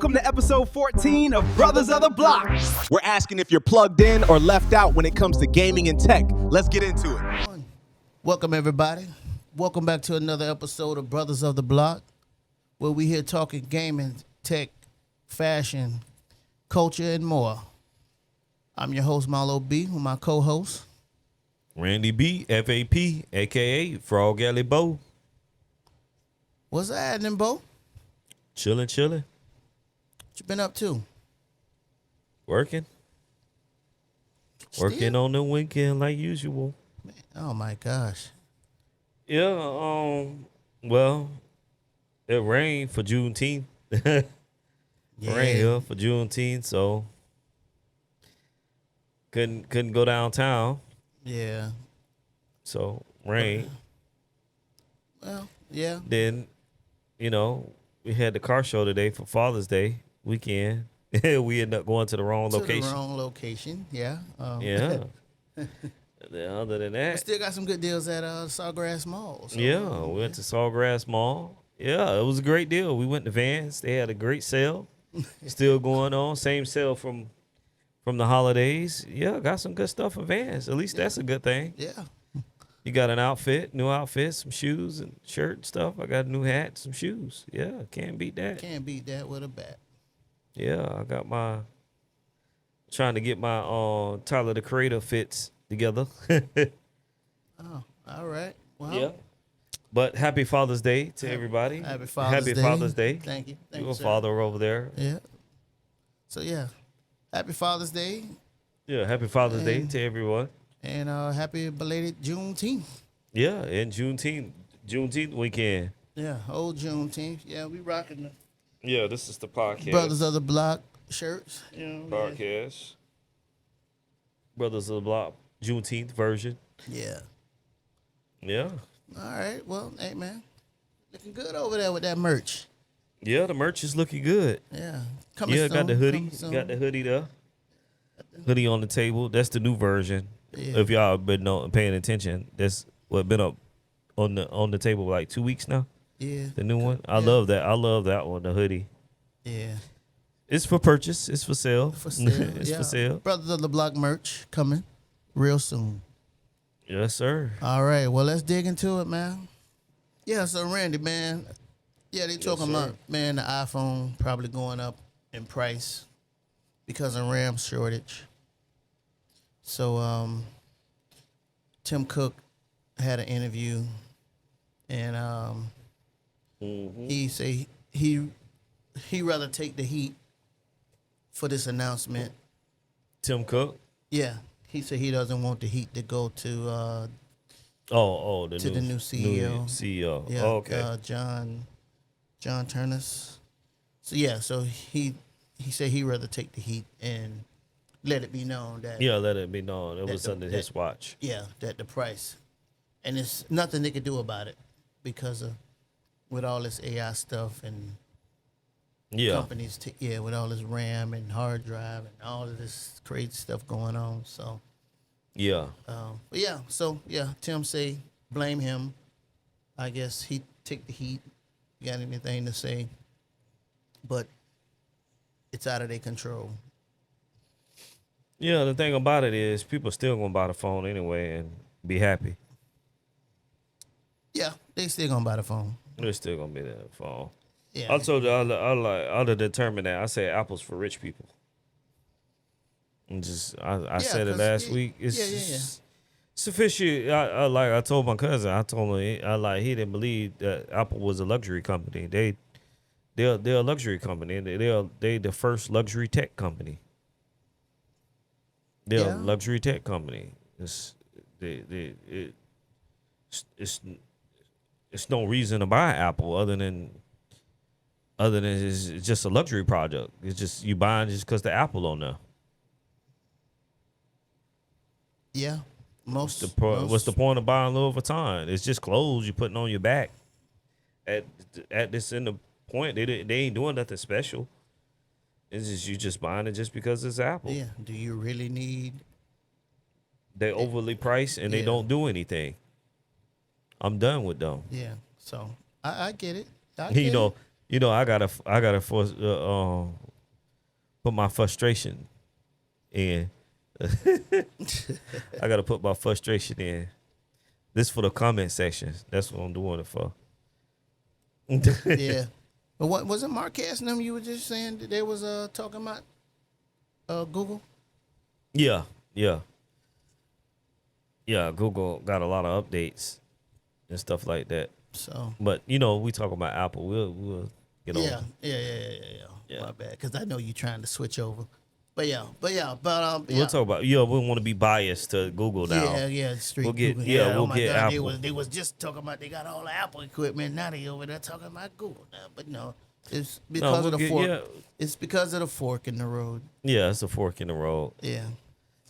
Welcome to episode 14 of Brothers of the Block. We're asking if you're plugged in or left out when it comes to gaming and tech. Let's get into it. Welcome, everybody. Welcome back to another episode of Brothers of the Block, where we here talking gaming, tech, fashion, culture, and more. I'm your host, Marlo B, with my co-host. Randy B, FAP, a.k.a. Frog Alley Bo. What's happening, Bo? Chilling. What you been up to? Working on the weekend like usual. Oh, my gosh. Yeah, well, it rained for Juneteenth. Rain here for Juneteenth, so couldn't go downtown. Yeah. So rain. Well, yeah. Then, we had the car show today for Father's Day weekend. We ended up going to the wrong location. The wrong location, yeah. Yeah. Other than We that, still got some good deals at Sawgrass Mall. So, yeah, we went to Sawgrass Mall. Yeah, it was a great deal. We went to Vans. They had a great sale. Still going on. Same sale from the holidays. Yeah, got some good stuff for Vans. At least that's a good thing. Yeah. You got an outfit, new outfit, some shoes and shirt and stuff. I got a new hat, some shoes. Yeah, can't beat that. Can't beat that with a bat. Yeah, I got trying to get my Tyler the Creator fits together. Oh, all right. Well, Yeah. But happy Father's Day to everybody. Happy Father's Day. Father's Day. Thank you. Thank You're you, a sir. father over there. Yeah. So, yeah. Happy Father's Day. Yeah, happy Father's Day to everyone. And happy belated Juneteenth. Yeah, and Juneteenth weekend. Yeah, old Juneteenth. Yeah, we rocking the Yeah, this is the podcast. Brothers of the Block shirts. You know, podcast. Brothers of the Block Juneteenth version. Yeah. Yeah. All right. Well, hey, man. Looking good over there with that merch. Yeah, the merch is looking good. Yeah. Got the hoodie. Coming soon. Got the hoodie there. Hoodie on the table. That's the new version. Yeah. If y'all been paying attention, that's what been up on the table for like 2 weeks now. Yeah. The new one. I Yeah. love that. I love that one. The hoodie. Yeah. It's for purchase. It's for sale. For sale. It's yeah. for sale. Brothers of the Block merch coming real soon. Yes, sir. All right. Well, let's dig into it, man. Yeah. So, Randy, man. Yeah, they talking sir. about, man, the iPhone probably going up in price because of RAM shortage. So, Tim Cook had an interview, and he say he rather take the heat for this announcement. Tim Cook. Yeah, he said he doesn't want the heat to go to The new CEO. CEO. yeah, Oh, okay. John Turnus. So yeah, so he said he rather take the heat and let it be known that Yeah, let it be known. It that was the- under that- his watch. yeah, that the price, and it's nothing they could do about it because of with all this AI stuff and Yeah. companies, with all this RAM and hard drive and all of this crazy stuff going on. So, Yeah. but yeah, so yeah, Tim say blame him. I guess he take the heat. You got anything to say? But it's out of their control. Yeah, the thing about it is people still gonna buy the phone anyway and be happy. Yeah, they still gonna buy the phone. They're still gonna be that phone. Yeah, I told you I determined that. I said Apple's for rich people. And I said it 'cause last week. It's yeah. sufficient. I told my cousin. I told him he didn't believe that Apple was a luxury company. They're a luxury company. They the first luxury tech company. They're Yeah. a luxury tech company. It's no reason to buy Apple other than it's just a luxury product. It's just you buying just because the Apple on there. yeah. What's the point of buying Louis Vuitton? It's just clothes you putting on your back. At this in the point, they ain't doing nothing special. It's just you just buying it just because it's Apple. Yeah. Do you really need? They overly priced and they Yeah. don't do anything. I'm done with them. Yeah. So I get it. I You get know, it. I gotta force put my frustration in. I gotta put my frustration in. This for the comment section. That's what I'm doing it for. Yeah. But what was it, Marquez and them? You were just saying that they was talking about Google. Yeah. Google got a lot of updates and stuff like that. So But we talk about Apple. We'll get on. Yeah. My bad, because I know you trying to switch over. But yeah. We'll talk about. We want to be biased to Google now. Yeah. Street We'll get- Google. yeah, oh we'll my get God, Apple. They was just talking about they got all the Apple equipment. Now they over there talking about Google now. But no, it's because of the fork. Yeah. It's because of the fork in the road. Yeah, it's a fork in the road. Yeah.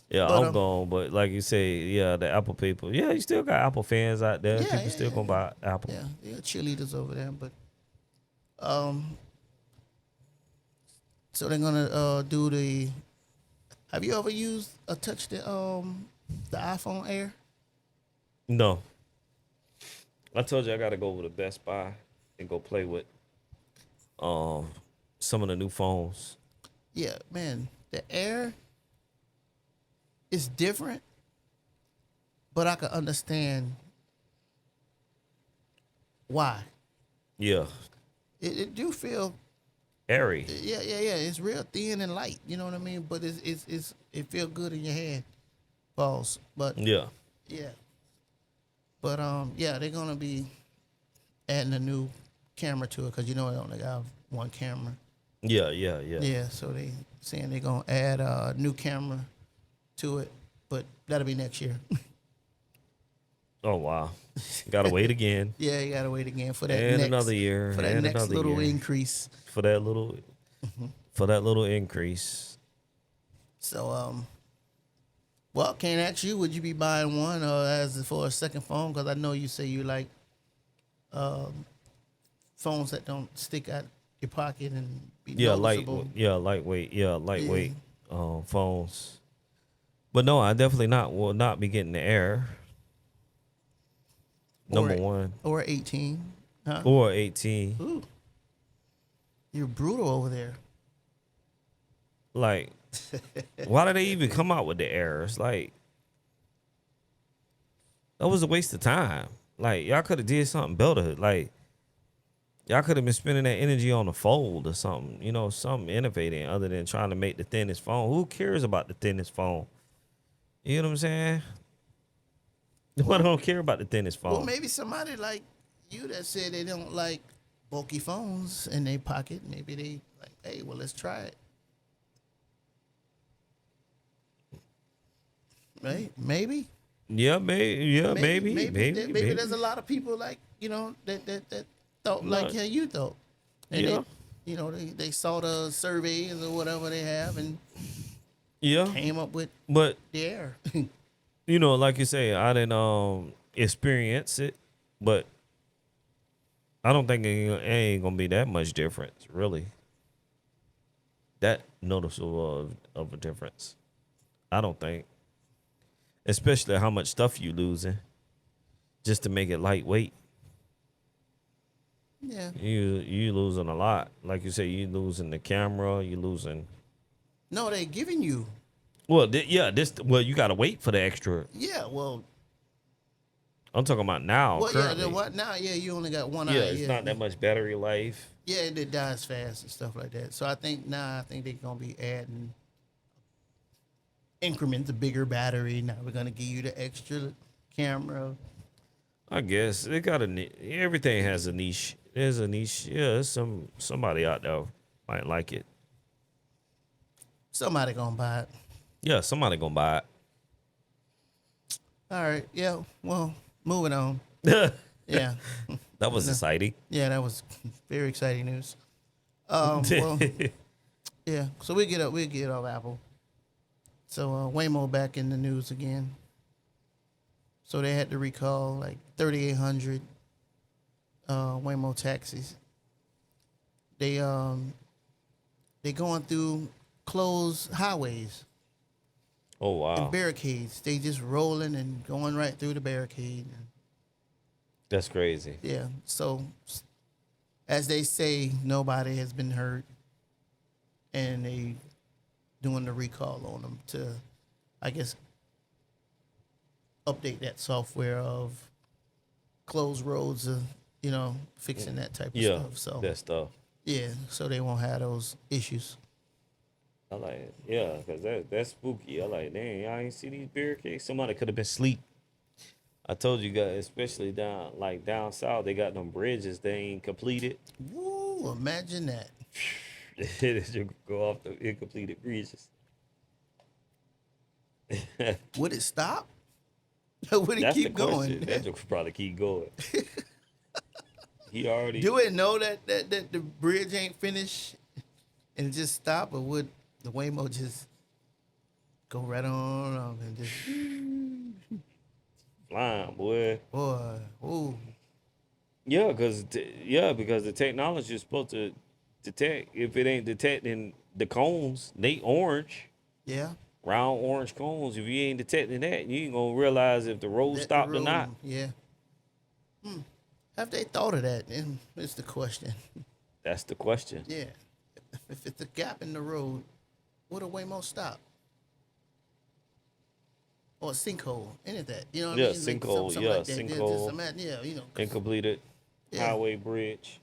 Yeah, But, I'm gone. But like you say, yeah, the Apple people. Yeah, you still got Apple fans out there. Yeah, People still gonna buy Apple. Yeah, they got cheerleaders over there, but so they're gonna do the. Have you ever used the iPhone Air? No. I told you I gotta go over to Best Buy and go play with some of the new phones. Yeah, man, the Air is different, but I can understand why. Yeah. It do feel Airy. yeah. It's real thin and light. You know what I mean? But it feel good in your hand. Pause. But Yeah. yeah. But yeah, they're gonna be adding a new camera to it because they only got one camera. Yeah. Yeah, so they saying they're gonna add a new camera to it, but that'll be next year. Oh wow. Gotta wait again. Yeah, you gotta wait again for that And next, another year. for that and next another little year. increase. For that little increase. So well, can't ask you, would you be buying one as for a second phone? Because I know you say you like phones that don't stick out your pocket and be noticeable. Lightweight phones. But no, I definitely will not be getting the Air. Number one. Or 18. Huh? Or 18. Ooh. You're brutal over there. Like, why did they even come out with the Air? It's like, that was a waste of time. Like, y'all could have did something better. Like, y'all could have been spending that energy on the Fold or something. Something innovating other than trying to make the thinnest phone. Who cares about the thinnest phone? You know what I'm saying? I don't care about the thinnest phone. Well, maybe somebody like you that said they don't like bulky phones in their pocket. Maybe they like, hey, well, let's try it. Right? Maybe. Yeah, maybe. Maybe there's a lot of people like that thought like how you thought. And they saw the surveys or whatever they have and came up with But the Air. like you say, I didn't experience it, but I don't think it ain't gonna be that much difference, really. That noticeable of a difference. I don't think. Especially how much stuff you losing just to make it lightweight. Yeah. You losing a lot. Like you say, you losing the camera, you losing. No, they giving you. Well, you gotta wait for the extra. Yeah, well. I'm talking about now. Well, currently. what now? Yeah, you only got one eye. Yeah, it's not that much battery life. Yeah, it dies fast and stuff like that. So I think they're gonna be adding increments, a bigger battery. Now we're gonna give you the extra camera. I guess it got everything has a niche. There's a niche. Yeah, somebody out there might like it. Somebody gonna buy it. Yeah, somebody gonna buy it. All right. Yeah. Well, moving on. Yeah. That was exciting. Yeah, that was very exciting news. Well, yeah. So we get off Apple. So Waymo back in the news again. So they had to recall like 3,800 Waymo taxis. They going through closed highways Oh wow, and barricades. They just rolling and going right through the barricade. that's crazy. Yeah. So as they say, nobody has been hurt, and they doing the recall on them to, I guess, update that software of closed roads, fixing that type of Yeah, stuff. So that stuff. yeah, so they won't have those issues. I like it. Yeah, because that's spooky. I like, dang, y'all ain't see these barricades? Somebody could have been asleep. I told you guys, especially down south, they got them bridges they ain't completed. Woo! Imagine that. They just go off the incompleted bridges. Would it stop? Would it That's keep the question. going? That joke would probably keep going. He already. Do it know that the bridge ain't finished and it just stop, or would the Waymo just go right on up and just Flying, boy. boy, ooh, Yeah, because the technology is supposed to detect. If it ain't detecting the cones, they orange, yeah. round orange cones. If you ain't detecting that, you ain't gonna realize if the road Let the stopped or road- not. Yeah. Have they thought of that? And it's the question. That's the question. Yeah. If it's a gap in the road, would a Waymo stop? Or a sinkhole, any of that. You know what Yeah, I mean? sinkhole, something yeah, like that. sinkhole. Just imagine, yeah, 'cause- Incompleted Yeah. highway bridge.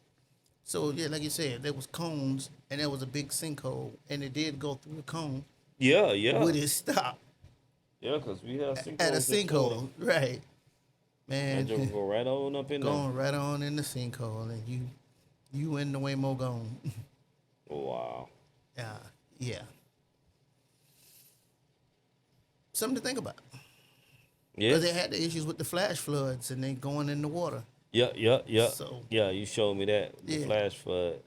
So yeah, like you said, there was cones and there was a big sinkhole and it did go through the cone. Yeah, yeah, Would it stop yeah. Because we have sinkholes. at a in Florida. sinkhole? Right. That joke Man, go right on up in there. going right on in the sinkhole and you in the Waymo gone. Wow. Yeah. Something to think about. Yeah. Because they had the issues with the flash floods and they going in the water. Yeah. So- Yeah, you showed me that. The Yeah. flash flood.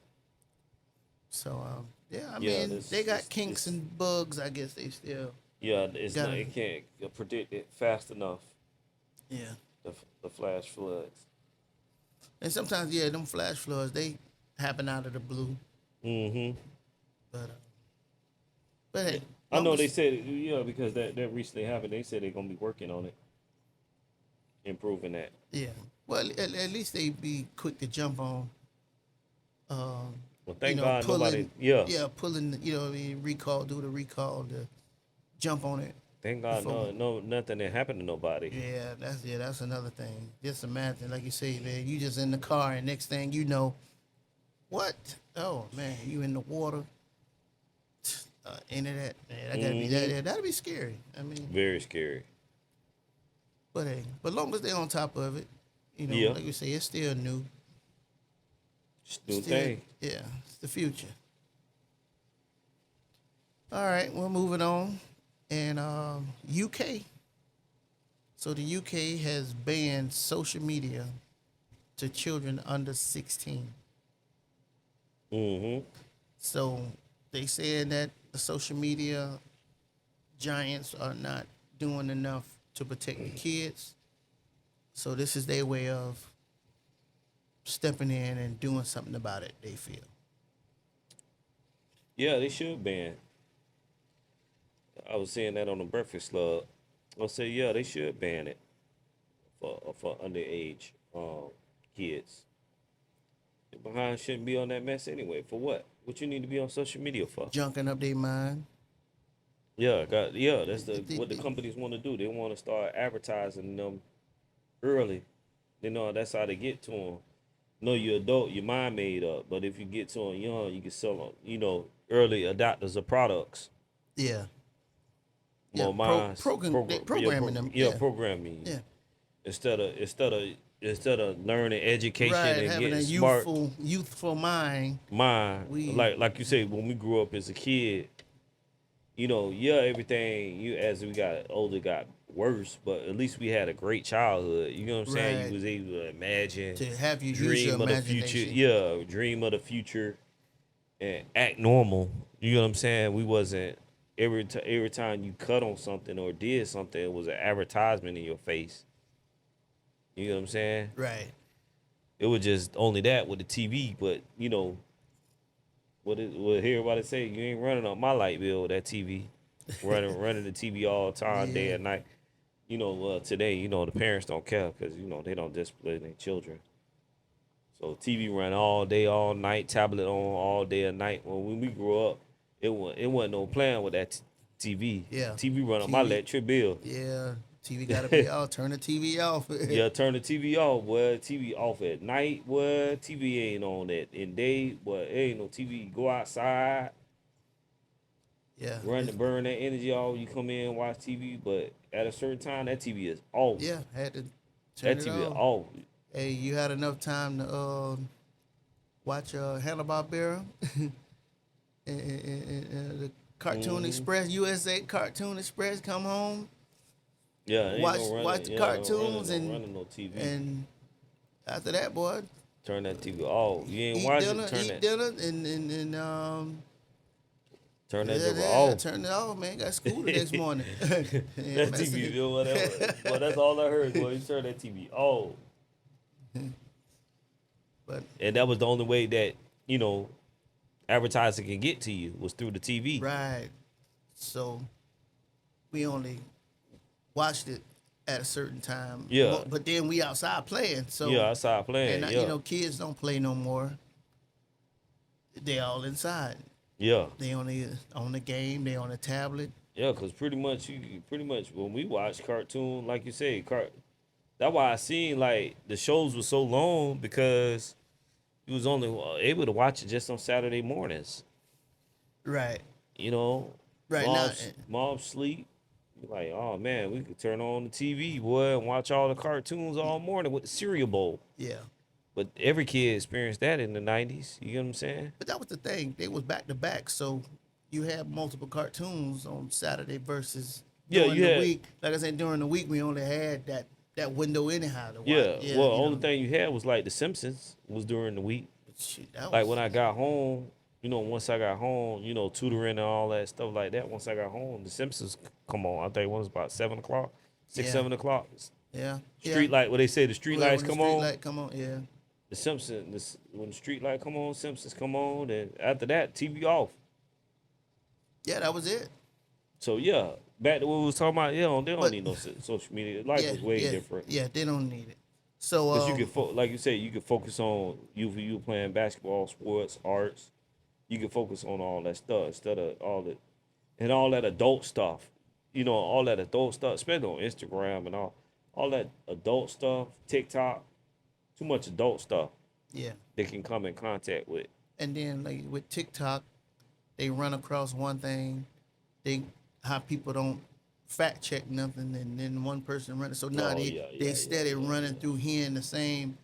So I Yeah, mean, this- they got this- kinks this- and bugs. I guess they still. Yeah, it's not, Gotta- it can't predict it fast enough. Yeah. The flash floods. And sometimes, yeah, them flash floods they happen out of the blue. Mm-hmm. But hey, I know long they as- said, because that recently happened. They said they're gonna be working on it, improving that. Yeah. Well, at least they be quick to jump on. Well, thank God nobody. Yeah. Yeah, pulling. Recall, do the recall to jump on it. Thank God Before- no nothing that happened to nobody. Yeah, that's another thing. Just imagine, like you say, man, you just in the car, and next thing you know, what? Oh man, you in the water. Internet, man, that gotta be that. That'd be scary. I mean, Very scary. but hey, but long as they on top of it, Yeah. like we say, it's still new. New Still- thing. Yeah, it's the future. All right, we're moving on. And UK. So the UK has banned social media to children under 16. Mm-hmm. So they saying that the social media giants are not doing enough to protect the kids. So this is their way of stepping in and doing something about it, they feel. Yeah, they should ban. I was saying that on the Breakfast Club. I say, yeah, they should ban it for underage kids. Your behind shouldn't be on that mess anyway. For what? What you need to be on social media for? Junking up their mind. Yeah, that's what the companies want to do. They want to start advertising them early. They know that's how they get to them. No, you're adult, your mind made up. But if you get to them young, you can sell them, early adopters of products. Yeah. More minds. Programming them. Yeah, programming. Yeah. Instead of learning, education, Right, and having a getting smart youthful mind. mind. We- Like you say, when we grew up as a kid, everything as we got older got worse, but at least we had a great childhood. You know what I'm saying? Right. You was able to imagine, To have you use dream your of the future. imagination. Yeah, dream of the future, and act normal. You know what I'm saying? We wasn't every time you cut on something or did something, it was an advertisement in your face. You know what I'm saying? Right. It was just only that with the TV, but what everybody say, you ain't running on my light bill with that TV, running the TV all the time, day Yeah. and night. Today, the parents don't care because they don't discipline their children. So TV run all day, all night, tablet on all day and night. When we grew up, it wasn't no playing with that TV. Yeah. TV run on my TV. electric bill. Yeah, TV gotta be out. Turn the TV off. Yeah, turn the TV off, boy. TV off at night, boy. TV ain't on at in day, boy. Ain't no TV. Go outside, Yeah. run to burn that energy off. You come in, watch TV, but at a certain time, that TV is off. Yeah, had to that turn it TV is off. off. Hey, you had enough time to watch Hanna-Barbera and the Cartoon Express, USA Cartoon Express. Come home, Yeah, ain't watch no running, watch yeah, cartoons no and running no TV. and after that, boy, Turn that TV off. You ain't eat watching dinner, it. Turn that. and Turn that yeah, joker yeah, off. turn it off, man. Got school the next morning. Yeah, That messing TV, it. do whatever. Well, that's all I heard. Boy, you turn that TV off. But And that was the only way that, advertising can get to you was through the TV. right, so we only watched it at a certain time. Yeah. But then we outside playing. So Yeah, outside playing. and Yeah. kids don't play no more. They all inside. Yeah. They only on the game. They on the tablet. Yeah, because pretty much when we watch cartoon, like you say, that's why I seen like the shows were so long because you was only able to watch it just on Saturday mornings. Right. Right now. Mom sleep. You're like, oh man, we could turn on the TV, boy, and watch all the cartoons all morning with the cereal bowl. Yeah. But every kid experienced that in the 90s. You get what I'm saying? But that was the thing. They was back to back. So you had multiple cartoons on Saturday versus Yeah, during you the had- week. Like I said, during the week we only had that window anyhow to watch. Yeah. Well, only thing you had was like The Simpsons was during the week. Shit, that Like was- when I got home, once I got home, tutoring and all that stuff like that. Once I got home, The Simpsons come on. I think it was about 7 o'clock, 6, Yeah. 7 o'clock. yeah. Street light, what they say, the street lights come on. Light come on, yeah. The Simpsons, when the street light come on, Simpsons come on, and after that, TV off. Yeah, that was it. So yeah, back to what we was talking about. Yeah, they don't But- need no social media. Life yeah, was way yeah, different. Yeah, they don't need it. So Because you could, like you said, you could focus on you playing basketball, sports, arts. You could focus on all that stuff instead of all that adult stuff. All that adult stuff, especially on Instagram and all that adult stuff, TikTok. Too much adult stuff yeah. they can come in contact with. And then like with TikTok, they run across one thing, how people don't fact check nothing, and then one person running. So now they steady running through hearing the same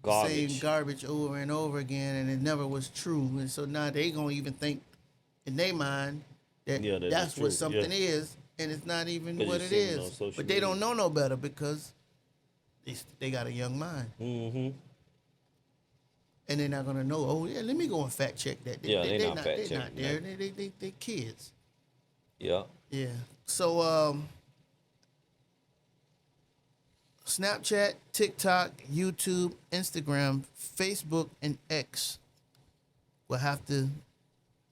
garbage over and over again, and it never was true. And so now they gonna even think in their mind that Yeah, that that's is what true, something yeah. is, and it's not even 'Cause what you it seen it on is. social But they media. don't know no better because they got a young mind, Mm-hmm. and they're not gonna know. Oh yeah, let me go and fact check that. Yeah, they not fact They're checking not there. that. They kids. Yeah. Yeah. So Snapchat, TikTok, YouTube, Instagram, Facebook, and X will have to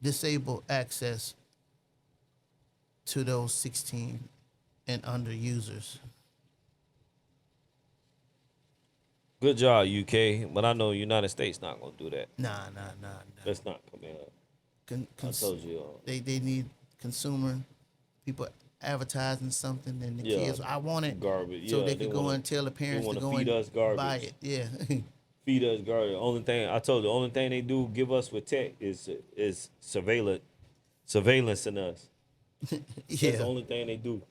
disable access to those 16 and under users. Good job, UK. But I know United States not gonna do that. Nah. That's not coming up. I told you. They need consumer people advertising something, and the Yeah, kids, I want it, garbage. so Yeah, they they can go wanna- and tell the parents to wanna go feed and us garbage. buy it. Yeah. Feed us garbage. Only thing I told you, the only thing they do give us with tech is surveillance in us. That's the Yeah. only thing they do.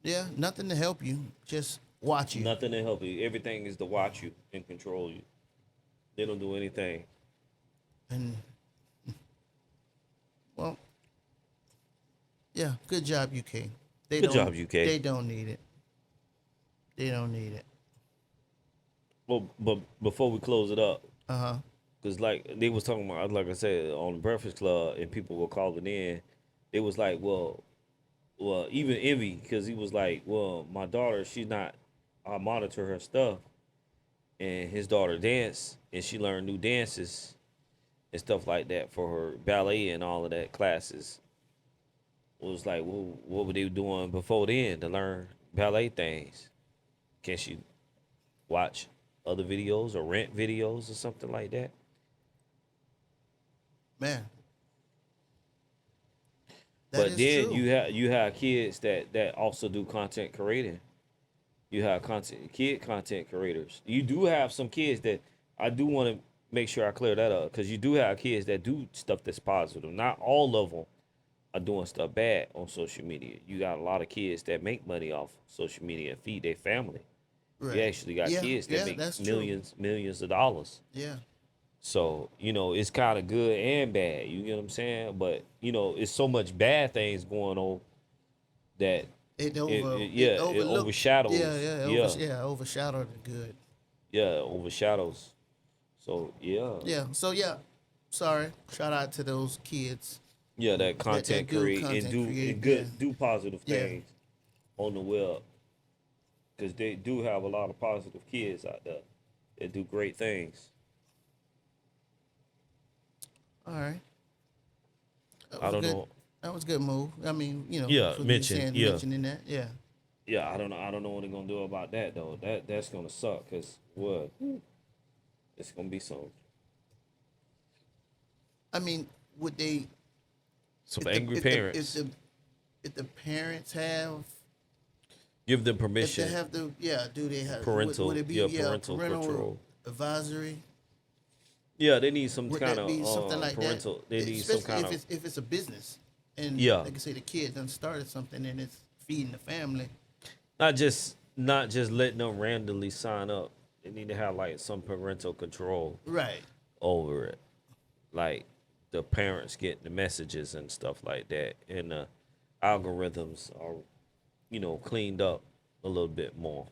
Yeah, nothing to help you, just watch you. Nothing to help you. Everything is to watch you and control you. They don't do anything. And well, yeah, good job, UK. Good job, UK. They don't need it. They don't need it. Well, but before we close it up, Uh-huh. because like they was talking about, like I said, on the Breakfast Club, and people were calling in. It was like, well, even Envy, because he was like, well, my daughter, I monitor her stuff, and his daughter danced, and she learned new dances and stuff like that for her ballet and all of that classes. It was like, well, what were they doing before then to learn ballet things? Can she watch other videos or rent videos or something like that. Man, that But is then true. you have kids that also do content creating. You have content creators. You do have some kids that I do want to make sure I clear that up because you do have kids that do stuff that's positive. Not all of them are doing stuff bad on social media. You got a lot of kids that make money off social media and feed their family. Right. You actually got Yeah, kids that yeah, make that's true. millions of dollars. Yeah. So, it's kind of good and bad. You get what I'm saying? But, it's so much bad things going on that It it overlooked. overshadows. Overshadowed the good. Yeah, overshadows. So, yeah. Yeah. So yeah, sorry. Shout out to those kids. Yeah, that content do create content and do create, and good yeah. do positive Yeah. things on the web. Cause they do have a lot of positive kids out there that do great things. All right. That I was don't good. know. That was a good move. I mean, Yeah, for you mentioning mentioning that. Yeah. Yeah, I don't know. I don't know what they're gonna do about that though. That's gonna suck. Cause what? It's gonna be some I mean, would they? angry parents. If the parents have, Give them if permission. they have to, yeah, do they have Parental- Would it be parental control. advisory? Yeah, they need some Would kind that of be something like parental. that? They need some Especially kind of if it's a business, and Yeah. like I say, the kid done started something and it's feeding the family. not just letting them randomly sign up. They need to have like some parental control Right. over it, like the parents getting the messages and stuff like that, and the algorithms are, cleaned up a little bit more.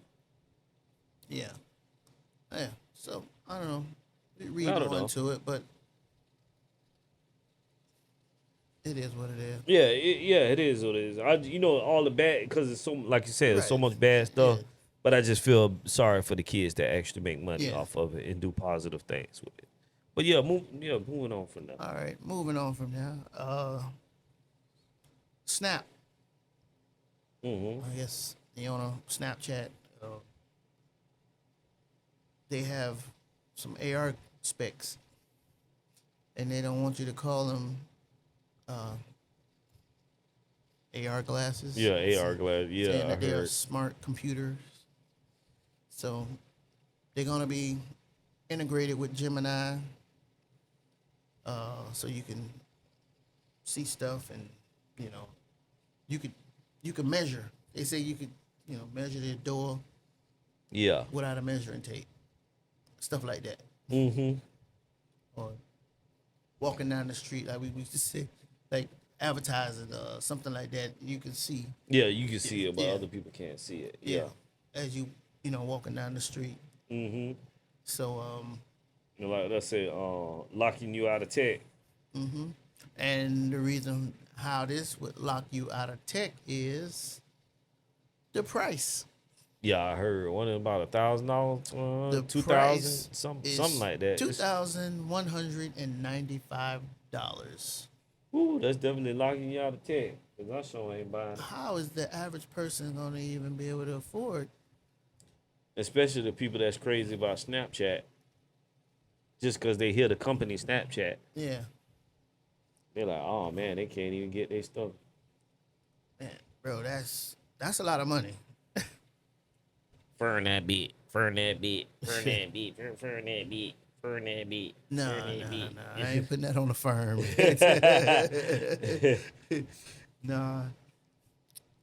Yeah. Yeah. So I don't know. We read I don't more know. into it, but it is what it is. Yeah, it is what it is. All the bad because it's so, like you said, there's so Right. much bad stuff. Yeah. But I just feel sorry for the kids that actually make money Yeah. off of it and do positive things with it. But yeah, moving on from that. All right, moving on from there. Snap. Mm-hmm. I guess on a Snapchat, they have some AR specs, and they don't want you to call them AR glasses. Yeah, AR glass. Yeah, saying I that they are heard. smart computers. So they're gonna be integrated with Gemini, so you can see stuff, and you could measure. They say you could measure their door Yeah. without a measuring tape, stuff like that, Mm-hmm. or walking down the street like we used to say, like advertising something like that. You can see, Yeah, you can see it, but Yeah. other people can't see it. Yeah. as you walking down the street. Mm-hmm. So Like let's say, locking you out of tech. and the reason how this would lock you out of tech is the price. Yeah, I heard one about $1,000, The 2,000, price something like that. $2,195. Ooh, that's definitely locking you out of tech. Cause I sure ain't buying it. How is the average person going to even be able to afford? Especially the people that's crazy about Snapchat. Just cause they hear the company Snapchat, Yeah, they're like, oh man, they can't even get their stuff. man, bro, that's a lot of money. Fern that beat, fern that beat, fern that beat, fern that beat, fern that beat. No, I ain't putting that on the firm. Nah,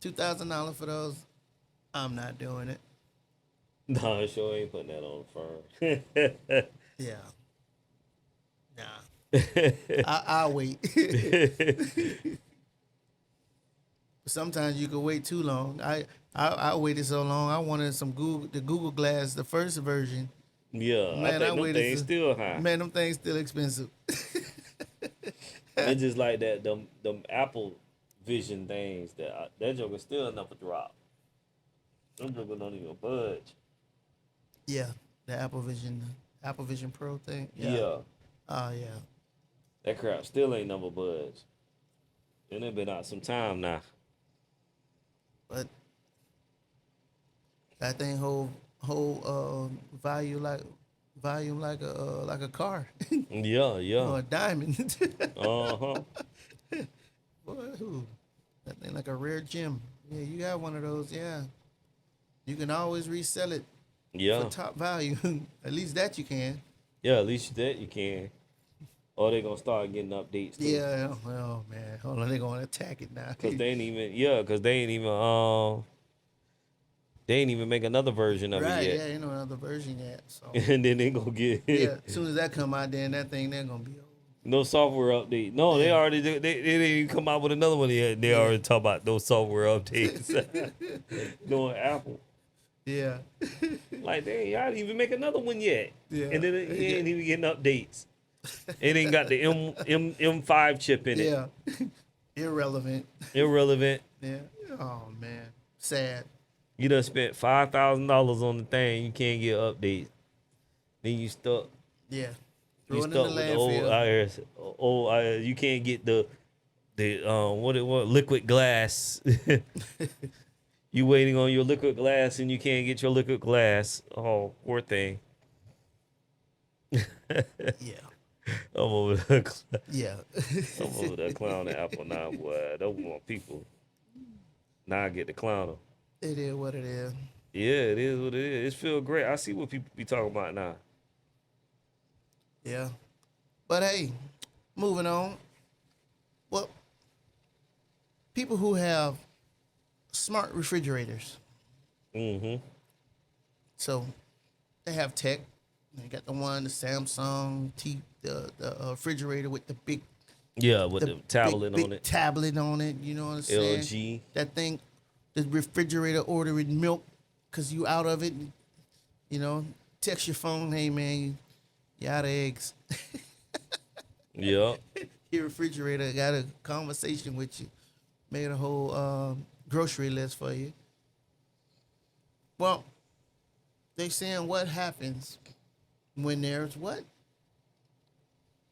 $2,000 for those. I'm not doing it. No, I sure ain't putting that on the firm. Yeah. Nah. I'll wait. Sometimes you can wait too long. I waited so long. I wanted the Google Glass, the first version. Yeah, I Man, I think them waited things to- still high. Man, them things still expensive. It's just like that. Them Apple Vision things that joker still enough to drop. Them joker don't even budge. Yeah, the Apple Vision Pro thing. Yeah. Oh yeah. That crap still ain't never budge. And it been out some time now. But that thing hold whole volume like a car Yeah, or yeah. a diamond. Uh-huh. Boy, that thing like a rare gem. Yeah, you got one of those. Yeah, you can always resell it for Yeah. top value. At least that you can. Yeah, at least that you can. Or they gonna start getting updates too. Yeah. Oh man, hold on, they're gonna attack it now. Cause they ain't even they ain't even make another version of Right. it Yeah, ain't no another version yet. So yet. And then they gonna get yeah, as soon as that come out, then that thing they're gonna be over. no software update. No, they Yeah. already did. They didn't even come out with another one yet. They already talk about those software updates. Doing Apple. Yeah. Like, dang, y'all didn't even make another one yet. Yeah. And then it ain't even getting updates. It ain't got the M5 chip in it. Yeah. Irrelevant. Irrelevant. Yeah. Oh man, sad. You done spent $5,000 on the thing. You can't get updates. Then you stuck. Yeah. You Throw it in the stuck with the old landfill. IRS. Old IRS. You can't get the what liquid glass. You waiting on your liquid glass and you can't get your liquid glass. Oh, poor thing. Yeah. I'm over there. Yeah. I'm over there clowning Apple now, boy. Don't want people. Now I get to clown them. It is what it is. Yeah, it is what it is. It feel great. I see what people be talking about now. Yeah. But hey, moving on. Well, people who have smart refrigerators. Mm-hmm. So they have tech. They got the Samsung the refrigerator with the big Yeah, with the tablet big on it. tablet on it. You know what I'm saying? LG. That thing, the refrigerator ordering milk because you out of it. You know, text your phone, hey man, you out of eggs. Yeah. Your refrigerator got a conversation with you, made a whole grocery list for you. Well, they saying what happens when there's what?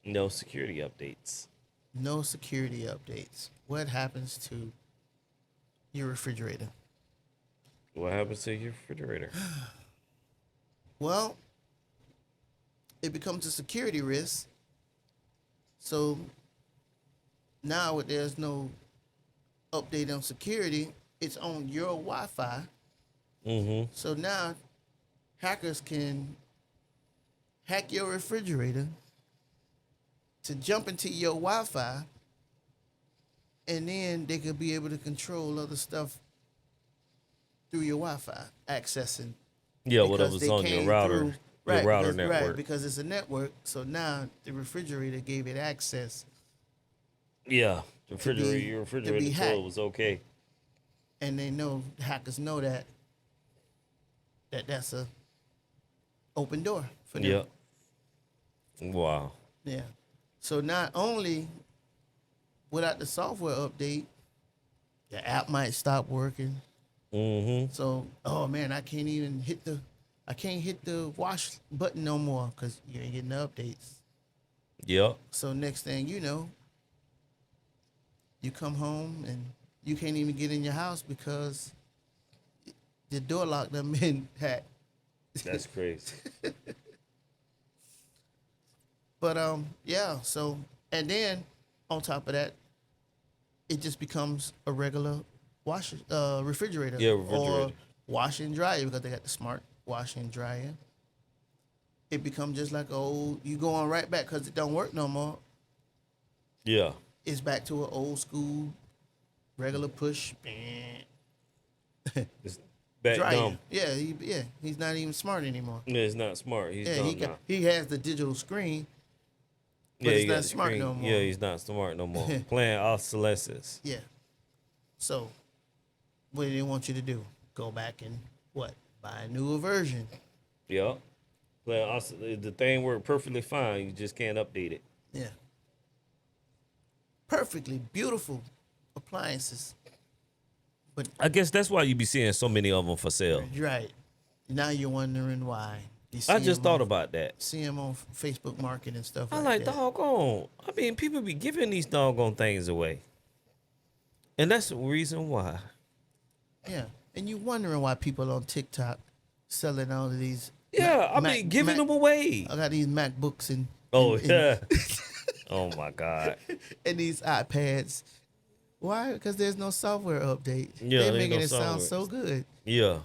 No security updates. No security updates. What happens to your refrigerator? What happens to your refrigerator? Well, it becomes a security risk. So now there's no update on security. It's on your Wi-Fi. Mm-hmm. So now hackers can hack your refrigerator to jump into your Wi-Fi, and then they could be able to control other stuff through your Wi-Fi accessing. Yeah, because whatever's they on your came router. through- Your router because, network. Right, because it's a network. So now the refrigerator gave it access, Yeah. The refrigerator, be- your to refrigerator be hacked. tool was okay. and they know hackers know that's a open door for them. Yeah. Wow. Yeah. So not only without the software update, the app might stop working. Mm-hmm. So, oh man, I can't hit the wash button no more because you ain't getting the updates. Yep. So next thing you know, you come home and you can't even get in your house because the door lock done been hacked. That's crazy. But yeah. So and then on top of that, it just becomes a regular refrigerator. Yeah, refrigerator. Or wash and dryer because they got the smart wash and dryer. It becomes just like you going right back because it don't work no more. Yeah. It's back to an old school, regular push. It's back Dryer. dumb. Yeah, he's not even smart anymore. Yeah, it's not smart. He's Yeah, dumb now. he has the digital screen, but Yeah, it's he got not the smart screen. no more. Yeah, he's not smart no more. Playing obsolescence. Yeah. So, what do they want you to do? Go back and what? Buy a newer version. Yep. The thing worked perfectly fine. You just can't update it. Yeah. Perfectly beautiful appliances. But I guess that's why you be seeing so many of them for sale. right. Now you're wondering why. You I see just 'em thought on- about that. See them on Facebook Market and stuff I like like that. doggone. I mean, people be giving these doggone things away. And that's the reason why. Yeah. And you wondering why people on TikTok selling all of these. Yeah, I Mac- mean, giving Mac- them away. I got these MacBooks and Oh, and, yeah. Oh, my God. and these iPads. Why? Because there's no software update. Yeah, They're there ain't making no it sound software. so good. Yeah.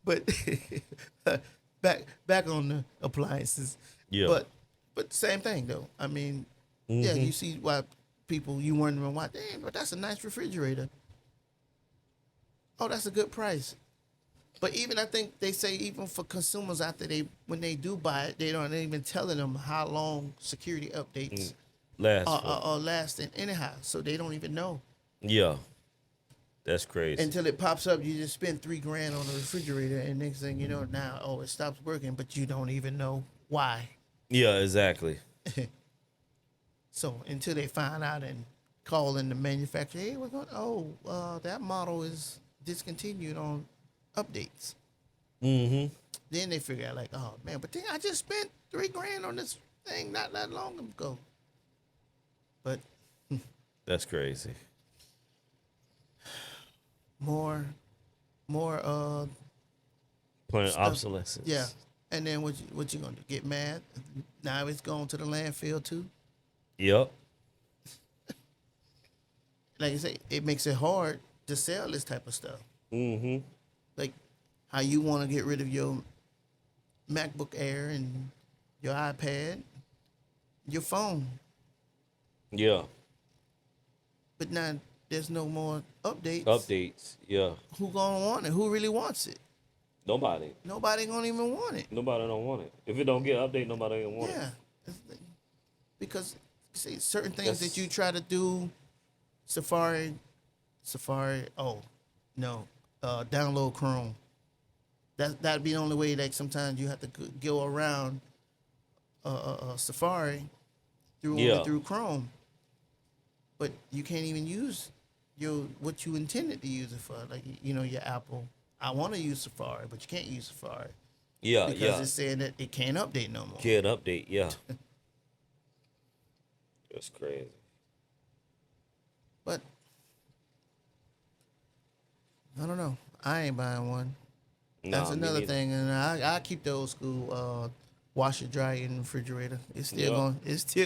But back on the appliances. Yeah. But same thing though. I mean, yeah, you see why people you wondering why, damn, but that's a nice refrigerator. Oh, that's a good price. But even I think they say even for consumers after when they do buy it, they don't even telling them how long security updates Last. are lasting anyhow. So they don't even know. Yeah. That's crazy. Until it pops up, you just spend $3,000 on the refrigerator, and next thing you know, now it stops working, but you don't even know why. Yeah, exactly. So until they find out and call in the manufacturer, hey, we're going. Oh, that model is discontinued on updates. Mm-hmm. Then they figure out like, oh man, but then I just spent $3,000 on this thing not that long ago. But That's crazy. more Playing stuff. obsolescence. Yeah. And then what you gonna do? Get mad? Now it's going to the landfill too. Yep. Like I say, it makes it hard to sell this type of stuff. Mm-hmm. Like how you want to get rid of your MacBook Air and your iPad, your phone, Yeah. but now there's no more updates. Updates. Yeah. Who gonna want it? Who really wants it? Nobody. Nobody gonna even want it. Nobody don't want it. If it don't get updated, nobody don't want Yeah, it. because see certain things That's- that you try to do, Safari. Oh, no, download Chrome. That'd be the only way that sometimes you have to go around Safari through Chrome. But you can't even use what you intended to use it for, like your Apple. I want to use Safari, but you can't use Safari Yeah, because yeah. it's saying that it can't update no more. Can't update, yeah. That's crazy. But I don't know. I ain't buying one. That's Nah, me another neither. thing, and I keep the old school washer dryer in the refrigerator. It's still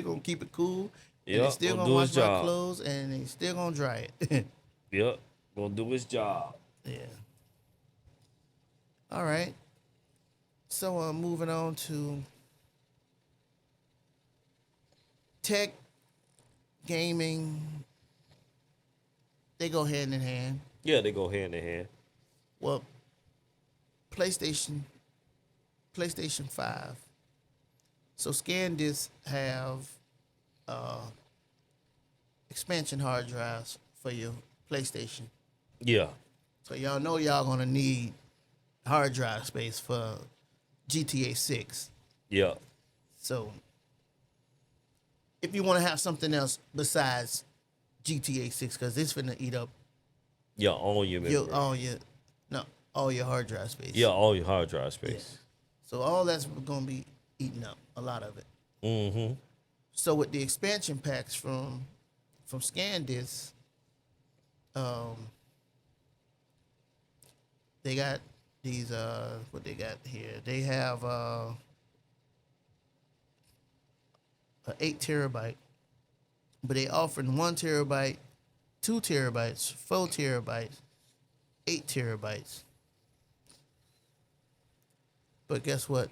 gonna keep it cool. And Yep, it's still gonna gonna do wash its my job. clothes, and it's still gonna dry it. Yep. Gonna do his job. Yeah. All right. So moving on to tech, gaming. They go hand in hand. Yeah, they go hand in hand. Well, PlayStation 5. So SanDisk have expansion hard drives for your PlayStation. Yeah. So y'all know y'all gonna need hard drive space for GTA 6. Yeah. So if you want to have something else besides GTA 6, because it's finna eat up Yeah, all your memory. all your hard drive space. Yeah, all your hard drive space. So all that's gonna be eaten up, a lot of it. Mm-hmm. So with the expansion packs from SanDisk, they got these what they got here. They have a 8 terabyte, but they offering 1 terabyte, 2 terabytes, 4 terabytes, 8 terabytes. But guess what?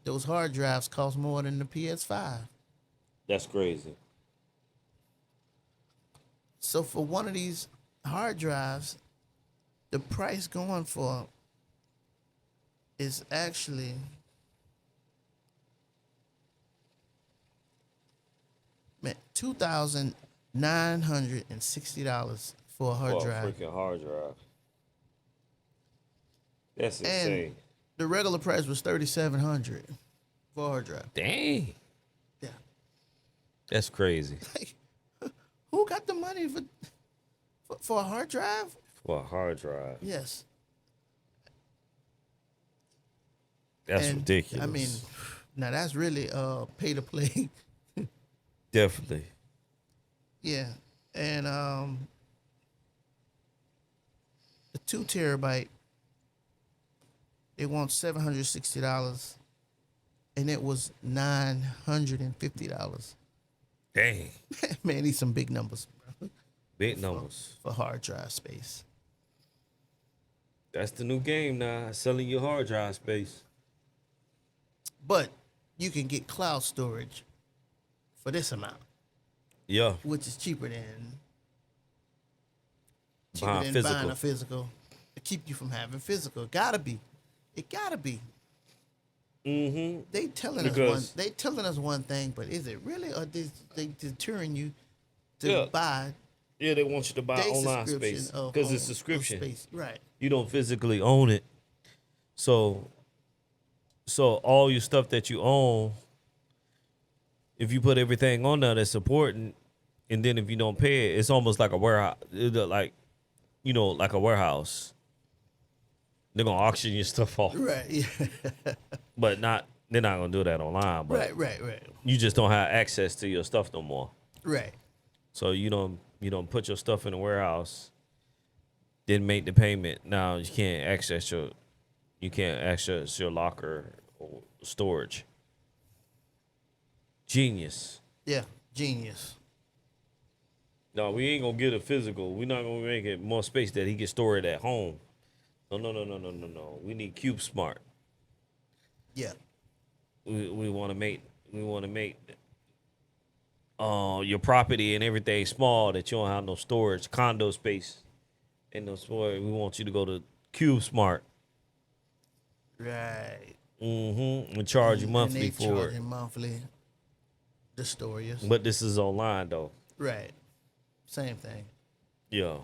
Those hard drives cost more than the PS5. That's crazy. So for one of these hard drives, the price going for is actually $2,960 for a hard For a drive. freaking hard drive. That's And insane. the regular price was $3,700 for a hard drive. Dang. Yeah. That's crazy. Like, who got the money for a hard drive? For a hard drive. Yes. That's And, ridiculous. I mean, now that's really pay to play. Definitely. Yeah. And the 2 terabyte They want $760, and it was $950. Dang. Man, these some big numbers, bro, Big numbers. for hard drive space. That's the new game now. Selling your hard drive space. But you can get cloud storage for this amount, Yeah. which is cheaper than Buying physical. buying a physical to keep you from having physical. Gotta be. It gotta be. Mm-hmm. They telling us one thing, but is it really, or they deterring you to Yeah. buy Yeah, they want you to buy their online subscription space of because own- it's of subscription. space. Right. You don't physically own it. So all your stuff that you own, if you put everything on there that's important, and then if you don't pay it, it's almost like a warehouse, like a warehouse. They're gonna auction your stuff off, Right. Yeah. but they're not gonna do that online. But Right. you just don't have access to your stuff no more. Right. So you don't put your stuff in a warehouse, then make the payment. Now you can't access your locker or storage. Genius. Yeah. Genius. No, we ain't gonna get a physical. We're not gonna make it more space that he can store it at home. No. We need Cube Smart. Yeah. We want to make your property and everything small that you don't have no storage, condo space, and no storage. We want you to go to Cube Smart. Right. And charge you monthly and they for charging it. monthly. The storage. But this is online though. Right. Same thing. Yeah,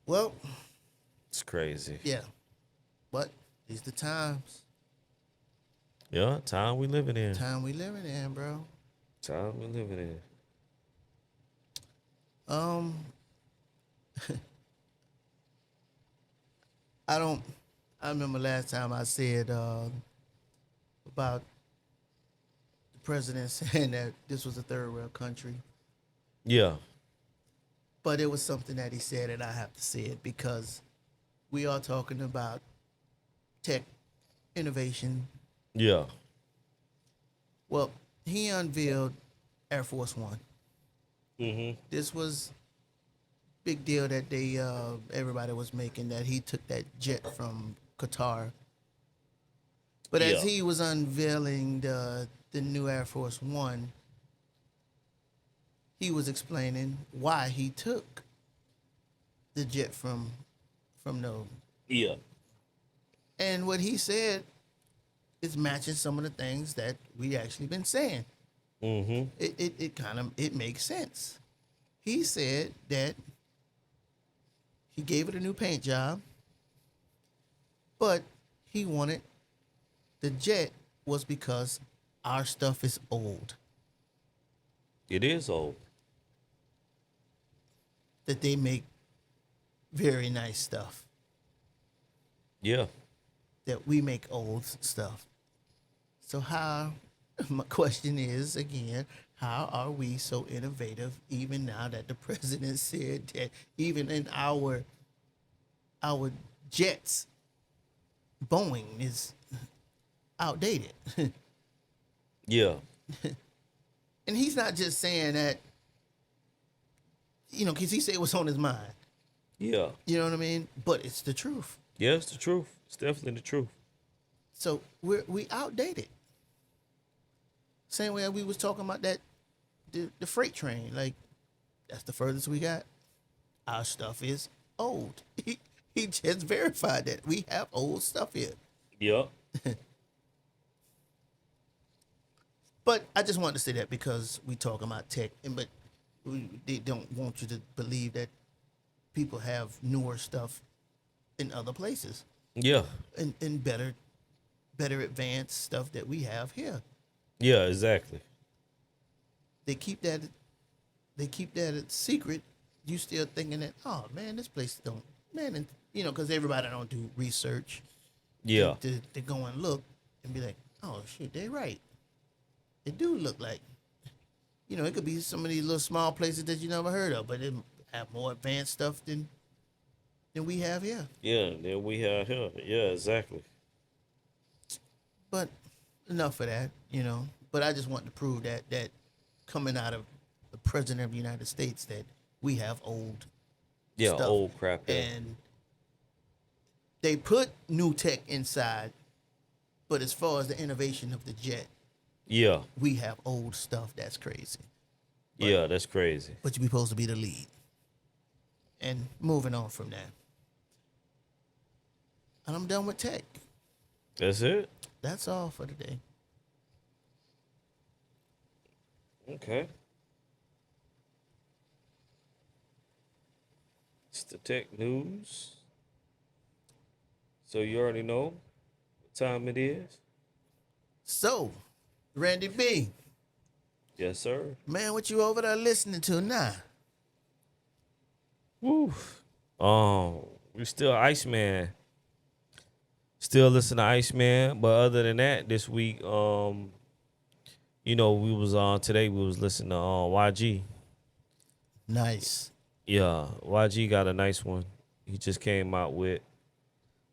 Well, it's crazy. yeah. But these the times. Yeah, time we living in. Time we living in, bro. Time we living in. I remember last time I said about the president saying that this was a third world country. Yeah, But it was something that he said, and I have to say it because we are talking about tech innovation. yeah, Well, he unveiled Air Force One. This was big deal that they everybody was making, that he took that jet from Qatar. But as Yeah. he was unveiling the new Air Force One, he was explaining why he took the jet from the, yeah, and what he said is matching some of the things that we actually been saying. It makes sense. He said that he gave it a new paint job, but he wanted the jet was because our stuff is old. it is old. That they make very nice stuff. Yeah, That we make old stuff. So how, my question is again, how are we so innovative even now that the president said that even in our jets, Boeing is outdated? yeah, And he's not just saying that, because he said what's on his mind. yeah. You know what I mean? But it's the truth. Yeah, it's the truth. It's definitely the truth. So we outdated. Same way we was talking about that the freight train. Like, that's the furthest we got. Our stuff is old. He just verified that we have old stuff here. Yeah, But I just wanted to say that because we talking about tech, but they don't want you to believe that people have newer stuff in other places yeah, and better advanced stuff that we have here. yeah. Exactly. They keep that a secret. You still thinking that, oh man, this place don't, man, and because everybody don't do research. Yeah, To go and look and be like, oh shit, they right. It do look like, it could be some of these little small places that you never heard of, but it have more advanced stuff than than we have here. Yeah, then we have here. Yeah, exactly. But enough of that, you know. But I just want to prove that coming out of the president of the United States that we have old Yeah, stuff. old crap there. And they put new tech inside, but as far as the innovation of the jet, Yeah, we have old stuff. That's crazy. yeah, that's crazy. But you're supposed to be the lead. And moving on from that. And I'm done with tech. That's it. That's all for today. Okay. It's the tech news. So you already know what time it is. So, Randy B, Yes, sir. man, what you over there listening to now? Woo. We still Iceman. Still listen to Iceman, but other than that, this week, you know, we was on today. We was listening to YG. Nice. Yeah, YG got a nice one. He just came out with.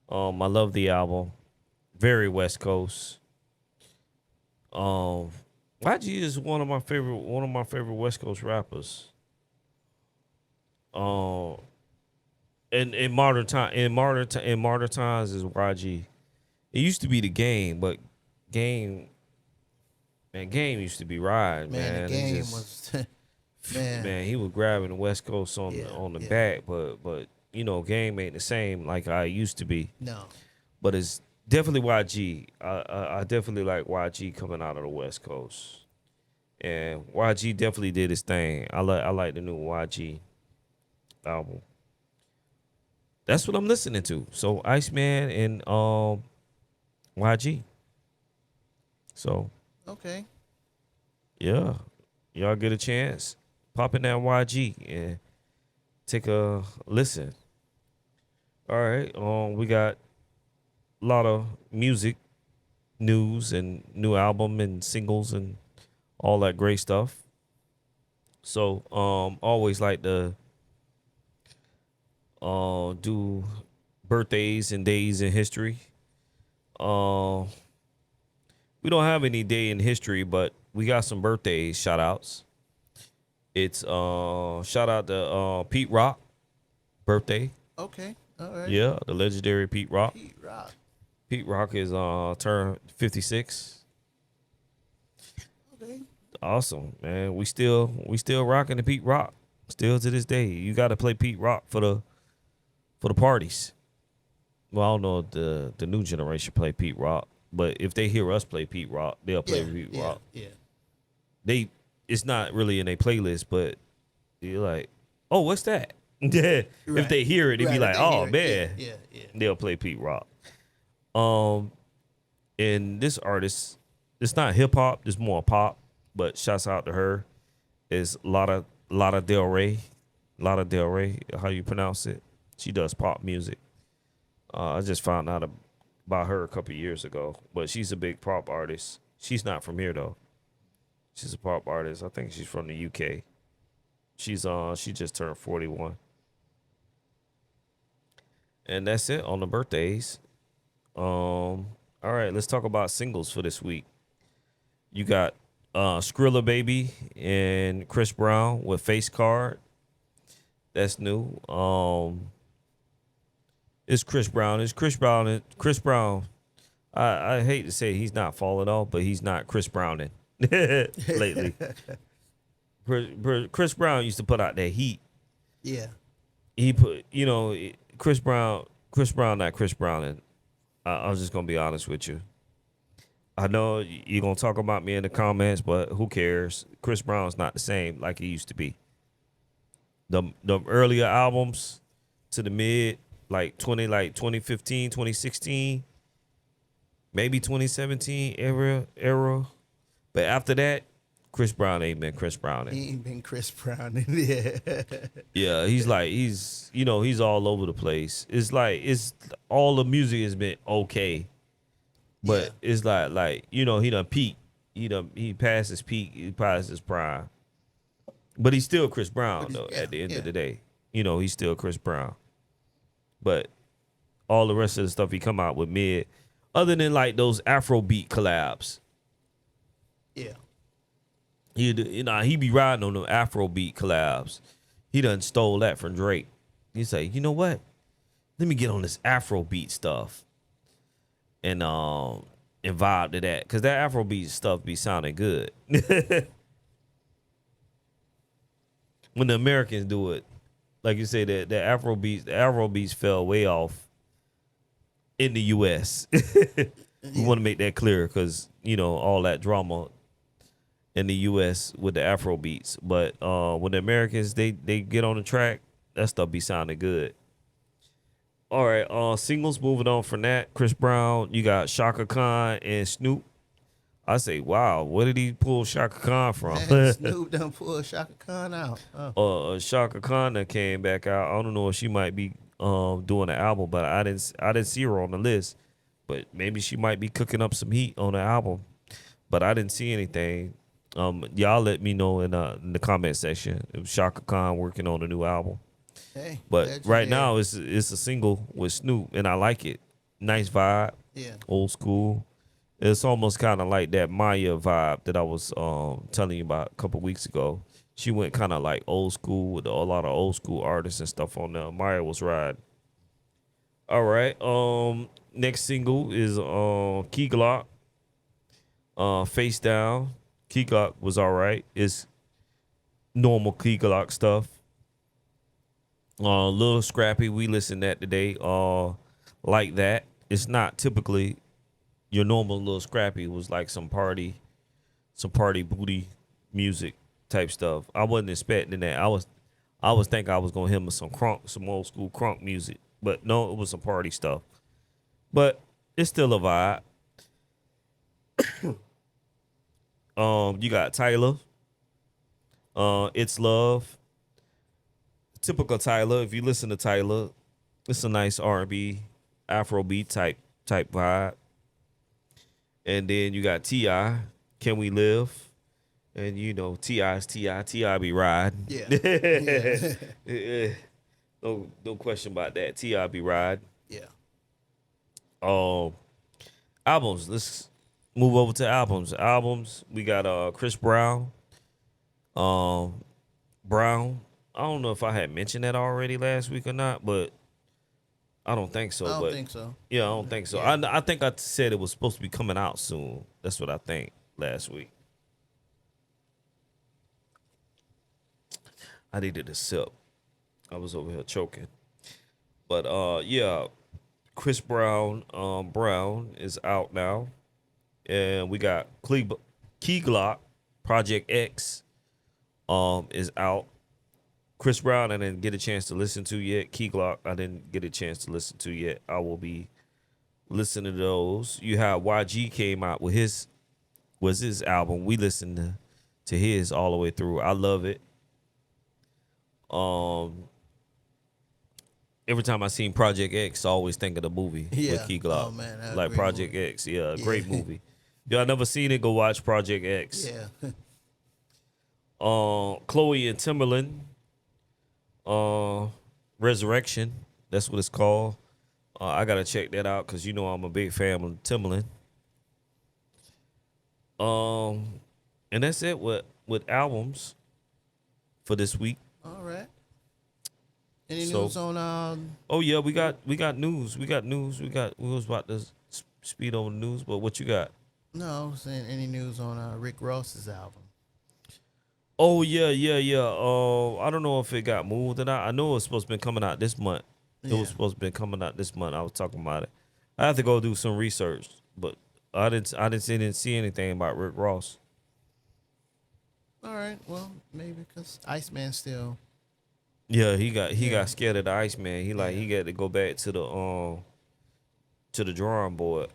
I love the album. Very West Coast. YG is one of my favorite West Coast rappers. In modern times is YG. It used to be the Game, but Game used to be riding, Man, man. the It game just- was man. he was grabbing the West Coast on Yeah, the yeah. back, but you know, Game ain't the same like I used to be. No. But it's definitely YG. I definitely like YG coming out of the West Coast, and YG definitely did his thing. I like the new YG album. That's what I'm listening to. So Iceman and YG. So Okay. yeah, y'all get a chance, pop in that YG and take a listen. All right, we got a lot of music news and new album and singles and all that great stuff. So always like to do birthdays and days in history. We don't have any day in history, but we got some birthdays shout outs. It's shout out to Pete Rock birthday. Okay. All right. Yeah, the legendary Pete Rock. Pete Rock. Pete Rock is turned 56. Okay. Awesome, man. We still rocking the Pete Rock. Still to this day. You gotta play Pete Rock for the parties. Well, I don't know if the new generation play Pete Rock, but if they hear us play Pete Rock, they'll play Pete Rock. Yeah. It's not really in a playlist, but you're like, oh, what's that? Yeah. Right. If they hear it, they'd be Right, like, if they oh hear man. it. Yeah. They'll play Pete Rock. And this artist, it's not hip hop, it's more pop, but shouts out to her. Is Lana Del Rey. Lana Del Rey, how you pronounce it? She does pop music. I just found out about her a couple years ago, but she's a big pop artist. She's not from here though. She's a pop artist. I think she's from the UK. She just turned 41. And that's it on the birthdays. All right, let's talk about singles for this week. You got Skrilla Baby and Chris Brown with Face Card. That's new. It's Chris Brown. Chris Brown. I hate to say he's not falling off, but he's not Chris Browning lately. Chris Brown used to put out that heat. Yeah. He put, Chris Brown, not Chris Browning. I'm just gonna be honest with you. I know you're gonna talk about me in the comments, but who cares? Chris Brown's not the same like he used to be. The earlier albums to the mid, like 2015, 2016, maybe 2017 era. But after that, Chris Brown ain't been Chris Brown. He ain't been Chris Brown. Yeah. Yeah, he's all over the place. It's all the music has been okay. But Yeah. it's like he done peaked. He passed his peak, he passed his prime. But he's still Chris Brown though, at the end of the day. He's still Chris Brown. but all the rest of the stuff he come out with mid. Other than like those Afrobeat collabs, Yeah. He be riding on the Afrobeat collabs. He done stole that from Drake. He say, you know what? Let me get on this Afrobeat stuff and vibe to that, cause that Afrobeat stuff be sounding good. When the Americans do it, like you say, the Afrobeats fell way off in the U.S. We want to make that clear, because all that drama in the U.S. with the Afro beats. But when the Americans, they get on the track, that stuff be sounding good. All right, singles, moving on from that. Chris Brown, you got Shaka Khan and Snoop. I say, wow, where did he pull Shaka Khan from? Man, Snoop done pulled Shaka Khan out. Shaka Khan that came back out. I don't know if she might be doing an album, but I didn't see her on the list. But maybe she might be cooking up some heat on the album. But I didn't see anything. Y'all let me know in the comment section if Shaka Khan working on a new album. Hey, But right now it's a single with Snoop, and I like it. Nice vibe. Yeah. Old school. It's almost kind of like that Maya vibe that I was telling you about a couple weeks ago. She went kind of like old school with a lot of old school artists and stuff on there. Maya was riding. All right. Next single is Key Glock. Face Down. Key Glock was all right. It's normal Key Glock stuff. Little Scrappy, we listened to that today. Like that. It's not typically your normal Little Scrappy. It was like some party booty music type stuff. I wasn't expecting that. I was thinking I was gonna hear some old school crunk music, but no, it was some party stuff. But it's still a vibe. You got Tyler. It's Love. Typical Tyler. If you listen to Tyler, it's a nice R&B, Afrobeat type vibe. And then you got T.I., Can We Live? And T.I.'s T.I. T.I. be riding. Yeah. Yeah. No question about that. T.I. be riding. Yeah. Albums. Let's move over to albums. We got Chris Brown. Brown. I don't know if I had mentioned that already last week or not, but I don't think so. I don't think so. Yeah, I don't think so. Yeah. I think I said it was supposed to be coming out soon. That's what I think last week. I needed a sip. I was over here choking. But yeah, Chris Brown, Brown is out now. And we got Key Glock, Project X, is out. Chris Brown, I didn't get a chance to listen to yet. Key Glock, I didn't get a chance to listen to yet. I will be listening to those. You have YG came out with his album. We listened to his all the way through. I love it. Every time I seen Project X, I always think of the movie with Key Glock. Oh, man, that's a like great Project movie. X, yeah, great movie. Y'all never seen it? Go watch Project X. Yeah. Chloe and Timberland. Resurrection. That's what it's called. I gotta check that out because I'm a big fan of Timberland. And that's it with albums for this week. All right. Any So- news on Oh yeah, we got news. We was about to speed over the news, but what you got? No, I was saying any news on Rick Ross's album. Oh yeah. I don't know if it got moved or not. I know it was supposed to be coming out this month. It Yeah. was supposed to be coming out this month. I was talking about it. I have to go do some research, but I didn't see anything about Rick Ross. All right. Well, maybe because Iceman still. Yeah, he got scared of the Iceman. He got to go back to the drawing board.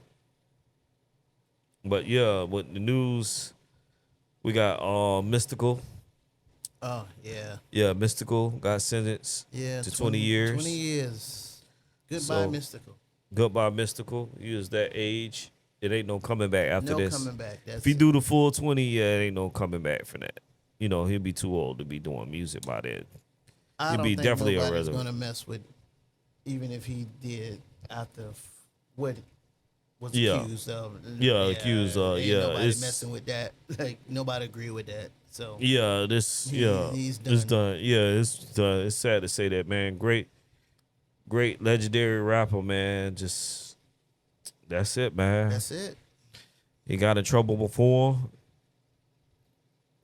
But yeah, with the news, we got Mystical. Oh yeah. Yeah, Mystical got sentenced Yeah. to 20 years. 20 years. Goodbye, So- Mystical. Goodbye, Mystical. He was that age. It ain't no coming back after No this. coming back. That's If he it. do the full 20, yeah, it ain't no coming back from that. He'll be too old to be doing music by then. I he'd don't be think definitely a nobody's resident. gonna mess with even if he did after what was Yeah. accused of. Yeah, accused, ain't yeah, nobody it's- messing with that. Like nobody agree with that. So Yeah, He's it's done. done. Yeah, it's done. It's sad to say that, man. Great legendary rapper, man. Just that's it, man. that's it. He got in trouble before.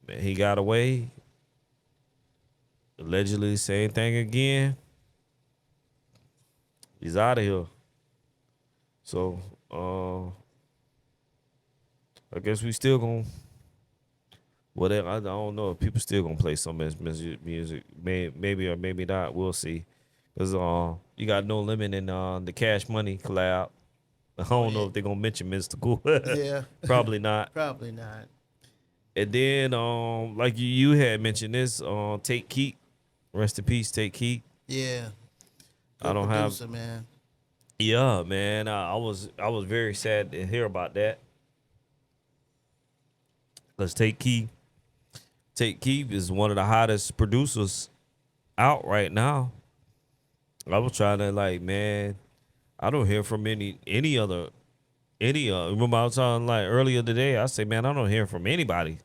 Man, he got away. Allegedly, same thing again. He's out of here. So, I guess we still gonna. Whatever, I don't know if people still gonna play some of his music. Maybe or maybe not. We'll see. Cause you got No Limit in the Cash Money collab. I don't know if they're gonna mention Mystical. Yeah. Probably not. Probably not. And then like you had mentioned this, Take Keep. Rest in peace, Take Keep. Yeah. I don't producer, have. man. Yeah, man. I was very sad to hear about that. Let's Take Keep. Take Keep is one of the hottest producers out right now. I was trying to man, I don't hear from any other. Remember I was talking earlier today. I say, man, I don't hear from anybody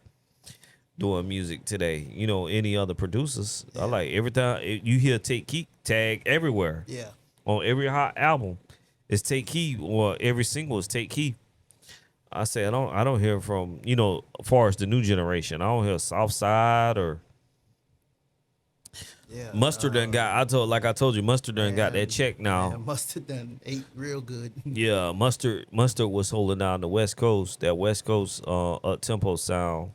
doing music today. Any other producers. I every time you hear Take Keep tag everywhere. Yeah. On every hot album, it's Take Keep, or every single is Take Keep. I say I don't hear from as far as the new generation. I don't hear Southside or Yeah. Mustard done got. I told you, Mustard done got that check now. Man, Mustard done ate real good. Yeah, Mustard was holding down the West Coast. That West Coast up tempo sound,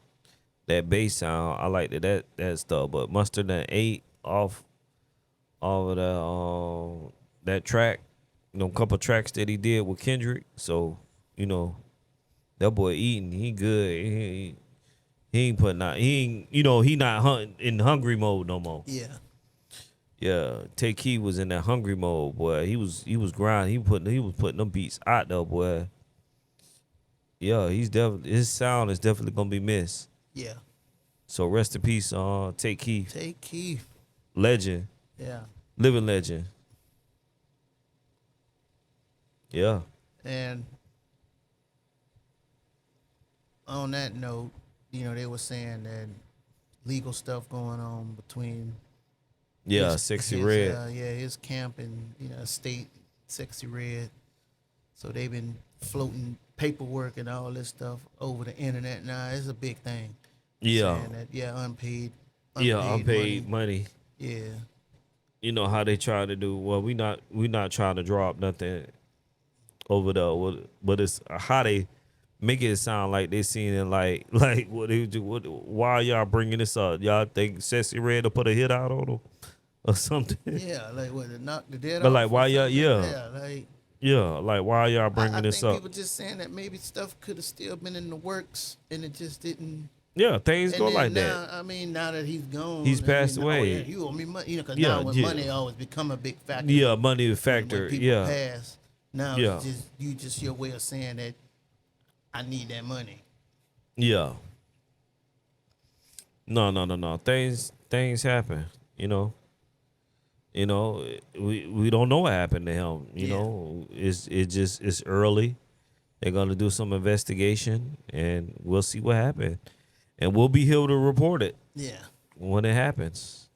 that bass sound. I like that stuff. But Mustard done ate off of that track, couple tracks that he did with Kendrick. So that boy eating, he good. He ain't putting out. He ain't he not in hungry mode no more. Yeah. Yeah, Take Keep was in that hungry mode, boy. He was grinding. He was putting them beats out there, boy. Yeah, his sound is definitely gonna be missed. Yeah. So rest in peace, Take Keep, Take Keith. legend, Yeah. living legend. Yeah, And on that note, they were saying that legal stuff going on between Sexy his, Red. his camp and state Sexy Red. So they've been floating paperwork and all this stuff over the internet now. It's a big thing. Yeah, Saying that, unpaid unpaid money. Yeah. You know how they try to do. Well, we not trying to draw up nothing over there, but it's how they make it sound like they seen it like what they do. Why y'all bringing this up? Y'all think Sexy Red to put a hit out on them or something? Yeah, like what, to knock the dead But off like, or why y'all- something? yeah. Like Yeah, like why y'all bringing I this think up? people just saying that maybe stuff could have still been in the works and it just didn't. Yeah, things And go then like now, that. I mean, now that he's gone, He's I passed mean, away. yeah, you owe me money, because Yeah, now when yeah. money always become a big factor. Yeah, money when factor. people Yeah, pass. Now Yeah. it's just your way of saying that I need that money. yeah. No. Things happen. We don't know what happened to him. It's early. They're gonna do some investigation, and we'll see what happened, and we'll be here to report it Yeah, when it happens.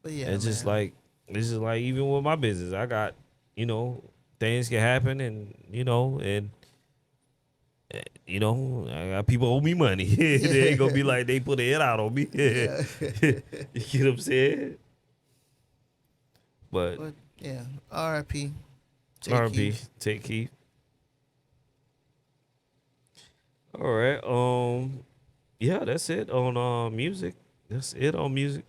but yeah, It's just man. this is like even with my business, I got things can happen, and I got people owe me money. They ain't gonna be like they put a hit out on me. Yeah. You get what I'm saying? But But yeah, R.I.P. R&B, Take Keep. All right. Yeah, that's it on music. That's it on music.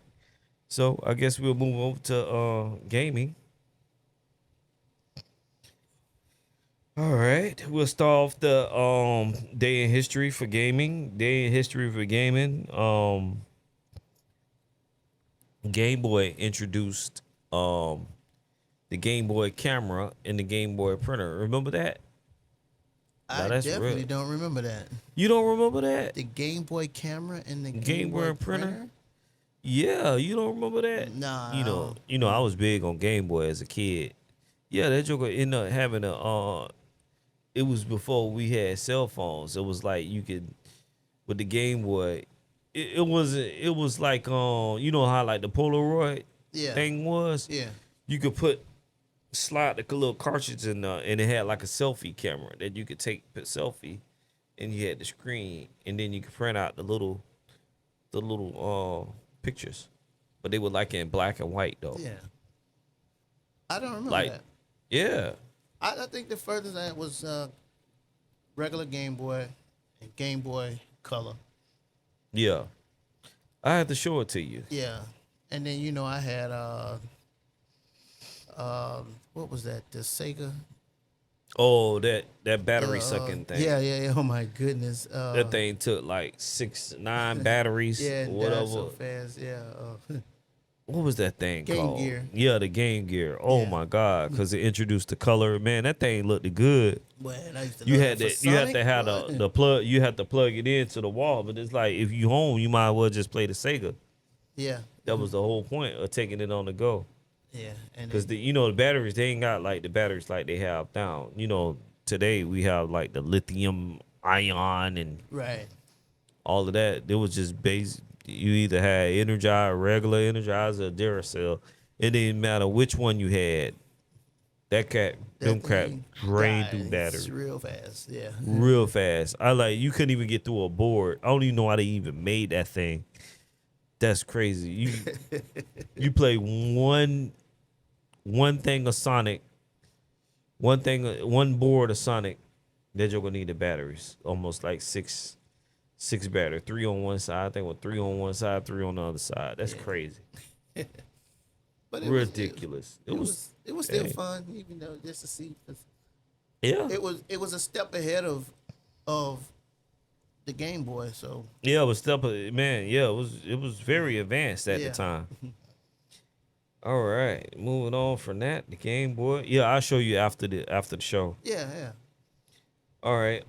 So I guess we'll move over to gaming. All right. We'll start off the day in history for gaming. Day in history for gaming. Game Boy introduced the Game Boy camera and the Game Boy printer. Remember that? I that's definitely real. don't remember that. You don't remember that? The Game Boy camera and the Game Boy Boy printer? Yeah, you don't remember that? Nah, You know, I was big on Game Boy as a kid. Yeah, that joker ended up having a. It was before we had cell phones. It was like you could with the Game Boy. It wasn't. It was like you know how like the Polaroid Yeah. thing was. Yeah. You could slide the little cartridge in there, and it had like a selfie camera that you could take a selfie, and you had the screen, and then you could print out the little pictures, but they were like in black and white though. Yeah. I don't remember Like, that. yeah, I think the furthest that was regular Game Boy and Game Boy Color. yeah. I had to show it to you. Yeah. And then I had what was that? The Sega. Oh, that battery sucking thing. Yeah. Oh my goodness. That thing took like 9 batteries Yeah, or it died whatever. so fast. Yeah. What was that thing Game called? Gear. Yeah, the Game Gear. Oh Yeah. my God, because it introduced the color. Man, that thing looked good. Man, I used to You love had it to for you had Sonic. to have What? the plug. You had to plug it into the wall. But it's like if you home, you might as well just play the Sega. Yeah. That was the whole point of taking it on the go. Yeah. And Because then, the batteries, they ain't got like the batteries like they have now. Today we have like the lithium ion and right. all of that. It was just base. You either had regular Energizer, or Duracell. It didn't matter which one you had. Them crap thing drained died through battery real fast. Yeah. real fast. You couldn't even get through a board. I don't even know how they even made that thing. That's crazy. You play one thing of Sonic, one board of Sonic, that you're gonna need the batteries. Almost like six batteries, 3 on one side. I think with 3 on one side, 3 on the other side. That's crazy. But Ridiculous. It was still hey. fun, even though just to see. 'Cause Yeah. it was a step ahead of the Game Boy. So Yeah, it was man. Yeah, it was very advanced at the Yeah. time. All right, moving on from that, the Game Boy. Yeah, I'll show you after the show. yeah. All right,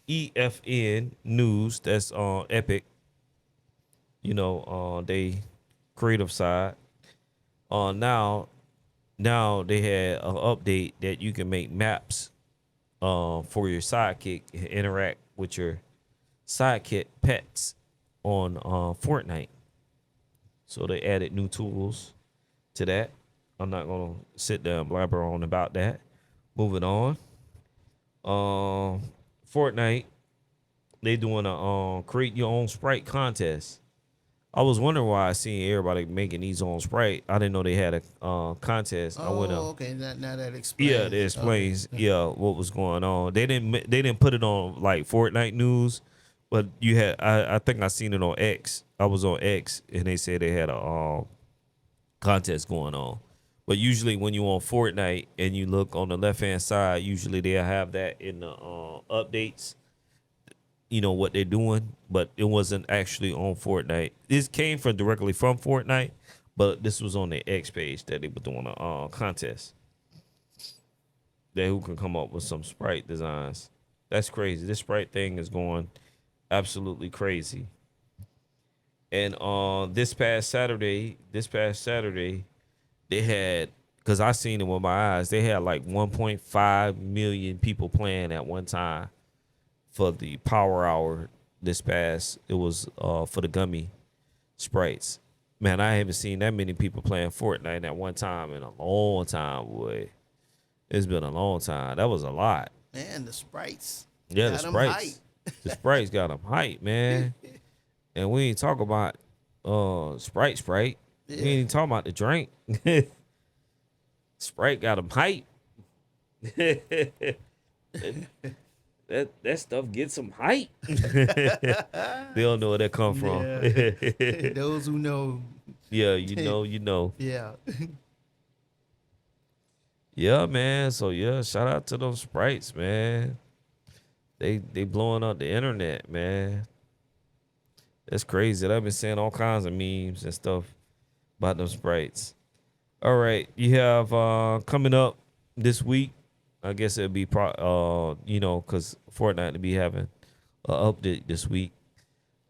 UEFN News. That's on Epic. They creative side. Now they had an update that you can make maps for your sidekick, interact with your sidekick pets on Fortnite. So they added new tools to that. I'm not gonna sit there and blabber on about that. Moving on. Fortnite, they doing a create your own sprite contest. I was wondering why I seen everybody making these on Sprite. I didn't know they had a contest. I went up. Okay. Now that explains. Yeah, that explains. Okay. Yeah, what was going on. They didn't put it on like Fortnite news, but you had. I think I seen it on X. I was on X, and they said they had a contest going on. But usually when you on Fortnite and you look on the left hand side, usually they'll have that in the updates. What they're doing, but it wasn't actually on Fortnite. This came directly from Fortnite, but this was on the X page that they were doing a contest. That who can come up with some sprite designs. That's crazy. This sprite thing is going absolutely crazy. And this past Saturday, they had, because I seen it with my eyes, they had like 1.5 million people playing at one time. For the Power Hour it was for the gummy sprites. Man, I haven't seen that many people playing Fortnite at one time in a long time, boy. It's been a long time. That was a lot. Man, the sprites. Yeah, got the 'em sprites. hype. The sprites got them hype, man. And we ain't talk about Sprite. We ain't even talking about the drink. Sprite got them hype. That stuff gets some hype. They don't know where that come from. Yeah. Those who know. Yeah, you know. Yeah. Yeah, man. So yeah, shout out to those sprites, man. They blowing up the internet, man. That's crazy. I've been seeing all kinds of memes and stuff about them sprites. All right, you have coming up this week. I guess it'll be because Fortnite to be having an update this week.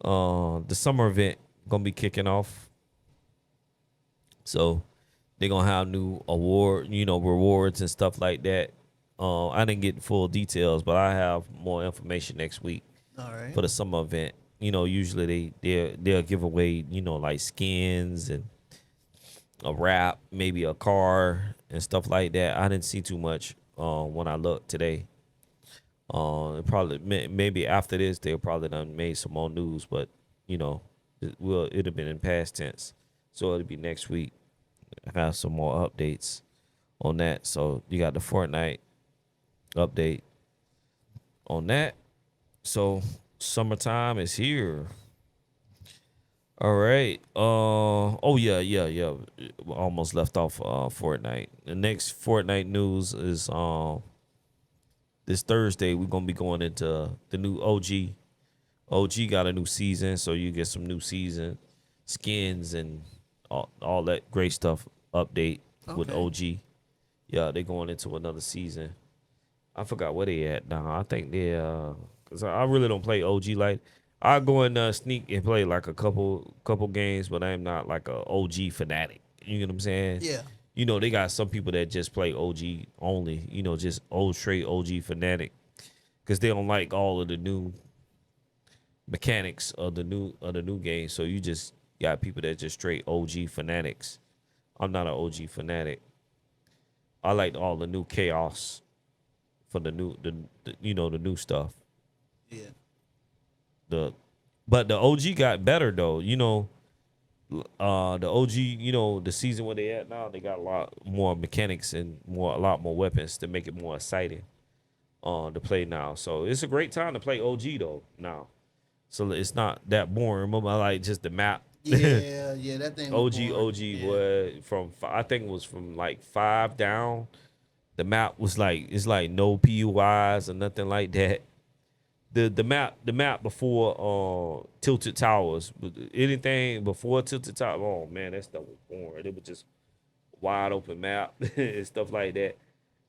The summer event gonna be kicking off. So They're gonna have new rewards and stuff like that. I didn't get the full details, but I have more information next week All right. for the summer event. Usually they'll give away, like skins and a wrap, maybe a car and stuff like that. I didn't see too much when I looked today. Maybe after this they'll probably done made some more news, but it'd have been in past tense, so it'll be next week. I have some more updates on that. So you got the Fortnite update on that. So summertime is here. All right. Yeah. Almost left off Fortnite. The next Fortnite news is this Thursday we're gonna be going into the new OG. OG got a new season, so you get some new season skins and all that great stuff update with OG. Yeah, they going into another season. I forgot where they at now. I think they cause I really don't play OG like. I go and sneak and play like a couple games, but I'm not like a OG fanatic. You know what I'm saying? Yeah. They got some people that just play OG only. Just old straight OG fanatic, because they don't like all of the new mechanics of the new game. So you just got people that just straight OG fanatics. I'm not an OG fanatic. I like all the new chaos for the new stuff. Yeah. But the OG got better though. The OG, the season where they at now, they got a lot more mechanics and a lot more weapons to make it more exciting to play now. So it's a great time to play OG though now. So it's not that boring. Remember, I like just the map. Yeah, that thing. Was OG, boring. OG, Yeah. I think it was from like 5 down. The map was it's like no PUIs or nothing like that. The map before Tilted Towers, anything before Tilted Towers, oh man, that stuff was boring. It was just wide open map and stuff like that.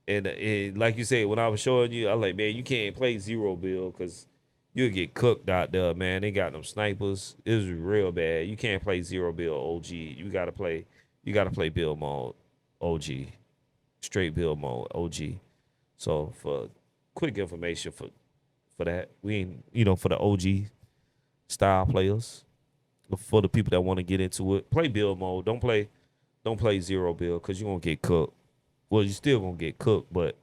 And like you said, when I was showing you, I was like, man, you can't play Zero Build because you'll get cooked out there, man. They got them snipers. It was real bad. You can't play Zero Build OG. You gotta play build mode OG. Straight build mode OG. So for quick information for that, we ain't, for the OG style players, for the people that want to get into it, play build mode. Don't play Zero Build because you're gonna get cooked. Well, you still gonna get cooked, but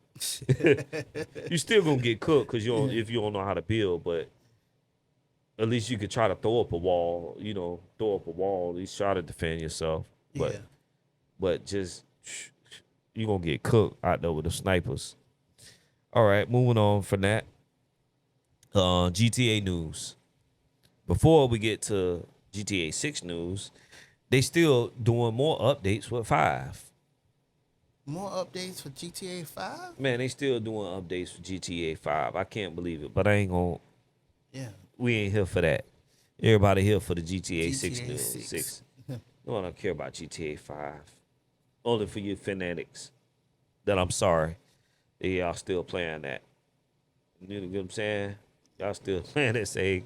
you still gonna get cooked because if you don't know how to build. But at least you could try to throw up a wall. At least try to defend yourself. But just you gonna get cooked out there with the snipers. All right, moving on from that. GTA news. Before we get to GTA 6 news, they still doing more updates with 5. More updates for GTA 5? Man, they still doing updates for GTA 5. I can't believe it, but I ain't gonna. Yeah. We ain't here for that. Everybody here for the GTA 6 GTA news. 6. No one don't care about GTA 5. Only for you fanatics. That I'm sorry. Y'all still playing that. You know what I'm saying? Y'all still playing that same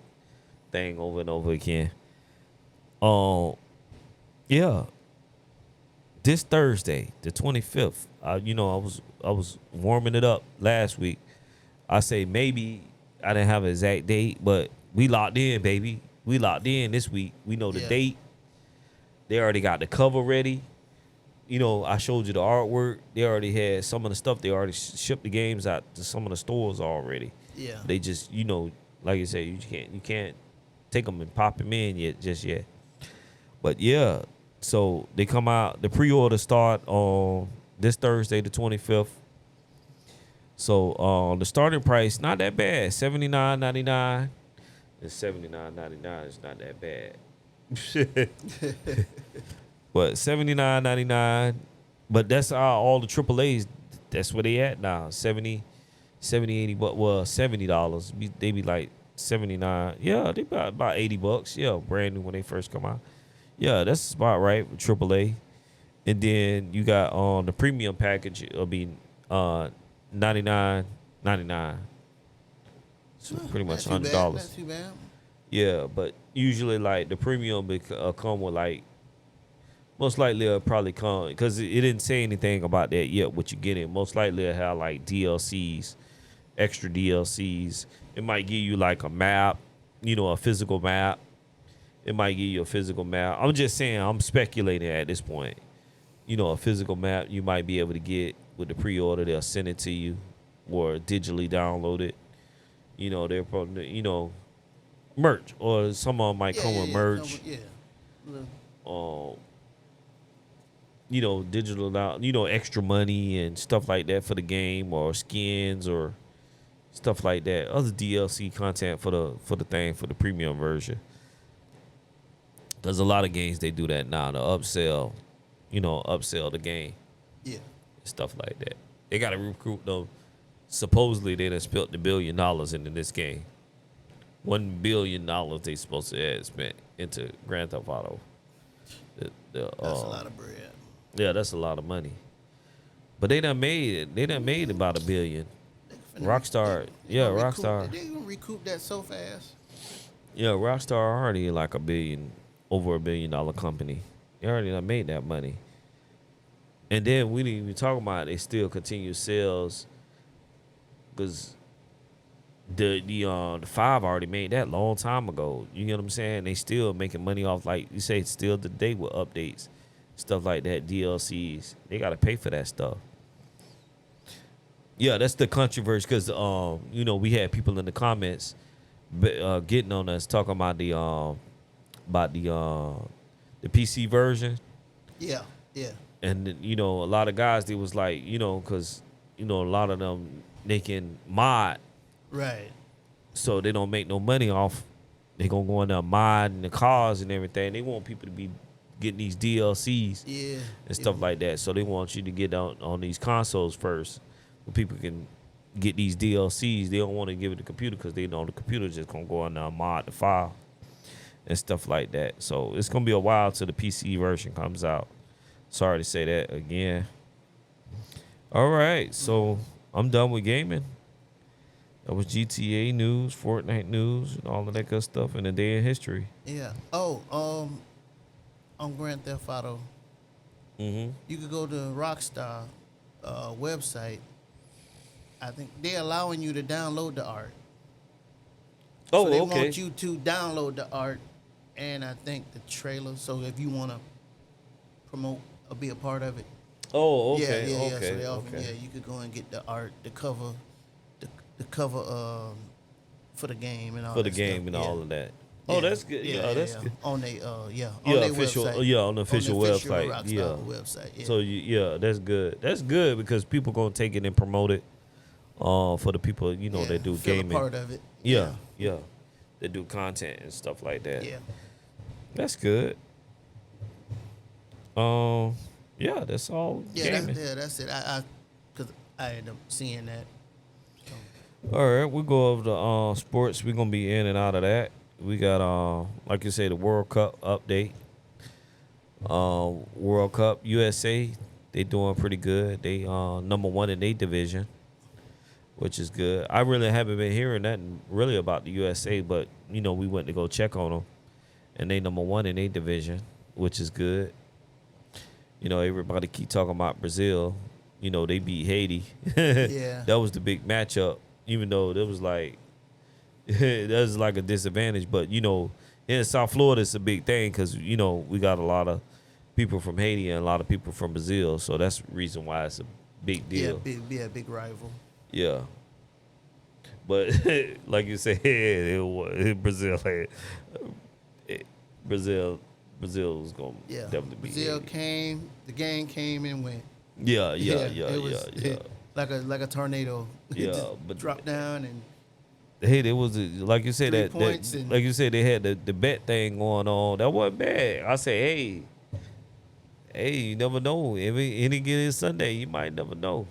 thing over and over again. Yeah. This Thursday, the 25th, I was warming it up last week. I say maybe I didn't have an exact date, but we locked in, baby. We locked in this week. We know the date. They already got the cover ready. I showed you the artwork. They already had some of the stuff. They already shipped the games out to some of the stores already. Yeah. They just, like you say, you can't take them and pop them in just yet. But yeah, so they come out. The pre-order start on this Thursday, the 25th. So the starting price not that bad, $79.99. And $79.99 is not that bad. But $79.99. But that's all the AAAs. That's where they at now. 70, 80 bucks. Well, $70. They be like 79. Yeah, they about $80. Yeah, brand new when they first come out. Yeah, that's about right with AAA. And then you got the premium package. It'll be $99.99. So pretty much $100. Not too bad. Yeah, but usually like the premium come with like Most likely it'll probably come because it didn't say anything about that yet. What you getting? Most likely it'll have like DLCs, extra DLCs. It might give you like a map, a physical map. It might give you a physical map. I'm just saying. I'm speculating at this point. A physical map you might be able to get with the pre-order. They'll send it to you or digitally download it. They're probably merch or some of them might come with merch. Digital now, extra money and stuff like that for the game or skins or stuff like that. Other DLC content for the premium version. There's a lot of games they do that now to upsell the game. Yeah. Stuff like that. They got to recruit them. Supposedly they done spent $1 billion into this game. $1 billion they supposed to have spent into Grand Theft Auto. That's a lot of bread. Yeah, that's a lot of money. But they done made about $1 billion. Rockstar. Rockstar. They gonna recoup that so fast. Yeah, Rockstar already like over $1 billion company. They already done made that money. And then we didn't even talk about they still continue sales because the 5 already made that long time ago. You know what I'm saying? They still making money off, like you say, still today with updates, stuff like that, DLCs. They got to pay for that stuff. Yeah, that's the controversy because, we had people in the comments getting on us talking about the PC version. Yeah. And, a lot of guys, they was like, because, a lot of them, they can mod. Right. So they don't make no money off. They going to go in there modding the cars and everything. They want people to be getting these DLCs and stuff like that. So they want you to get on these consoles first. Where people can get these DLCs. They don't want to give it to the computer because they know the computer just going to go in there and mod the file and stuff like that. So it's going to be a while till the PC version comes out. Sorry to say that again. All right, so I'm done with gaming. That was GTA news, Fortnite news, and all of that good stuff in a day in history. Yeah. Oh, on Grand Theft Auto, you could go to Rockstar website. I think they're allowing you to download the art. Oh, so they okay. want you to download the art and I think the trailer. So if you want to promote or be a part of it. Oh, okay. Yeah. Okay. So they offer, okay. you could go and get the art, the cover, the cover for the game and all. For the that game stuff. and Yeah. all of that. Oh, that's good. Yeah, that's good. On their on their official. website. Yeah, on the official website. Rockstar Yeah. website. Yeah. So that's good. That's good because people gonna take it and promote it. For the people that do feel gaming. a part of it. Yeah. They do content and stuff like that. Yeah. That's good. Yeah, that's all gaming. That's it. Because I ended up seeing that. All right, we go over the sports. We're gonna be in and out of that. We got like you say, the World Cup update. World Cup USA, they doing pretty good. They number 1 in their division, which is good. I really haven't been hearing nothing really about the USA, but we went to go check on them, and they number 1 in their division, which is good. Everybody keep talking about Brazil. They beat Haiti. Yeah. That was the big matchup, even though that was like a disadvantage. But, in South Florida, it's a big thing because, we got a lot of people from Haiti and a lot of people from Brazil. So that's the reason why it's a big deal. Big rival. Yeah. But like you said, Brazil was going to definitely be Brazil came, the game came and went. Yeah. It was like a tornado. It Yeah, just but dropped down and hey, there was like you said 3 that points and- like you said they had the bet thing going on. That wasn't bad. I say, hey, you never know. Any given Sunday, you might never know.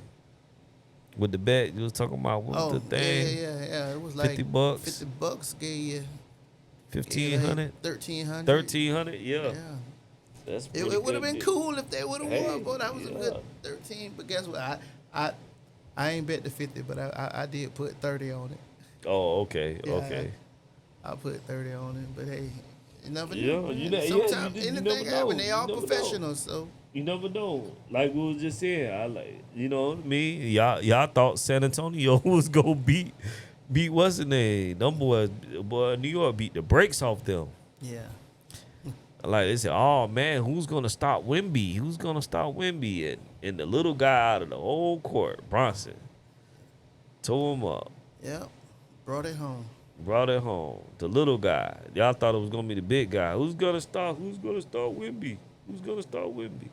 With the bet, you was talking about what was the thing? Yeah. It was like $50. $50 gave you 1,500, 1,300. 1,300. Yeah, Yeah. that's It would have been cool if they would have Hey, won, but that was a good yeah. 13. But guess what? I ain't bet the 50, but I did put 30 on it. Oh, okay, Yeah, okay. I put 30 on it, but hey, You never Yeah, know. you man. know- yeah, Sometimes you anything never know. happen. They You all never know. professionals, so You never know. Like we was just saying, I like me. Y'all thought San Antonio was gonna beat what's the name? Them boy New York beat the brakes off them. yeah. Like they said, oh man, who's gonna stop Wimby? Who's gonna stop Wimby? And the little guy out of the whole court, Bronson, tore him up, Yeah. Brought it home. brought it home. The little guy. Y'all thought it was gonna be the big guy. Who's gonna stop Wimby? Who's gonna stop Wimby?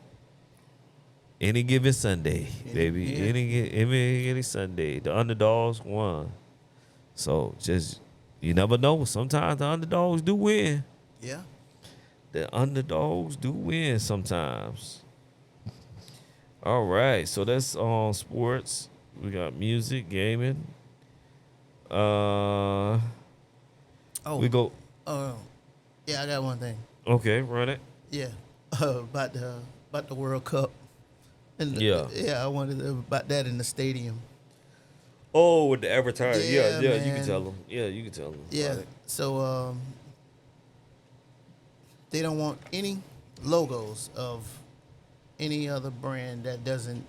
Any given Sunday, baby. yeah. Any Sunday. The underdogs won. So just you never know. Sometimes the underdogs do win. Yeah. The underdogs do win sometimes. All right, so that's on sports. We got music, gaming. Oh. We go. Yeah, I got one thing. Okay, run it. Yeah. About the World Cup. And Yeah. I wanted about that in the stadium. Oh, with the advertising. Yeah, You man. can tell them. Yeah, you can tell them. Yeah. So they don't want any logos of any other brand that doesn't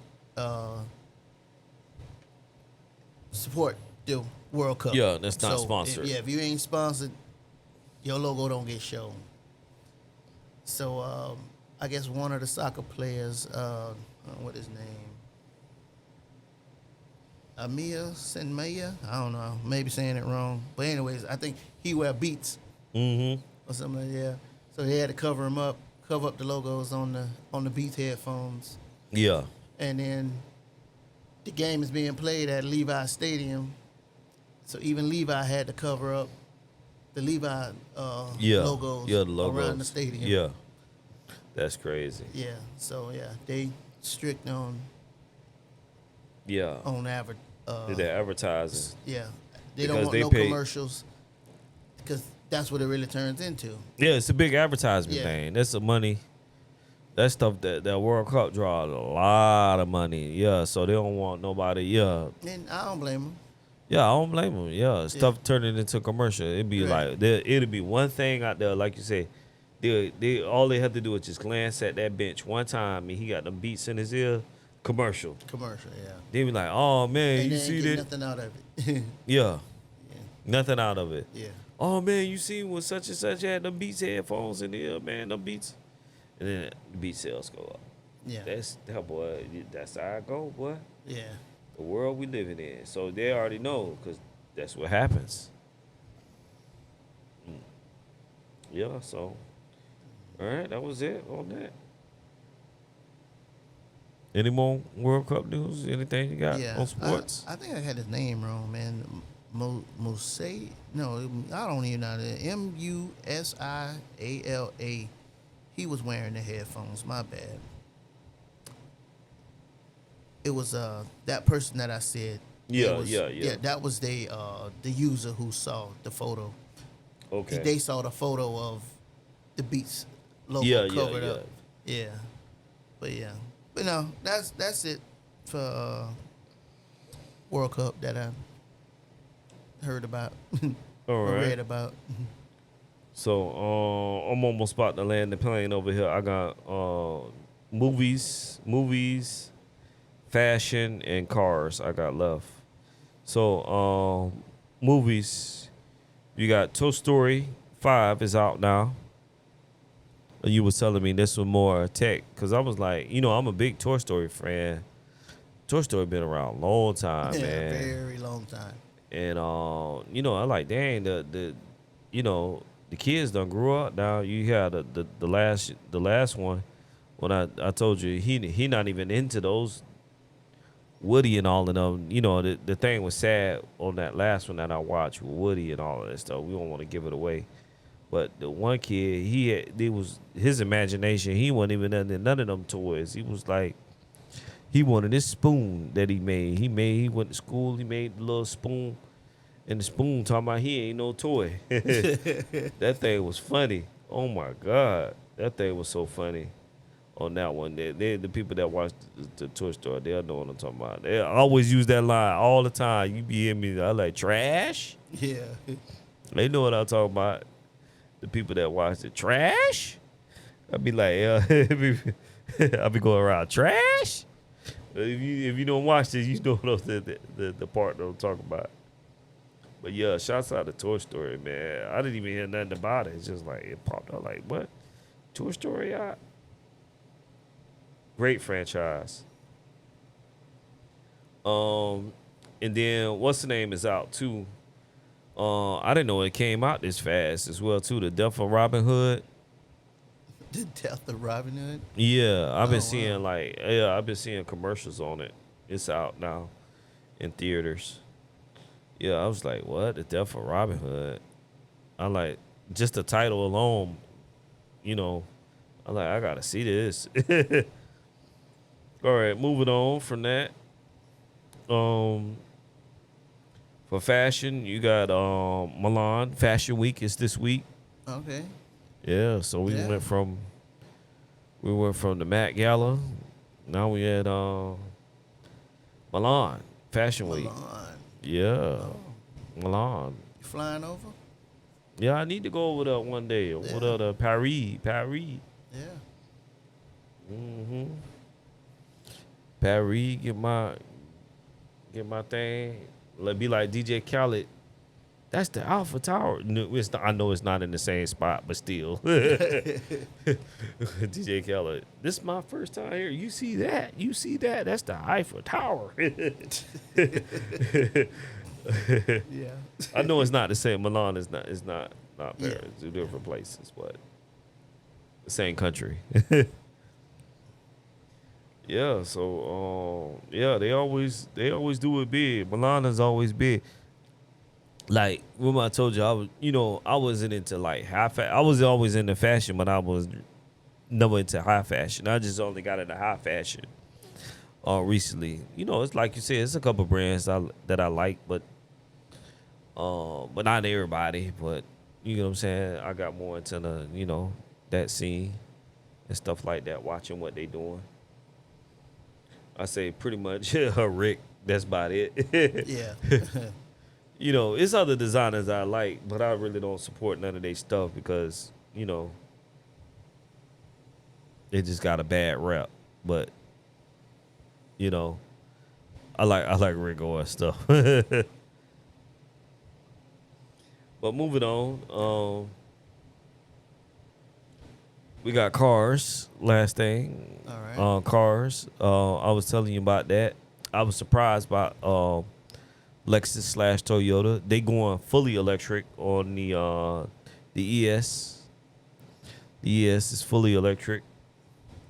support the World Cup. Yeah, that's not So, sponsored. If you ain't sponsored, your logo don't get shown. So I guess one of the soccer players, what his name? Amir Senmaya? I don't know. Maybe saying it wrong. But anyways, I think he wear Beats Mm-hmm. or something like that. Yeah. So they had to cover him up, cover up the logos on the Beats headphones. Yeah. And then the game is being played at Levi Stadium. So even Levi had to cover up the Levi Yeah. logos, Yeah, the logos. around the stadium. Yeah. That's crazy. Yeah. So yeah, they strict on Yeah. They're advertising. yeah. They Because don't want they no pay- commercials because that's what it really turns into. Yeah, it's a big advertisement Yeah. thing. That's the money. That stuff that World Cup draw a lot of money. Yeah, so they don't want nobody. Yeah, And I don't blame them. yeah, I don't blame them. Yeah, stuff turning into commercial. It'd be Right. like it'd be one thing out there, like you say. They all they have to do is just glance at that bench one time, and he got them beats in his ear. Commercial. Commercial, yeah. They be like, oh man, And you they see ain't get that? nothing out of it. Yeah, nothing out of it. yeah. Oh man, you see when such and such had them Beats headphones in the ear, man, them Beats, and then the Beat sales go up. Yeah. That's that boy. That's how I go, boy. Yeah. The world we living in. So they already know because that's what happens. Yeah. So, all right, that was it on that. Any more World Cup news? Anything you got Yeah. on sports? I think I had his name wrong, man. Musay? No, I don't even know that. Musiala. He was wearing the headphones. My bad. It was that person that I said. Yeah, it was, yeah. That was the user who saw the photo. Okay. They saw the photo of the Beats logo Yeah, covered yeah. up. Yeah. But no, that's it for World Cup that I heard about All or right. read about. So I'm almost about to land the plane over here. I got movies, fashion, and cars I got left. So movies, you got Toy Story 5 is out now. And you was telling me this was more tech because I was like, I'm a big Toy Story fan. Toy Story been around a long time, Yeah, man. very long time. And I like, dang, the kids done grew up now. You had the last one when I told you he not even into those Woody and all of them. The thing was sad on that last one that I watched with Woody and all of that stuff. We don't want to give it away. But the one kid, his imagination. He wasn't even into none of them toys. He was like, he wanted this spoon that he made. He went to school. He made the little spoon, and the spoon talking about he ain't no toy. That thing was funny. Oh my God, that thing was so funny. On that one, they the people that watch the Toy Story, they'll know what I'm talking about. They always use that line all the time. You be hearing me, I like trash. Yeah. They know what I'm talking about. the people that watch it trash. I'd be like, I'll be going around trash. If you don't watch this, you don't know the part that I'm talking about. But yeah, shouts out to Toy Story, man. I didn't even hear nothing about it. It's just like it popped up like, what? Toy Story out? Great franchise. And then what's the name is out too. I didn't know it came out this fast as well too. The Death of Robin Hood. The Death of Robin Hood. Yeah, I've been Oh, seeing wow. I've been seeing commercials on it. It's out now in theaters. Yeah, I was like, what? The Death of Robin Hood. I like just the title alone, you know, I'm like, I gotta see this. All right, moving on from that. For fashion, you got Milan Fashion Week is this week. Okay. Yeah, so we Yeah. went from the Met Gala. Now we at Milan Fashion Week. Milan. Yeah, Milan. You flying over? Yeah, I need to go over there one day. Over there to Paris. Yeah. Mm-hmm. Paris, get my thing. Let be like DJ Khaled. That's the Alpha Tower. No, it's not, I know it's not in the same spot, but still. DJ Khaled. This is my first time here. You see that? You see that? That's the Eiffel Tower. Yeah. I know it's not the same. Milan is not Paris. It's two different places, but the same country. Yeah, so they always do it big. Milan is always big. Like remember I told you I wasn't into like I was always into fashion, but I was never into high fashion. I just only got into high fashion recently. It's like you said, it's a couple brands that I like, but not everybody. But you know what I'm saying? I got more into the that scene and stuff like that, watching what they doing. I say pretty much Rick. That's about it. Yeah. It's other designers I like, but I really don't support none of their stuff because they just got a bad rep. But I like Rick Owens stuff. But moving on, we got Cars. Last thing. All right. Cars. I was telling you about that. I was surprised by Lexus / Toyota. They going fully electric on the ES. The ES is fully electric.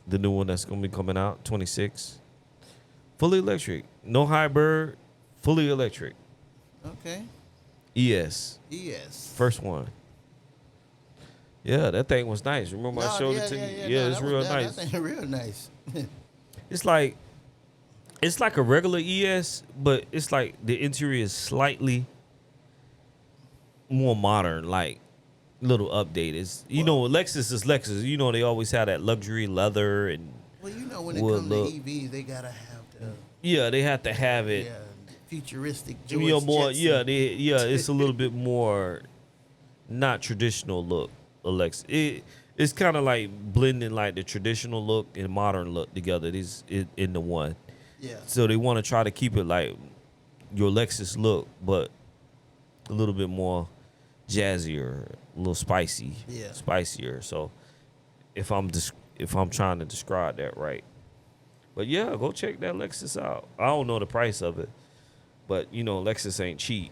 The new one that's gonna be coming out, 26. Fully electric. No hybrid. Fully electric. Okay. ES. Yes. First one. Yeah, that thing was nice. Remember I showed it to you? Yeah, it's real nice. That thing real nice. It's like a regular ES, but it's like the interior is slightly more modern, like little update. It's Lexus is Lexus. They always have that luxury leather and Well, when it wood comes look. to EVs, they gotta have the they have to have it. futuristic George More. Jetson. It's a little bit more not traditional look. Lexus. It's kind of like blending like the traditional look and modern look together. It is in the one. Yeah. So they want to try to keep it like your Lexus look, but a little bit more jazzier, a little spicy, spicier. So if I'm trying to describe that right, but yeah, go check that Lexus out. I don't know the price of it, but Lexus ain't cheap.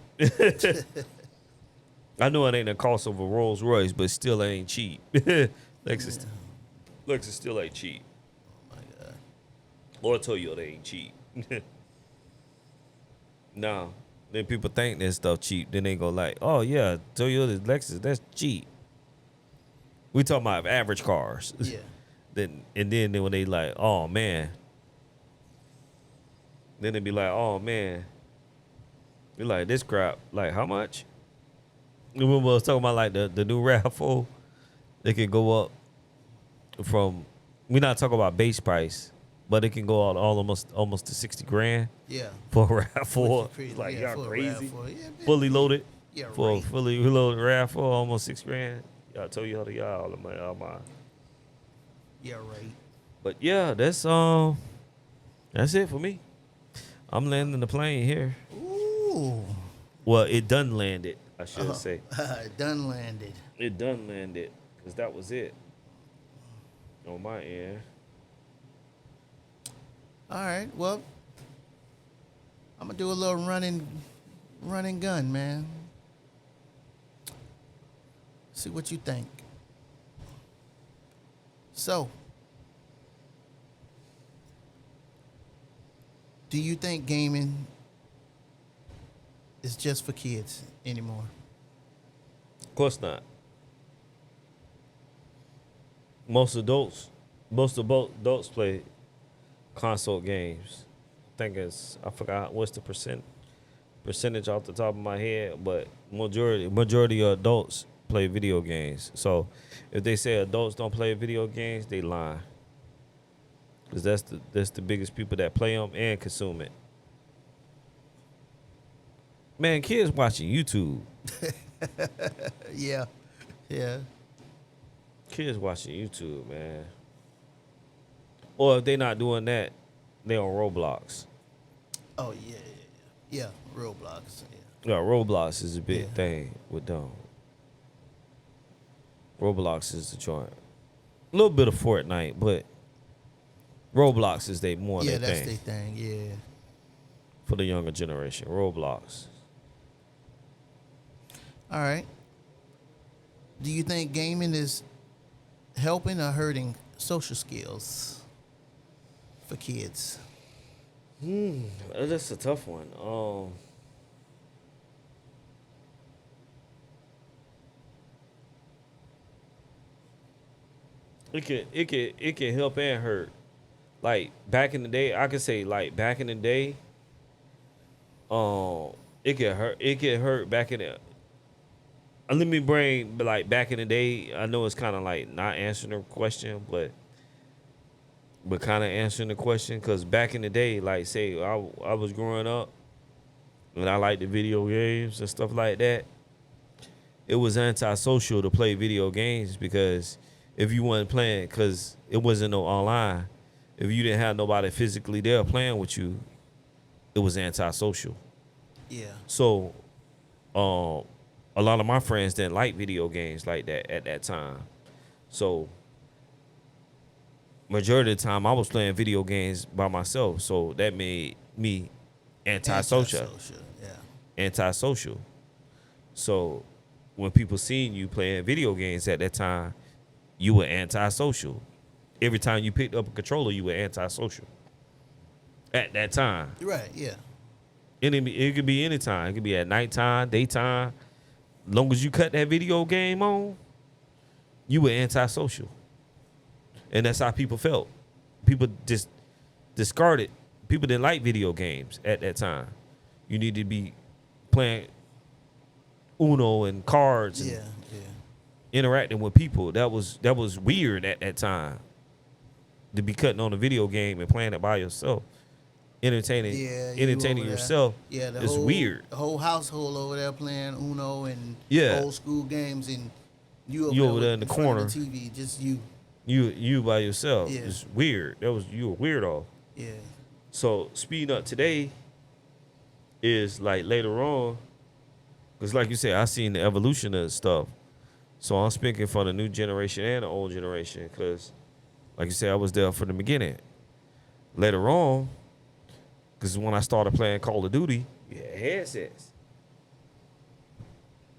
I know it ain't the cost of a Rolls Royce, but still ain't cheap. Lexus still ain't cheap. Oh my God. Or Toyota ain't cheap. Nah. Then people think that stuff cheap. Then they go like, oh yeah, Toyota, Lexus, that's cheap. We talking about average cars. Yeah. Then when they like, oh man. Then they be like, oh man. Be like, this crap, like how much? Remember I was talking about like the new RAV4? They can go up from, we're not talking about base price, but it can go out almost to 60 grand Yeah. for a RAV4. Crazy. Like Yeah, y'all for a crazy. RAV4. Yeah, Fully loaded. Yeah, For a right. fully loaded RAV4, almost 6 grand. I told you how to y'all. I'm like, oh my. Yeah, right. But yeah, that's it for me. I'm landing the plane here. Ooh. Well, it done landed, I should say. Done landed. It done landed, because that was it on my end. All right. Well, I'm gonna do a little running gun, man. See what you think. So, do you think gaming is just for kids anymore? Of course not. Most adults play console games. I forgot what's the percentage off the top of my head, but majority of adults play video games. So if they say adults don't play video games, they lie. Because that's the biggest people that play them and consume it. Man, kids watching YouTube. Yeah. Kids watching YouTube, man. Or if they not doing that, they on Roblox. Oh yeah. Roblox. Yeah. Yeah, Roblox is a big Yeah. thing with them. Roblox is the joint. A little bit of Fortnite, but Roblox is more Yeah, their that's thing their thing. Yeah. for the younger generation. Roblox. All right. Do you think gaming is helping or hurting social skills for kids? That's a tough one. It can help and hurt. Like back in the day, I could say like back in the day, it could hurt back in the. Let me bring like back in the day. I know it's kind of like not answering the question, but kind of answering the question, because back in the day, like say I was growing up and I liked the video games and stuff like that. It was antisocial to play video games, because if you wasn't playing, because it wasn't no online, if you didn't have nobody physically there playing with you, it was antisocial. Yeah. So, a lot of my friends didn't like video games like that at that time. So, majority of the time I was playing video games by myself. So that made me antisocial. Antisocial. So when people seen you playing video games at that time, you were antisocial. Every time you picked up a controller, you were antisocial. At that time. Right, yeah. It could be any time. It could be at nighttime, daytime. Long as you cut that video game on, you were antisocial. And that's how people felt. People just discarded. People didn't like video games at that time. You need to be playing Uno and cards and interacting with people. That was weird at that time. To be cutting on a video game and playing it by yourself. Entertaining yourself is weird. The whole household over there playing Uno and old school games, and you over there in the corner of the TV, just you. You by yourself. Yeah. It's weird. You a weirdo. Yeah. So speeding up today is like later on, because like you said, I seen the evolution of stuff. So I'm speaking for the new generation and the old generation, because like you said, I was there from the beginning. Later on, because when I started playing Call of Duty, you had headsets.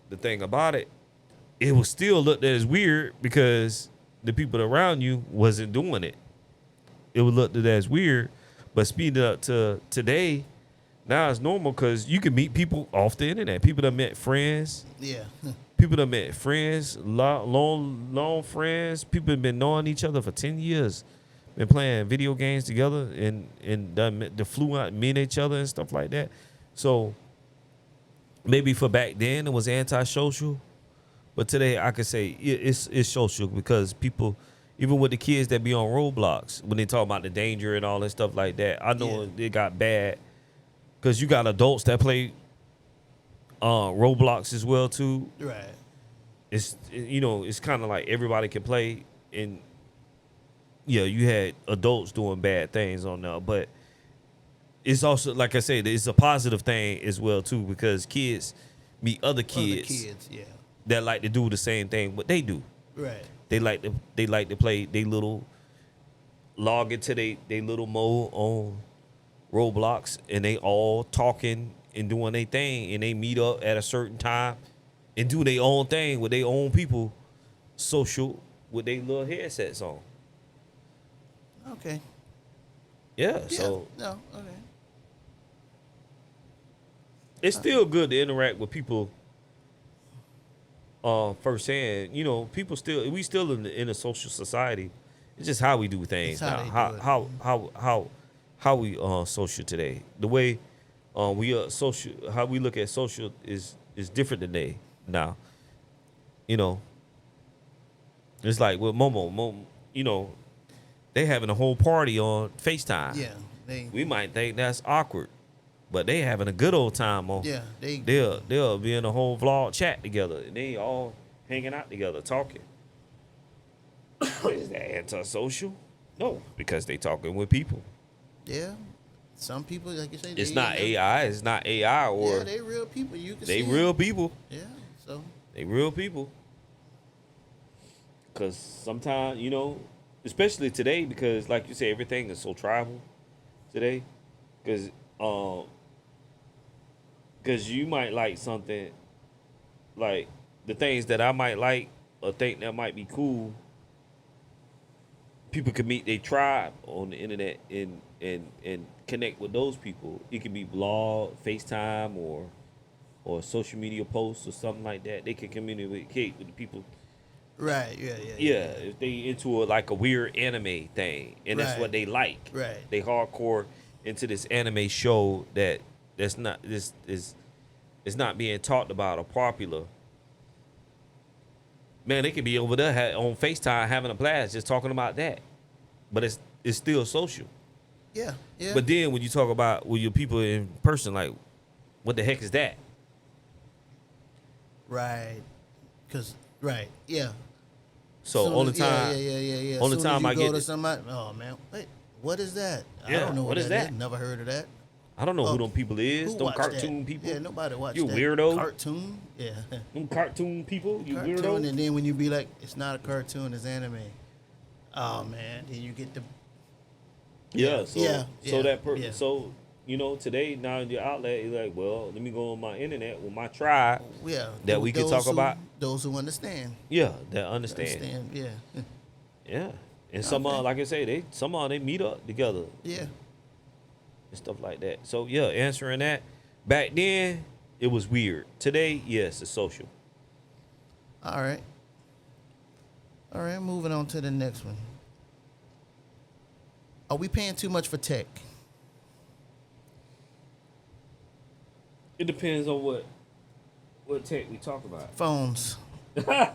The thing about it, it was still looked at as weird because the people around you wasn't doing it. It was looked at as weird, but speeding up to today, now it's normal, because you can meet people off the internet. People that met friends. Yeah. People that met friends, long friends. People have been knowing each other for 10 years. Been playing video games together and done the flew out, meet each other and stuff like that. So maybe for back then it was antisocial, but today I could say it's social, because people, even with the kids that be on Roblox, when they talk about the danger and all that stuff like that, I know it got bad, because you got adults that play Roblox as well too. Right. it's kind of like everybody can play, and yeah, you had adults doing bad things on there, but it's also, like I said, it's a positive thing as well too, because kids meet other kids, Yeah. that like to do the same thing what they do. Right. They like to play they little, log into they little mode on Roblox, and they all talking and doing their thing, and they meet up at a certain time and do their own thing with their own people, social, with their little headsets on. Okay. Yeah, Yeah. so No. Okay. it's still good to interact with people firsthand. People still, we still in a social society. It's just how we do things It's how now. they How do it. how we social today. The way we are social, how we look at social is different today now. It's like with Momo, they having a whole party on FaceTime. Yeah. They. We might think that's awkward, but they having a good old time on. Yeah. They. They'll be in a whole vlog chat together, and they all hanging out together talking. Is that antisocial? No, because they talking with people. Yeah. Some people, like you say, It's they, not AI. It's not AI, or Yeah, they real people. You can they see real 'em. people. Yeah. So. They real people. Because sometimes, especially today, because like you say, everything is so tribal today. Because you might like something, like the things that I might like or think that might be cool. People can meet their tribe on the internet and connect with those people. It can be blog, FaceTime, or social media posts or something like that. They can communicate with the people. Right. Yeah. Yeah, if they into a weird anime thing, and that's Right. what they like. Right. They hardcore into this anime show that's not this is not being talked about or popular. Man, they could be over there on FaceTime having a blast just talking about that, but it's still social. Yeah. Yeah. But then when you talk about with your people in person, like, what the heck is that? Right. Right. Yeah. So Soon only as- time, Yeah. only Soon time as I you get go to it- somebody, oh man, wait, what is that? I Yeah, don't know what is that? Never heard of that. I don't know Oh, who them people is. Who Them watched cartoon that? people. Yeah, nobody watched You that. weirdo. Cartoon. Yeah. Them cartoon people. You Cartoon, weirdo. and then when you be like, it's not a cartoon, it's anime. Oh man, then you get the Yeah. So Yeah, so yeah, that yeah. so today now in your outlet, you're like, well, let me go on my internet with my tribe. yeah That we can those talk who- about. those who understand. Yeah, that understand. Yeah. Yeah. And some Okay. like I say, they meet up together Yeah. and stuff like that. So yeah, answering that. Back then, it was weird. Today, yes, it's social. All right. All right, moving on to the next one. Are we paying too much for tech? It depends on what tech we talk about. Phones. I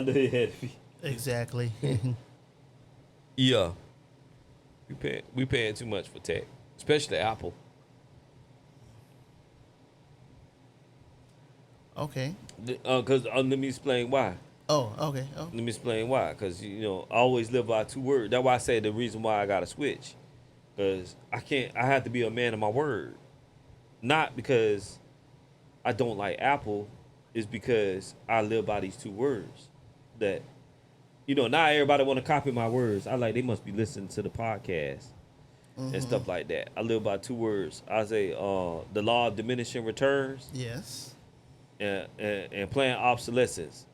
know you had to be. Exactly. Yeah. We paying too much for tech, especially Apple. Okay. Because let me explain why. Oh, okay. Oh. Let me explain why. Because I always live by two words. That's why I said the reason why I got to switch. Because I have to be a man of my word. Not because I don't like Apple. It's because I live by these two words. That, not everybody want to copy my words. They must be listening to the podcast and stuff like that. I live by two words. I say the law of diminishing returns Yes. and playing obsolescence.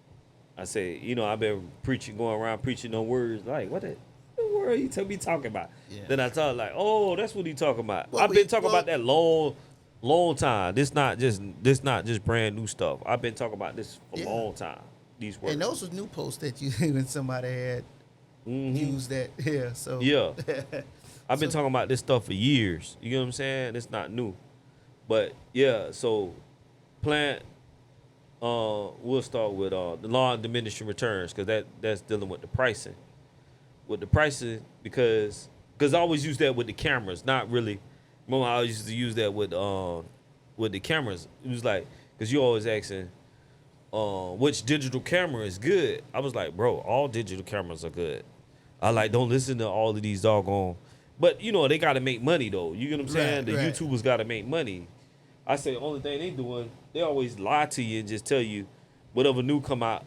I say, I've been going around preaching no words. Like, what the word you tell me talking about? Yeah. Then I thought, like, oh, that's what he talking about. Well, I've been talking about that long time. This not just brand new stuff. I've been talking about this for Yeah. a long time. These words. And those was new posts that you when somebody had used that. Yeah. So Yeah. I've been talking about this stuff for years. You know what I'm saying? It's not new. But yeah, so plant we'll start with the law of diminishing returns, because that's dealing with the pricing. With the pricing, because I always use that with the cameras, not really. Remember, I used to use that with the cameras. It was like, because you always asking, which digital camera is good. I was like, bro, all digital cameras are good. I like, don't listen to all of these doggone. But, you know, they got to make money, though. You get what I'm saying? The right. YouTubers got to make money. I say the only thing they doing, they always lie to you and just tell you whatever new come out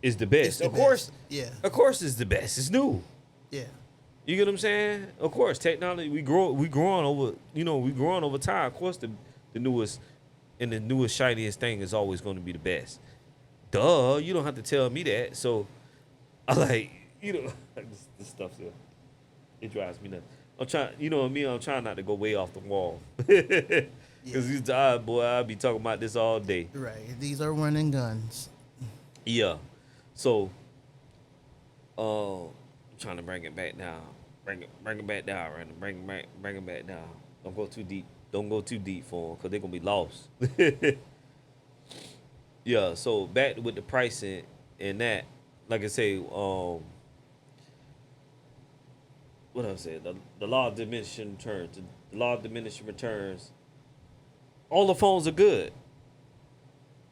is the best. It's the Of course, best. Yeah. Of course it's the best. It's new. Yeah. You get what I'm saying? Of course, technology, we growing over time. Of course, the newest and the newest, shiniest thing is always going to be the best. Duh, you don't have to tell me that. So, I like, you know, this stuff here. It drives me nuts. I'm trying, you know what I mean? I'm trying not to go way off the wall. Because these boy, I'll be talking about this all day. Right. These are running guns. Yeah. So, I'm trying to bring it back down. Bring it back down, Randall. Bring it back down. Don't go too deep. Don't go too deep for them because they're going to be lost. Yeah, so back with the pricing and that, like I say, what I said, the law of diminishing returns. The law of diminishing returns. All the phones are good.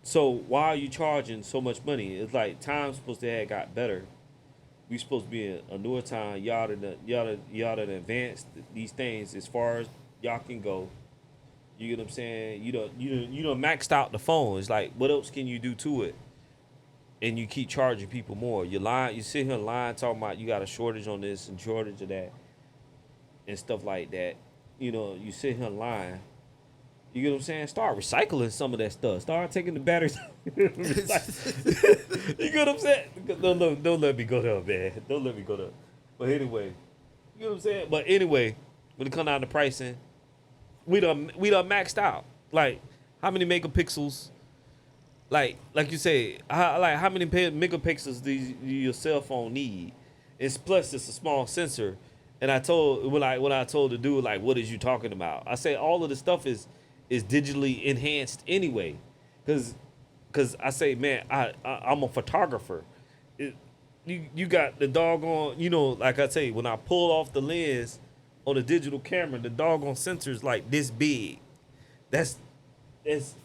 So why are you charging so much money? It's like time's supposed to have got better. We supposed to be in a newer time. Y'all to advance these things as far as y'all can go. You get what I'm saying? You don't maxed out the phone. It's like, what else can you do to it? And you keep charging people more. You sit here lying, talking about you got a shortage on this and shortage of that and stuff like that. You know, you sit here lying. You get what I'm saying? Start recycling some of that stuff. Start taking the batteries. You get what I'm saying? Don't let me go there, man. Don't let me go there. But anyway, you know what I'm saying? But anyway, when it comes down to pricing, we done maxed out. Like, how many megapixels? Like you say, how many megapixels do your cell phone need? Plus it's a small sensor. And I told when I told the dude, like, what is you talking about? I say all of the stuff is digitally enhanced anyway, because I say, man, I'm a photographer. You got the doggone, you know, like I say, when I pull off the lens on a digital camera, the doggone sensor's like this big. That's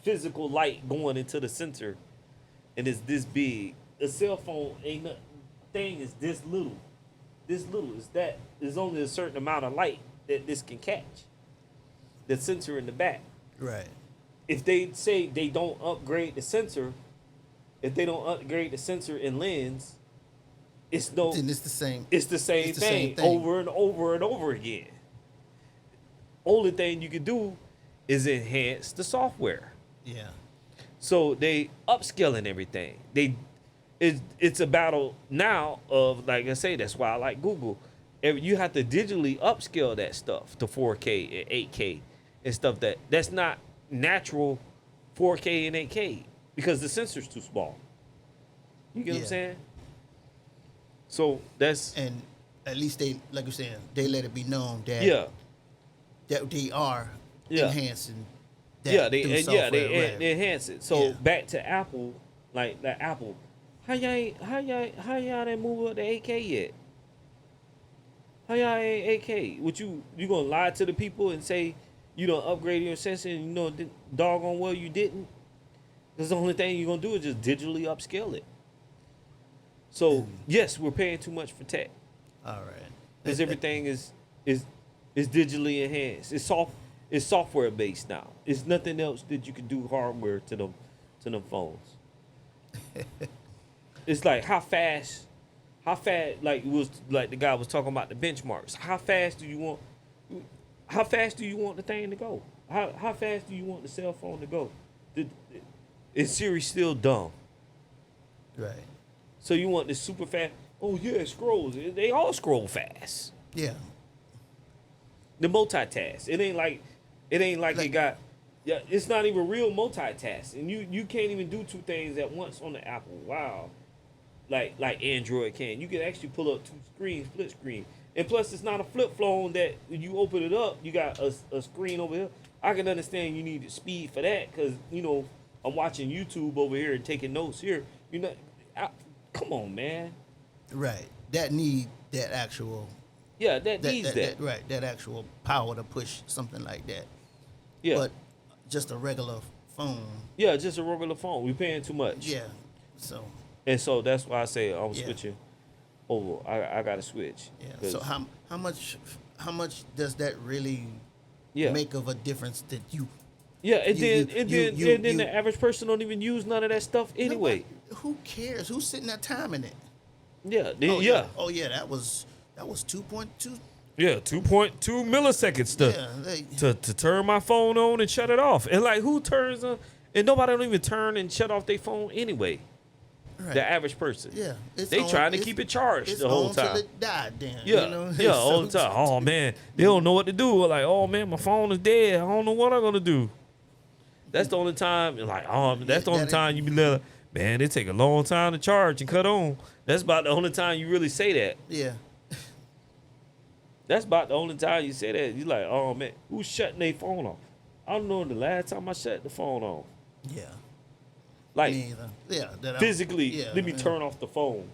physical light going into the sensor, and it's this big. The cell phone thing is this little. This little is that. There's only a certain amount of light that this can catch. The sensor in the back. Right. If they say they don't upgrade the sensor, in lens, it's no. And it's the same. It's the same thing over and over and over again. Only thing you can do is enhance the software. Yeah. So they upscaling everything. It's a battle now of, like I say, that's why I like Google. You have to digitally upscale that stuff to 4K and 8K and stuff that's not natural 4K and 8K because the sensor's too small. You get what I'm saying? So that's, and at least they, like you're saying, they let it be known that that they are enhancing that through software, they enhance it. So Yeah. back to Apple, like that Apple, how y'all didn't move up to 8K yet? How y'all ain't 8K? What you gonna lie to the people and say you don't upgrade your sensor and you know doggone well you didn't? Because the only thing you're gonna do is just digitally upscale it. So yes, we're paying too much for tech. All right. Because everything is digitally enhanced. It's software based now. It's nothing else that you can do hardware to them phones. It's like how fast like it was like the guy was talking about the benchmarks. How fast do you want the thing to go? How fast do you want the cell phone to go? Is Siri still dumb? Right. So you want this super fast? Oh yeah, it scrolls. They all scroll fast. Yeah. The multitask. It ain't like it got. Yeah, it's not even real multitask, and you can't even do two things at once on the Apple. Wow, like Android can. You can actually pull up two screens, split screen, and plus it's not a flip phone that when you open it up, you got a screen over here. I can understand you need speed for that because you know I'm watching YouTube over here and taking notes here. You know, come on, man. Right. That need that actual. Yeah, that needs that. Right. That actual power to push something like that. Yeah. But just a regular phone. Yeah, just a regular phone. We paying too much. Yeah. So And so that's why I say I'm Yeah. switching over. I got to switch. yeah. 'Cause- So how much does that really yeah. make of a difference that you? Yeah, and you- then you- and you- then you- the average person don't even use none of that stuff anyway. Who cares? Who's sitting there timing it? Yeah, Oh yeah. That was 2.2. yeah, 2.2 milliseconds to turn my phone on and shut it off. And like, who turns on? And nobody don't even turn and shut off their phone anyway. Right. The average person. Yeah. They trying to keep it charged It's the whole on time. till it died. Then. Yeah, You know? yeah, all the time. Oh man, they don't know what to do. Like, oh man, my phone is dead. I don't know what I'm gonna do. That's the only time. Like, oh, that's the only time you be like, man, it take a long time to charge and cut on. That's about the only time you really say that. Yeah. That's about the only time you say that. You like, oh man, who's shutting their phone off? I don't know the last time I shut the phone off. Yeah. Like Me either. Yeah. that I'm- physically, yeah, let me yeah. turn off the phone.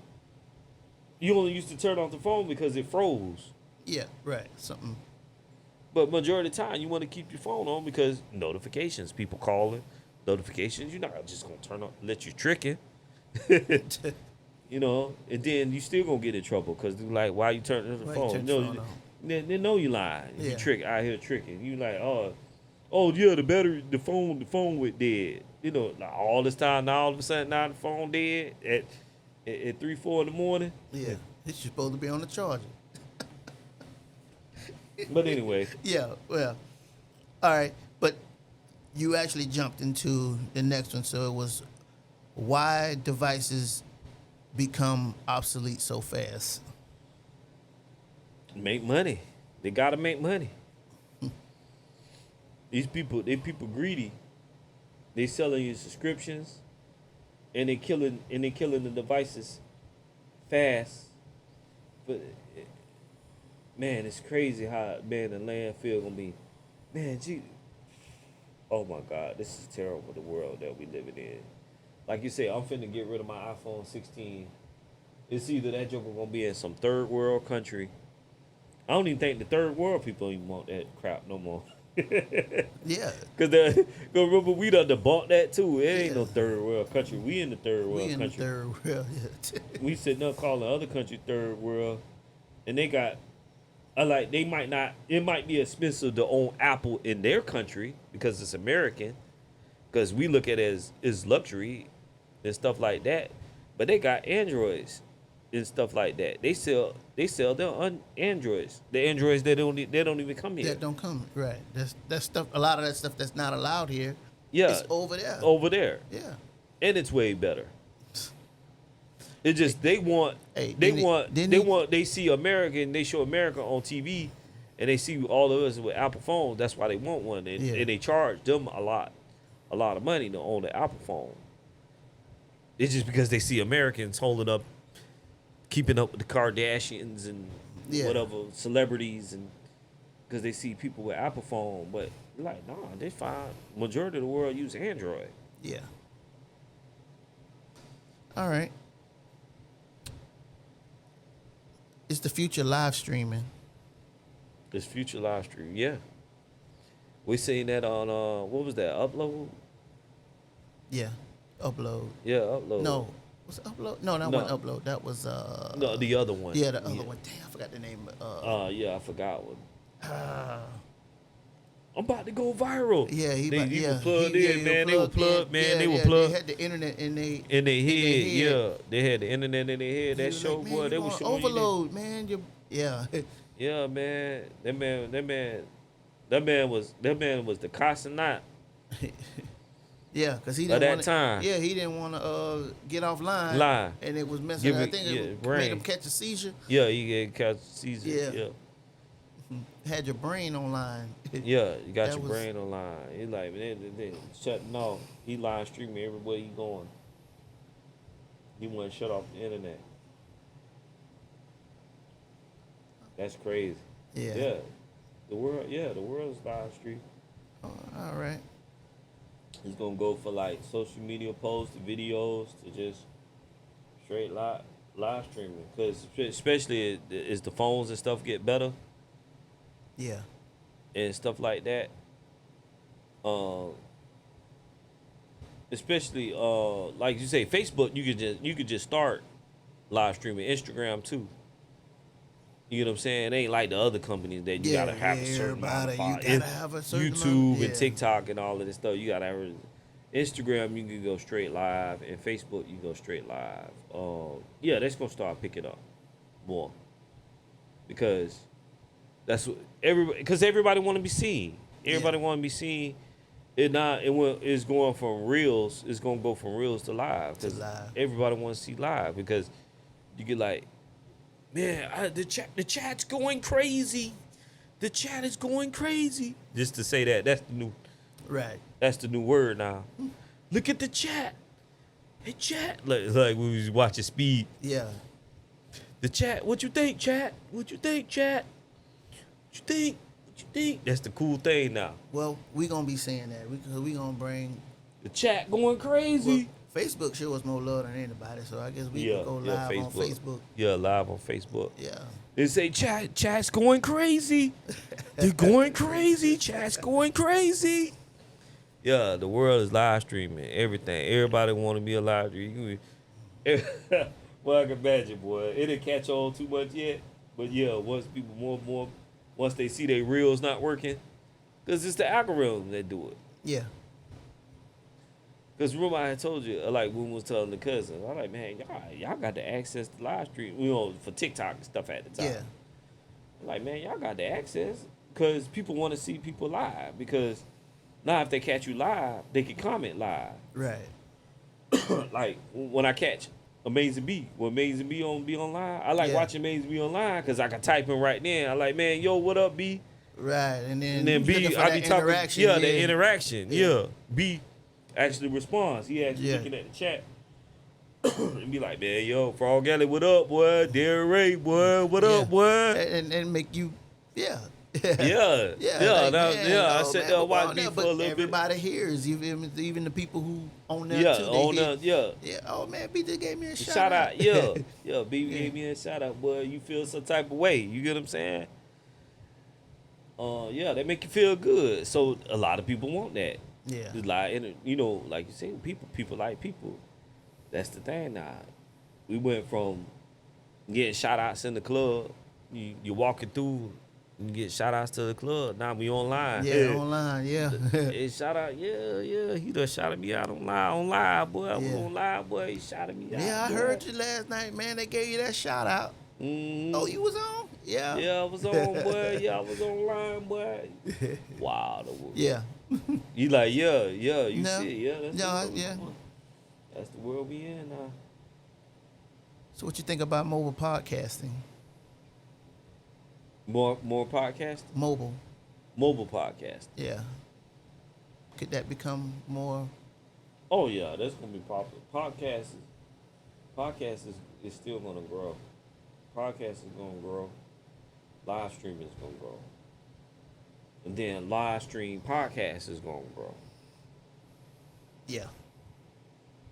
You only used to turn off the phone because it froze. Yeah. Right. Something. But majority of the time, you want to keep your phone on because notifications, people calling, notifications. You're not just gonna turn on, let you tricking, you know. And then you still gonna get in trouble because they're like, why you turning the Why you phone? turn No, the phone on? they know you lying. You Yeah. trick out here tricking. You like, oh yeah, the battery, the phone went dead. You know, like all this time now, all of a sudden now the phone dead at 3-4 in the morning. Yeah. It's supposed to be on the charger. But anyway, Yeah, well, all right, but you actually jumped into the next one, so it was why devices become obsolete so fast. make money. They gotta make money. These people, they greedy. They selling you subscriptions, and they killing the devices fast. But man, it's crazy how the landfill gonna be. Man, gee, oh my God, this is terrible. The world that we living in. Like you say, I'm finna get rid of my iPhone 16. It's either that joker gonna be in some third world country. I don't even think the third world people even want that crap no more. Yeah, Cause remember we done bought that too. It ain't Yeah. no third world country. We in the third world we in the country. third world. Yeah. We sitting up calling other country third world, and they got, like they might not. It might be expensive to own Apple in their country because it's American, because we look at it as luxury and stuff like that. But they got Androids and stuff like that. They sell their Androids. The Androids they don't even come here. That don't come right. That's stuff. A lot of that stuff that's not allowed here. Yeah, It's over there. over there, Yeah. and it's way better. It's just they want Hey, they didn't want it- didn't they it- want they see American, they show America on TV, and they see all of us with Apple phones. That's why they want one, and, Yeah. and they charge them a lot of money to own the Apple phone. It's just because they see Americans holding up, keeping up with the Kardashians and Yeah. whatever celebrities, and because they see people with Apple phone, but like, nah, they find majority of the world use Android. Yeah. All right. Is the future live streaming? This future live stream, yeah. We seen that on what was that? Upload? Yeah. Upload. Yeah, Upload. No. Was it upload? No, that No. wasn't upload. That was No, the other one. Yeah, the other one. Damn, I forgot the name. Yeah, I forgot one. I'm about to go viral. Yeah, he were was plugged in, man. They were plugged, man. Yeah, They were yeah, plugged They had the internet in they in their head. head. Yeah, they had the internet in their head. He That was show, like, man, boy, you they were on showing overload, man. Yeah. Yeah, man. That man was the Casanat. Yeah, because he At didn't that wanna, time. Yeah, he didn't want to get offline. Line. And it was messing. Give I it- think yeah, it brain. made him catch a seizure. Yeah, he get catch season. Yeah. Yeah. Had your brain online. Yeah, you got That your was- brain online. He like, they shutting off. He live streaming everywhere he going. He want to shut off the internet. That's crazy. Yeah. The world's live stream. Oh, all right. He's gonna go for like social media posts, to videos, to just straight live streaming. Cause especially as the phones and stuff get better Yeah. and stuff like that, especially like you say, Facebook. You could just start live streaming. Instagram too. You know what I'm saying? It ain't like the other companies that you gotta have a certain amount of everybody, followers. you gotta have a certain YouTube amount, and TikTok and all of this stuff. You gotta have Instagram. You can go straight live, and Facebook you go straight live. Yeah, that's gonna start picking up more because that's what everybody want to be seen. Everybody want to be seen. It's going from reels. It's gonna go from reels to live because live. everybody want to see live because you get like, man, the chat's going crazy. The chat is going crazy. Just to say that's the new word now. Look at the chat. Hey chat, like we was watching Speed. Yeah. The chat. What you think, chat? What you think, chat? What you think? What you think? That's the cool thing now. Well, we gonna be saying that because we gonna bring The chat going crazy. Facebook show us more love than anybody, so I guess we can go live on Facebook. Yeah, live on Facebook. Yeah. They say chat's going crazy. They're going crazy. Chat's going crazy. Yeah, the world is live streaming everything. Everybody want to be a live streamer. Well, I can imagine, boy. It didn't catch on too much yet, but yeah, once people once they see their reels not working, because it's the algorithm that do it. Yeah. Because remember I had told you, like when we was telling the cousins, I was like, man, y'all got the access to live stream, for TikTok and stuff at the time. Yeah. Like, man, y'all got the access because people want to see people live. Because now if they catch you live, they can comment live. Right. Like when I catch Amazing B, when Amazing B be online, I like watching Amazing B online because I can type in right then. I like, man, yo, what up, B? Right, and then B, I be talking. Yeah, the interaction. Yeah, B actually responds. He actually looking at the chat and be like, man, yo, Frog Alley, what up, boy? Derek Ray, boy, what up, boy? And make you, Yeah. Like, I sat there watching me for a little bit. Everybody hears, even the people who own that too. Yeah. Oh man, B just gave me a shout out. Yeah, B gave me a shout out, boy. You feel some type of way. You get what I'm saying? Yeah, they make you feel good. So a lot of people want that. Yeah. Just like, like you say, people like people. That's the thing now. We went from getting shout outs in the club. You walking through. You get shout outs to the club. Now we online. Yeah, online, yeah. Hey, shout out, he done shouted me out on live, boy. I was on live, boy. He shouted me out. Yeah, I heard you last night, man. They gave you that shout out. Mm-hmm. Oh, you was on? Yeah. Yeah, I was on, boy. Yeah, I was online, boy. Wow. Yeah. You like, you No. see it. Yeah. That's the world we in now. So what you think about mobile podcasting? More podcast? Mobile podcast. Yeah. Could that become more? Oh yeah, that's gonna be popular. Podcast is still gonna grow. Podcast is gonna grow. Live streaming is gonna grow. And then live stream podcast is gonna grow. Yeah.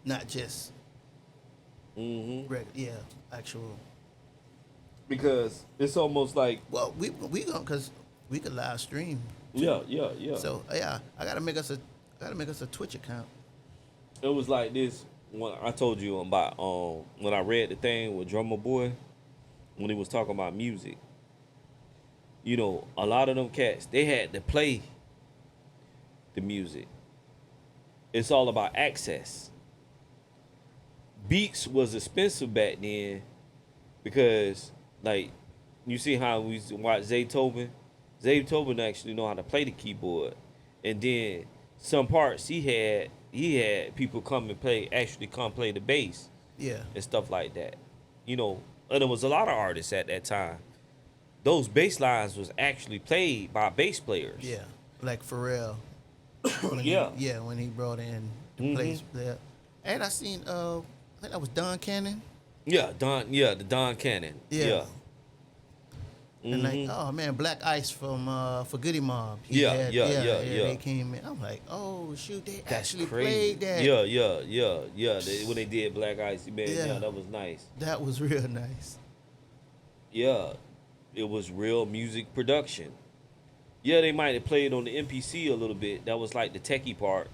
Not just actual. Because it's almost like we gonna because we could live stream. Yeah. So yeah, I gotta make us a Twitch account. It was like this when I told you about when I read the thing with Drummer Boy when he was talking about music. A lot of them cats, they had to play the music. It's all about access. Beats was expensive back then because, like, you see how we used to watch Zaytoven? Zaytoven actually know how to play the keyboard. And then some parts he had people come play the bass. Yeah. And stuff like that. And there was a lot of artists at that time. Those bass lines was actually played by bass players. Yeah. Like Pharrell. When he brought in the place there. And I seen I think that was Don Cannon. The Don Cannon. Yeah. And like, oh man, Black Ice from For Goody Mob. Yeah. They came in. I'm like, oh shoot, they actually played that. Yeah. When they did Black Ice, man, yeah, that was nice. That was real nice. Yeah, it was real music production. Yeah, they might have played on the MPC a little bit. That was like the techie part.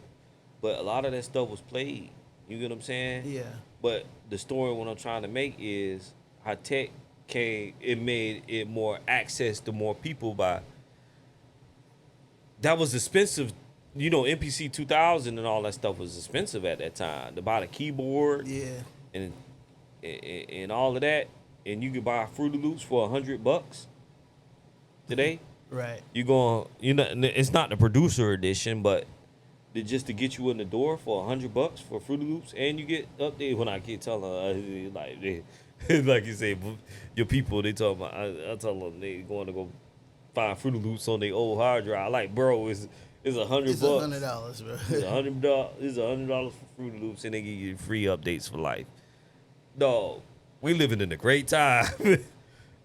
but a lot of that stuff was played. You get what I'm saying? Yeah. But the story what I'm trying to make is how tech came. It made it more access to more people by. That was expensive. You know, MPC 2000 and all that stuff was expensive at that time. To buy the keyboard Yeah. and all of that, and you could buy Fruity Loops for $100 today. Right. It's not the producer edition, but just to get you in the door for $100 for Fruity Loops, and you get updated. When I keep telling her, like you say, your people, they talk about. I tell them they going to go find Fruity Loops on their old hard drive. Like, bro, it's $100. It's $100, bro. It's $100. It's $100 for Fruity Loops, and they give you free updates for life. Dog, we living in a great time.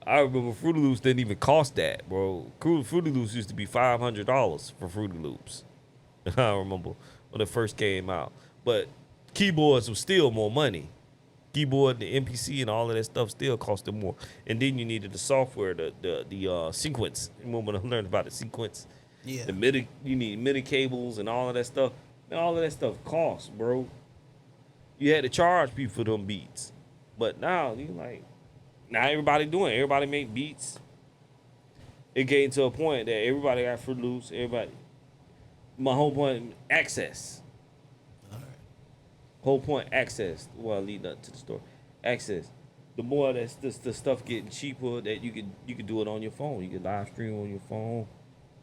I remember Fruity Loops didn't even cost that, bro. Fruity Loops used to be $500 for Fruity Loops. I remember when it first came out. But keyboards was still more money. Keyboard, the MPC, and all of that stuff still costed more. And then you needed the software, the sequence. Remember when I learned about the sequence? Yeah. You need MIDI cables and all of that stuff. Man, all of that stuff costs, bro. You had to charge people for them beats. But now, now everybody doing it. Everybody make beats. It getting to a point that everybody got Fruit Loops. Everybody. My whole point, access. All right. Whole point, access. Well, leading up to the store, access. The more that's the stuff getting cheaper, that you could do it on your phone. You can live stream on your phone.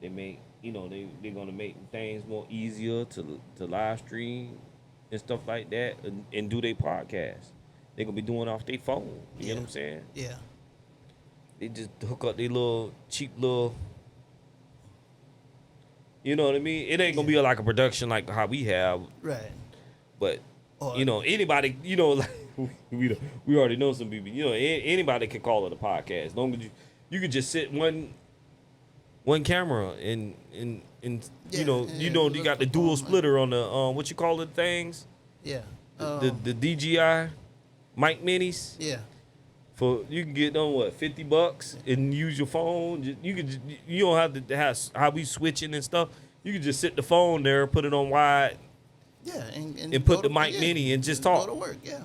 They make they're gonna make things more easier to live stream and stuff like that, and do their podcast. They're gonna be doing it off their phone. You get what I'm saying? Yeah. They just hook up their little cheap little. You know what I mean? It ain't gonna be like a production like how we have, Right. but Or- anybody, like we already know some people. Anybody can call it a podcast. As long as you could just sit one camera and Yeah, you look got the for dual phone, splitter on the what you call it things, Yeah. the DJI mic minis. Yeah. For you can get them $50 and use your phone. You don't have to have how we switching and stuff. You can just sit the phone there, put it on wide, Yeah. And and put go the to- mic yeah, mini and just Go talk to work. Yeah.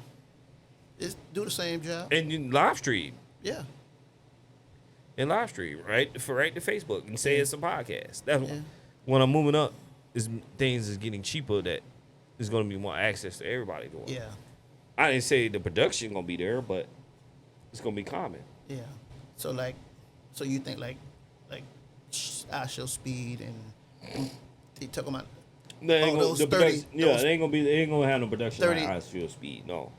Just do the same job. and you live stream Yeah. and live stream right to Facebook and say it's a podcast. That's Yeah. when I'm moving up. Things is getting cheaper. That there's going to be more access to everybody doing. Yeah. I didn't say the production gonna be there, but it's gonna be common. Yeah. So you think like I Show Speed and they talking about They ain't gonna, those the 30 production, yeah, those they ain't gonna have no production 30 like I Feel Speed. No.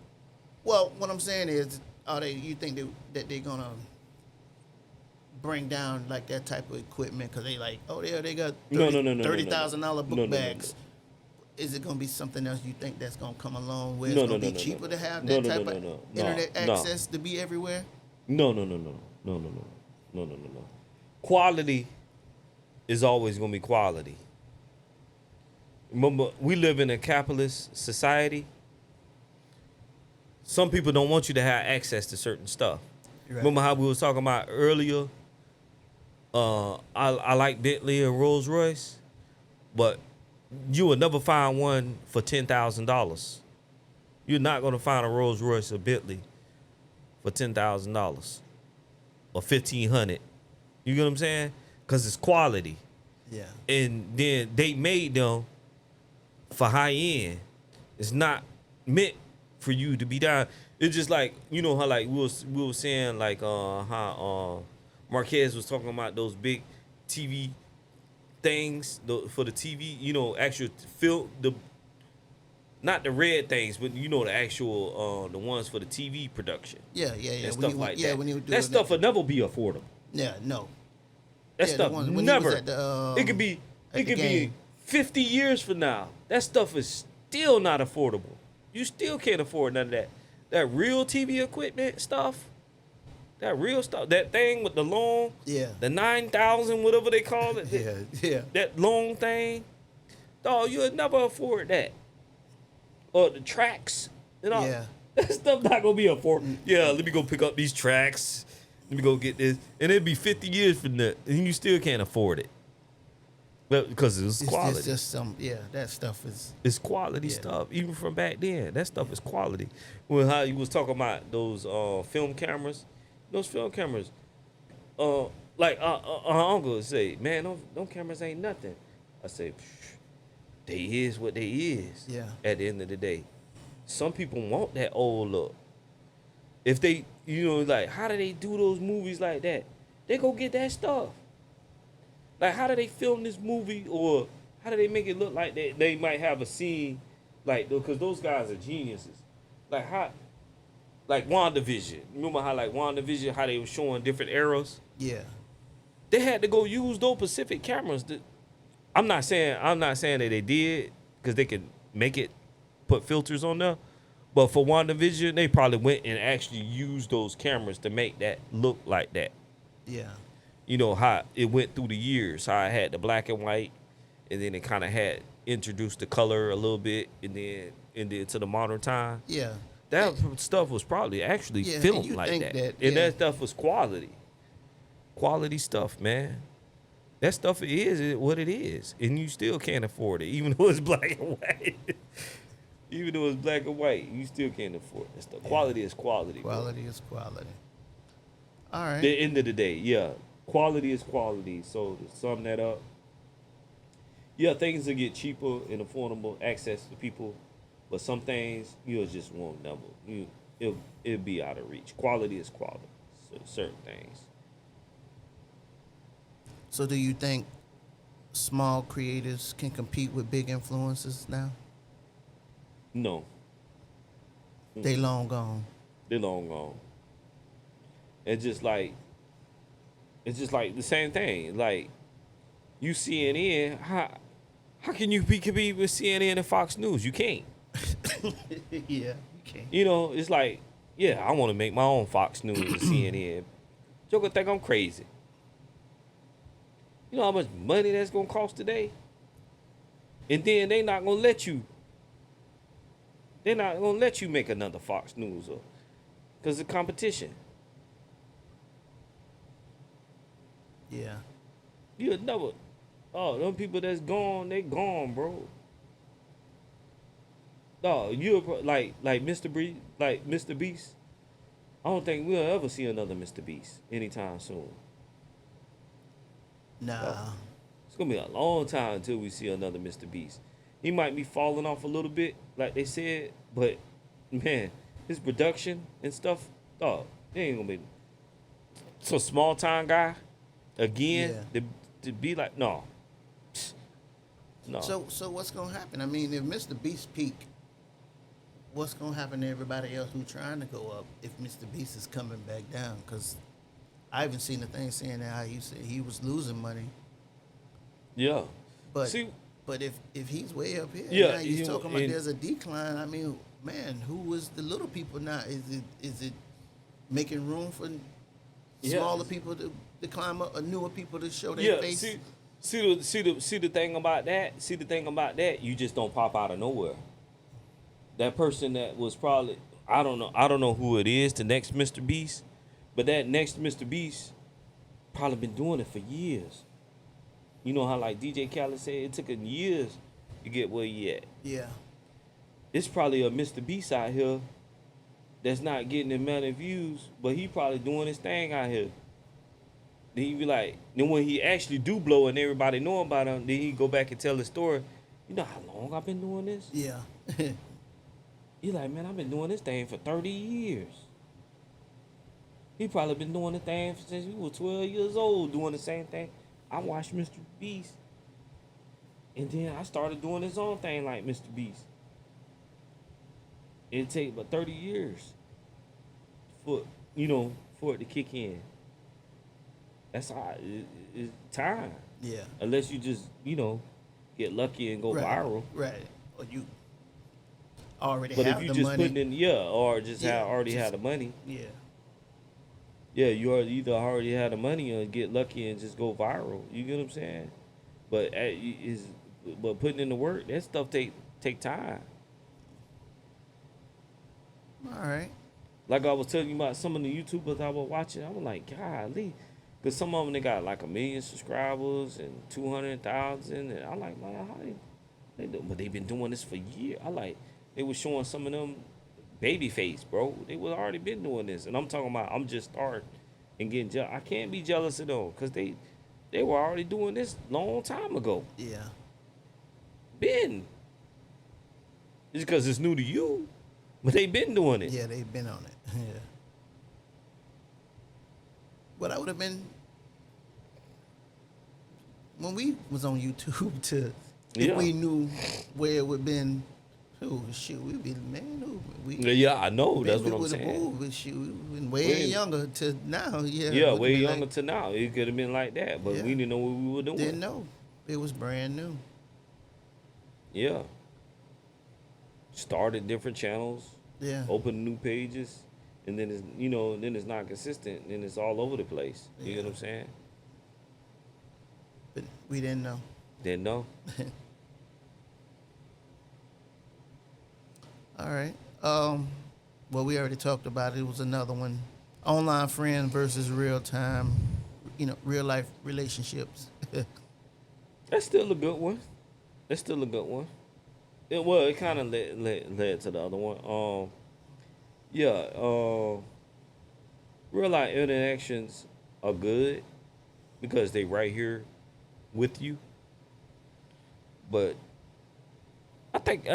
well, what I'm saying is, you think that they're gonna bring down like that type of equipment because they like, oh yeah, they got No. $30,000 book No. bags. Is it gonna be something else you think that's gonna come along where No, it's gonna no, be no, cheaper no. to have No, that no, type no, of no. internet No. access to be everywhere? No. Quality is always gonna be quality. Remember, we live in a capitalist society. Some people don't want you to have access to certain stuff. Right. Remember how we was talking about earlier? I like Bentley and Rolls Royce, but you will never find one for $10,000. You're not gonna find a Rolls Royce or Bentley for $10,000 or $1,500. You get what I'm saying? Because it's quality, Yeah. and then they made them for high end. It's not meant for you to be down. It's just like how like we were saying like how Marquez was talking about those big TV things for the TV. Actual film not the red things, but the actual the ones for the TV production. Yeah. And stuff like that. When you do that stuff will never be affordable. Yeah. No. That Yeah, the stuff one- when he was never. at the, it could be. at It the could be game. 50 years from now. That stuff is still not affordable. You still can't afford none of that. That real TV equipment stuff. That real stuff. That thing with the long. Yeah. The 9,000, whatever they call it. Yeah. That long thing. Dog, you'll never afford that. Or the tracks. Yeah. That stuff not gonna be affordable. Yeah, let me go pick up these tracks. Let me go get this. And it'd be 50 years from that. And you still can't afford it. But because it was It's quality. just some, that stuff is, It's quality Yeah. stuff, even from back then. That stuff is quality. When how you was talking about those film cameras, uh, like our uncle would say, "Man, them cameras ain't nothing." I say, "Psh, they is what they is." Yeah. At the end of the day, some people want that old look. If they, like, how do they do those movies like that? They go get that stuff. Like, how do they film this movie, or how do they make it look like they might have a scene, like, because those guys are geniuses. Like, like WandaVision. Remember how, like, WandaVision, how they were showing different eras? yeah. They had to go use those Pacific cameras. I'm not saying that they did, because they could make it, put filters on there. But for WandaVision, they probably went and actually used those cameras to make that look like that. Yeah. You know how it went through the years, how it had the black and white, and then it kind of had introduced the color a little bit, and then to the modern time. Yeah. That stuff was probably actually Yeah, and filmed you like think that, that, and yeah. that stuff was quality stuff, man. That stuff is what it is, and you still can't afford it, even though it's black and white. Even though it's black and white, you still can't afford it. Stuff. Quality is quality. bro. Quality is quality. All right. The end of the day, yeah, quality is quality. So to sum that up, yeah, things will get cheaper and affordable access to people, but some things you'll just won't double. It'll be out of reach. Quality is quality. So certain things. So do you think small creators can compete with big influencers now? No, They long gone. they're long gone. It's just like the same thing. Like you CNN, how can you compete with CNN and Fox News? You can't. Yeah. Okay. It's like, yeah, I want to make my own Fox News and CNN. Joker think I'm crazy. You know how much money that's gonna cost today? And then they not gonna let you. They're not gonna let you make another Fox News or because of competition. Yeah. You'll never. Oh, them people that's gone, they gone, bro. No, like Mr. Beast. I don't think we'll ever see another Mr. Beast anytime soon. Nah. It's gonna be a long time until we see another Mr. Beast. He might be falling off a little bit, like they said, but man, his production and stuff, they ain't gonna be. So small time guy, again, to be like no. So what's gonna happen? I mean, if Mr. Beast peak, what's gonna happen to everybody else who's trying to go up if Mr. Beast is coming back down? Because I haven't seen the thing saying that how you said he was losing money. Yeah, But see, but if he's way up here, Yeah, now he's talking about and- there's a decline. I mean, man, who is the little people now? Is it making room for Yeah. smaller people to climb up, or newer people to show their yeah. face? See the thing about that. See the thing about that. You just don't pop out of nowhere. That person that was probably I don't know who it is. The next Mr. Beast, but that next Mr. Beast probably been doing it for years. You know how like DJ Khaled said it took him years to get where he at. Yeah, It's probably a Mr. Beast out here that's not getting the amount of views, but he probably doing his thing out here. Then he be like, then when he actually do blow and everybody know about him, then he go back and tell the story. You know how long I've been doing this? yeah, He like, man, I've been doing this thing for 30 years. He probably been doing the thing since he was 12 years old, doing the same thing. I watched Mr. Beast, and then I started doing his own thing like Mr. Beast. It'd take about 30 years for it to kick in. That's how it's time. yeah. Unless you just, get lucky and go viral. Right. Or you already But have if you the just money. putting in, or just already just- had the money. Yeah. Yeah, you either already had the money or get lucky and just go viral. You get what I'm saying? But but putting in the work, that stuff take time. All right. Like I was telling you about some of the YouTubers I was watching, I was like, golly, Cause some of them they got like 1 million subscribers and 200,000, and I like, man, how they do? But they've been doing this for years. I like they was showing some of them babyface, bro. They was already been doing this, and I'm talking about I'm just starting and getting jealous. I can't be jealous of them because they were already doing this long time ago. Yeah. Been. It's because it's new to you, but they been doing it. Yeah, they've been on it. Yeah. But I would have been when we was on YouTube to if Yeah. we knew where it would been. Oh shoot, we'd be man. We Yeah, I know. That's we what I'm would've saying. moved, but shoot, we been way younger to now. Yeah, Yeah, would've way been younger like- to now. It could have been like that, but Yeah. we didn't know what we were doing. Didn't know it was brand new. Yeah. Started different channels, Yeah, opened new pages, and then it's then it's not consistent, and then it's all over the place. You get what I'm saying? but we didn't know. Didn't know. All right. Well, we already talked about it. It was another one. Online friend versus real time, real life relationships. That's still a good one. That's still a good one. It kind of led to the other one. Real life interactions are good because they right here with you. But I think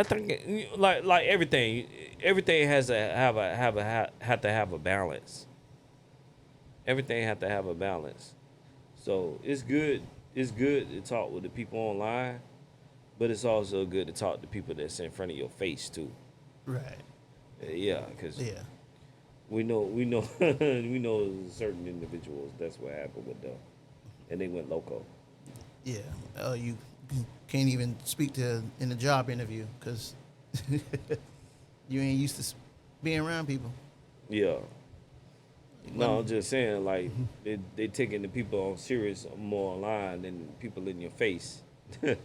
like everything has to have a balance. Everything have to have a balance. So it's good to talk with the people online, but it's also good to talk to people that's in front of your face too. Right. Yeah, because Yeah. we know we know certain individuals. That's what happened with them, and they went loco. Yeah. You can't even speak to in a job interview because you ain't used to being around people. Yeah. No, I'm just saying, like, they taking the people on serious more online than people in your face. Yeah,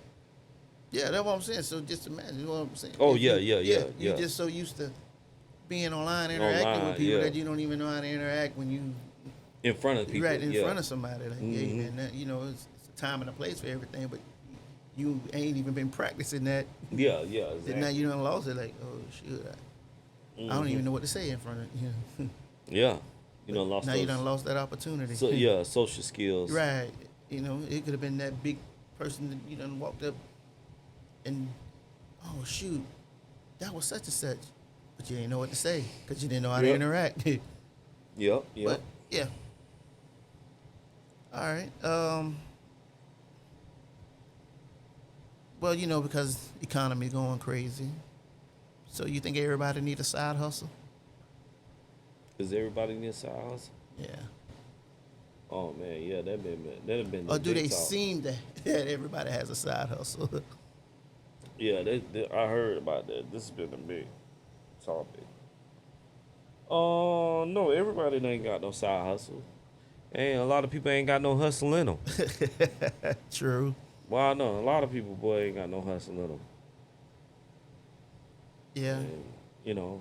that's what I'm saying. So just imagine what I'm saying. Oh, If yeah, you- yeah. You're just so used to being online, interacting Online, with people yeah. that you don't even know how to interact when you In front of people. right in yeah. front of somebody. Like, hey, man, that, it's a time and a place for everything, but you ain't even been practicing that. Yeah, And exactly. now you done lost it. Like, oh shoot, I don't even know what to say in front of you. Yeah. You know, lost Now those, you done lost that opportunity. So, yeah, social skills. Right. It could have been that big person that you done walked up and, oh, shoot, that was such and such. But you didn't know what to say because you didn't know how to Yep. interact. Yep, yep. But, yeah. All right. Well, because economy going crazy. So you think everybody need a side hustle? Does everybody need a side hustle? Yeah. Oh, man, yeah, that'd have been Or the do big they talk. seem that everybody has a side hustle? Yeah, I heard about that. This has been a big topic. No, everybody ain't got no side hustle. And a lot of people ain't got no hustle in them. True. Well, I know a lot of people, boy, ain't got no hustle in them. Yeah. And,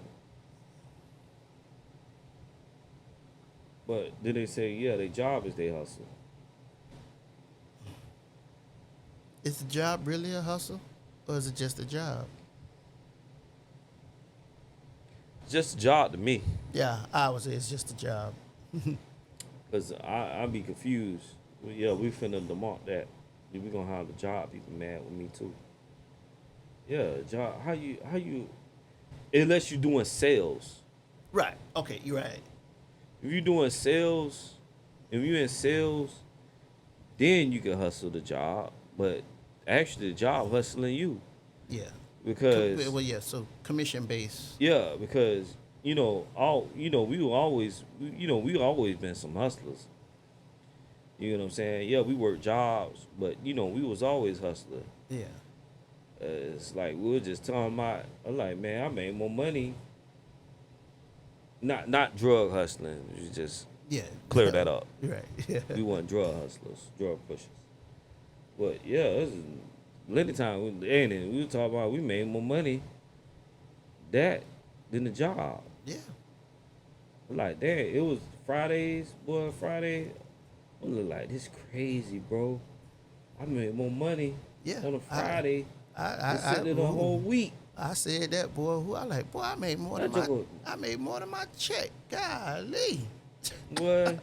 but then they say, yeah, their job is their hustle. Is the job really a hustle? Or is it just a job? Just a job to me. Yeah, I would say it's just a job. Because I be confused. Yeah, we finna demark that. We gonna have the job people mad with me too. Yeah, job. How you unless you doing sales. Right. Okay, you're right. If you doing sales, if you in sales, then you can hustle the job. But actually the job hustling you. Yeah. Because Well, yeah, so commission based. yeah, because we always been some hustlers. You know what I'm saying? Yeah, we work jobs, but we was always hustler. Yeah. It's like we were just talking about. I'm like, man, I made more money. Not drug hustling. You just Yeah. clear that up. Right. Yeah. We weren't drug hustlers, drug pushers. But yeah, this is plenty time. We were talking about we made more money that than the job. Yeah. Like that, it was Fridays, boy. Friday, I look like this crazy, bro. I made more money Yeah, on a Friday than I sitting in a whole week. I said that, boy. Who I like, boy, That joke, I made more than my check. Golly. boy.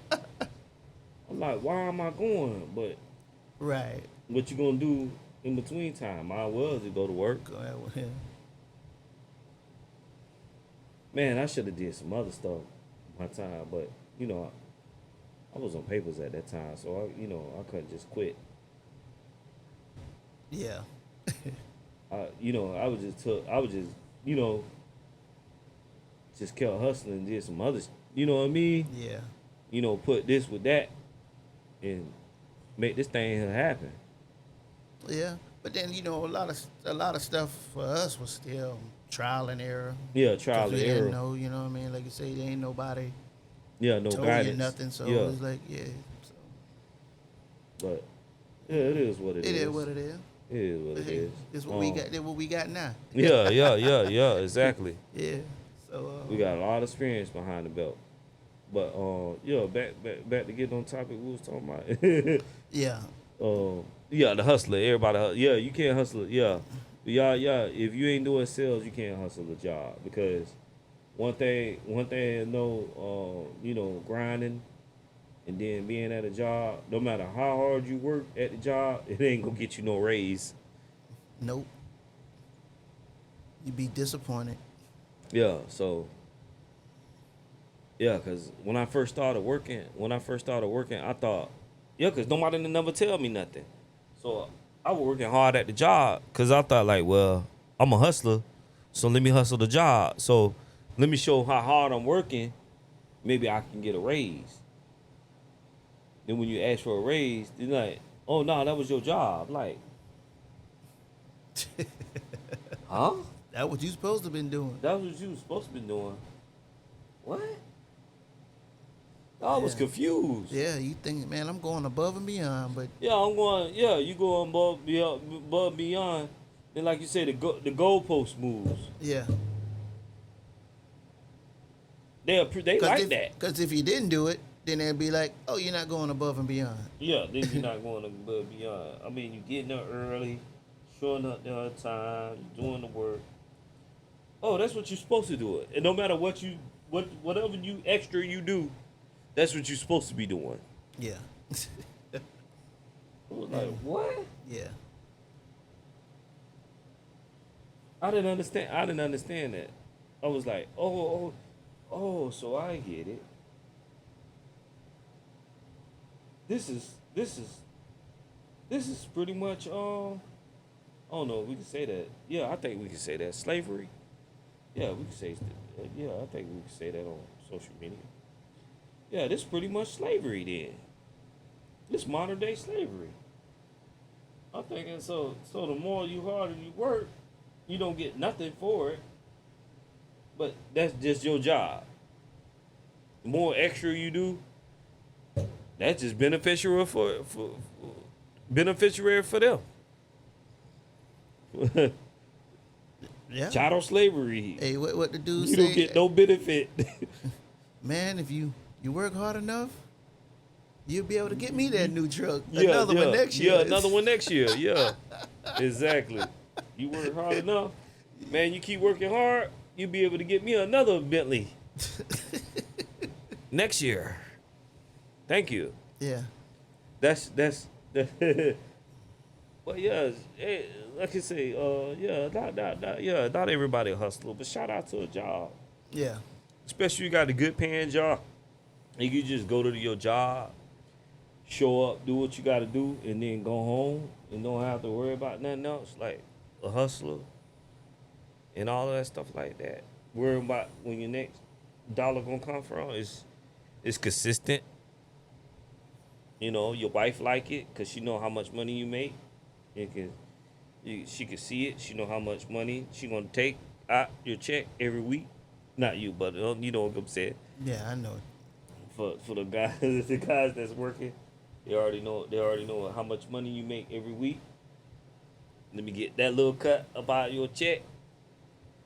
I'm like, why am I going? But Right. what you gonna do in between time? Might well just go to work. Go ahead with him. Man, I should have did some other stuff my time, but you know, I was on papers at that time, so I couldn't just quit. Yeah. I was just, just kept hustling and did some other, you know what I mean? Yeah. Put this with that and make this thing happen. Yeah. But then a lot of stuff for us was still trial and error. Yeah, 'Cause trial we and didn't error. know, you know what I mean? Like you say, there ain't nobody Yeah, no told guidance. you nothing, so yeah, it was like, yeah. So but yeah, it is what it is. it is what it is. It is what it Hey, is. It's what we got. It's what we got now. Yeah, exactly. Yeah. So We got a lot of experience behind the belt. But back to getting on topic we was talking about. yeah. The hustler. Everybody, yeah, you can't hustle. Yeah. If you ain't doing sales, you can't hustle a job because one thing I know, grinding and then being at a job, no matter how hard you work at the job, it ain't gonna get you no raise. Nope. You'd be disappointed. Yeah, so yeah, cause when I first started working, I thought, cause nobody didn't never tell me nothing. So I was working hard at the job, cause I thought like, well, I'm a hustler, so let me hustle the job. So let me show how hard I'm working. Maybe I can get a raise. Then when you ask for a raise, they're like, oh no, that was your job. Like, huh? That's what you supposed to been doing. That was what you was supposed to be doing. What? I was Yeah. confused. Yeah, you think, man, I'm going above and beyond, but Yeah, I'm going. Yeah, you going above beyond. Then, like you say, the goalpost moves. yeah. They like that. Because if you didn't do it, then they'd be like, oh, you're not going above and beyond. Yeah, then you're not going above beyond. I mean, you getting up early, showing up there on time, you doing the work. Oh, that's what you're supposed to do. And no matter whatever you extra you do, that's what you're supposed to be doing. Yeah. I was like, what? Yeah. I didn't understand that. I was like, oh, so I get it. This is pretty much I don't know if we can say that. Yeah, I think we can say that. Slavery. Yeah, we can say I think we can say that on social media. Yeah, this is pretty much slavery then. This modern day slavery. I'm thinking so the more harder you work, you don't get nothing for it. But that's just your job. The more extra you do, that's just beneficiary for them. Yeah. Chattel slavery. Hey, what the dude You say? don't get no benefit. Man, if you work hard enough, you'll be able to get me that new truck. Yeah, Another one next year. Yeah, another one next year. Yeah, exactly. You work hard enough, man. You keep working hard, you'll be able to get me another Bentley next year. Thank you. Yeah. That's well, yeah. Like I say, not everybody a hustler, but shout out to a job. Yeah. Especially you got a good paying job. And you just go to your job, show up, do what you got to do, and then go home and don't have to worry about nothing else, like a hustler and all of that stuff like that. Worry about when your next dollar gonna come from is consistent. You know, your wife like it because she know how much money you make. She can see it. She know how much money she gonna take out your check every week. Not you, but you know what I'm saying. Yeah, I know it. For the guys that's working, they already know how much money you make every week. Let me get that little cut about your check.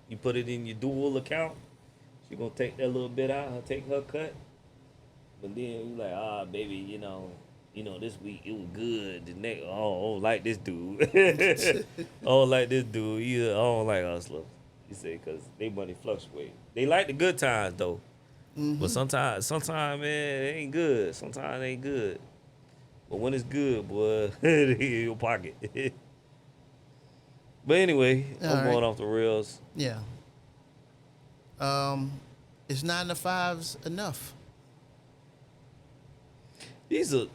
You put it in your dual account. She gonna take that little bit out, take her cut. But then you like, baby, this week it was good. The next, I don't like this dude. I don't like this dude either. I don't like Hustler. He said because they money fluctuate. They like the good times though, but sometimes man, it ain't good. Sometimes it ain't good. But when it's good, boy, it in your pocket. But anyway, All I'm right. going off the rails. Yeah. Is 9 to 5s enough? These are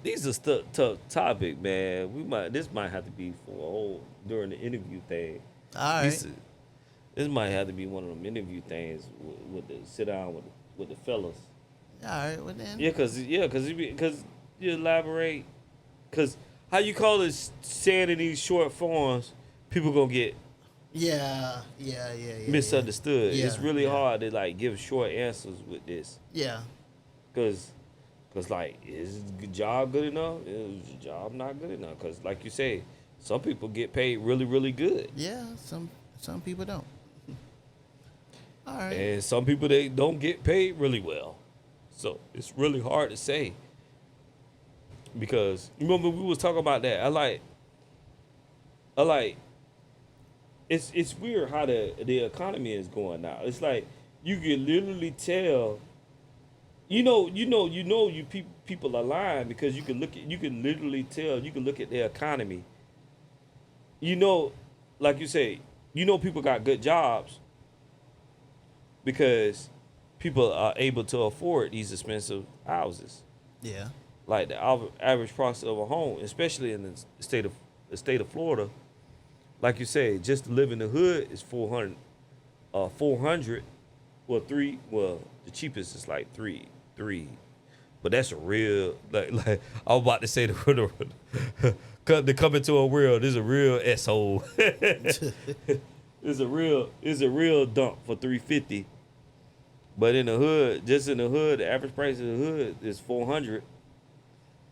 tough topic, man. This might have to be for a whole during the interview thing. All right. This might have to be one of them interview things with the sit down with the fellas. All right. Well then. Because you elaborate. Because how you call it saying in these short forms, people gonna get Yeah. misunderstood. Yeah, It's really yeah. hard to like give short answers with this. Yeah. Cause like, is the job good enough? Is the job not good enough? Cause like you say, some people get paid really, really good, Yeah. Some people don't. All right. and some people they don't get paid really well. So it's really hard to say. Because remember we was talking about that. I like. It's weird how the economy is going now. It's like you can literally tell. People are lying because you can literally tell. You can look at their economy. Like you say, people got good jobs because people are able to afford these expensive houses. Yeah. Like the average price of a home, especially in the state of Florida. Like you say, just to live in the hood is 400. 400. Well, the cheapest is like three. But that's a real like I was about to say to come into a world. This is a real asshole. It's a real dump for 350. But in the hood, the average price of the hood is 400.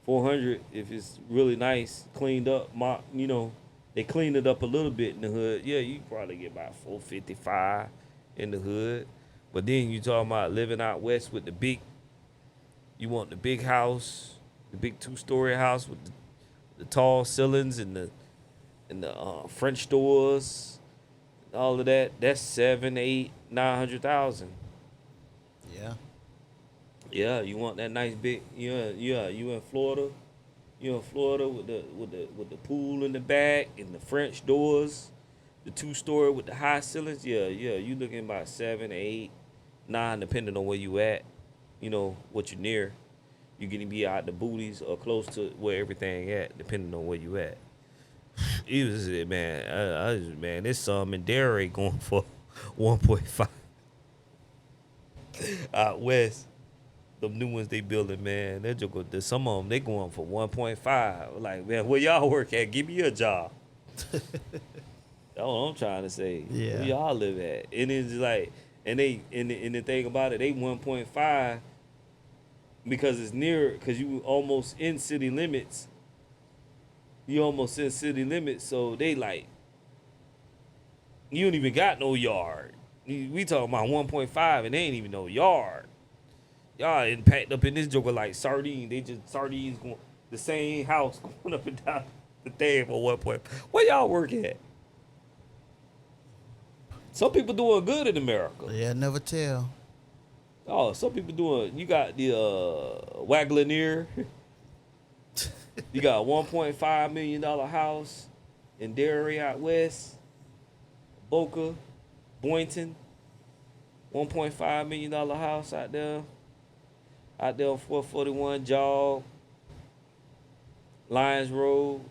400 if it's really nice, cleaned up. They cleaned it up a little bit in the hood. Yeah, you probably get about 455 in the hood. But then you talking about living out west with you want the big house, the big 2-story house with the tall ceilings and the French doors, all of that. That's 7, 8, 900,000. Yeah. Yeah, you want that nice big. Yeah. You in Florida. You in Florida with the pool in the back and the French doors, the 2-story with the high ceilings. Yeah. You looking about 7, 8, 9, depending on where you at. What you near. You gonna be out the booties or close to where everything at, depending on where you at. It was man. Man, this some in Dairy going for 1.5 out west. The new ones they building, man. Some of them they going for 1.5. Like, man, where y'all work at? Give me a job. That's what I'm trying to say. Yeah. Where y'all live at? And it's like, and the thing about it, they 1.5 because it's near, because you almost in city limits. So they like, you don't even got no yard. We talking about 1.5 and they ain't even no yard. Y'all ain't packed up in this joker like sardine. They just sardines going the same house going up and down the thing for 1 point. Where y'all work at? Some people doing good in America. Yeah. Never tell. Oh, some people doing. You got the Wagoneer. You got a $1.5 million house in Dairy out west. Boca, Boynton. $1.5 million house out there. Out there on 441 Jog. Lions Road.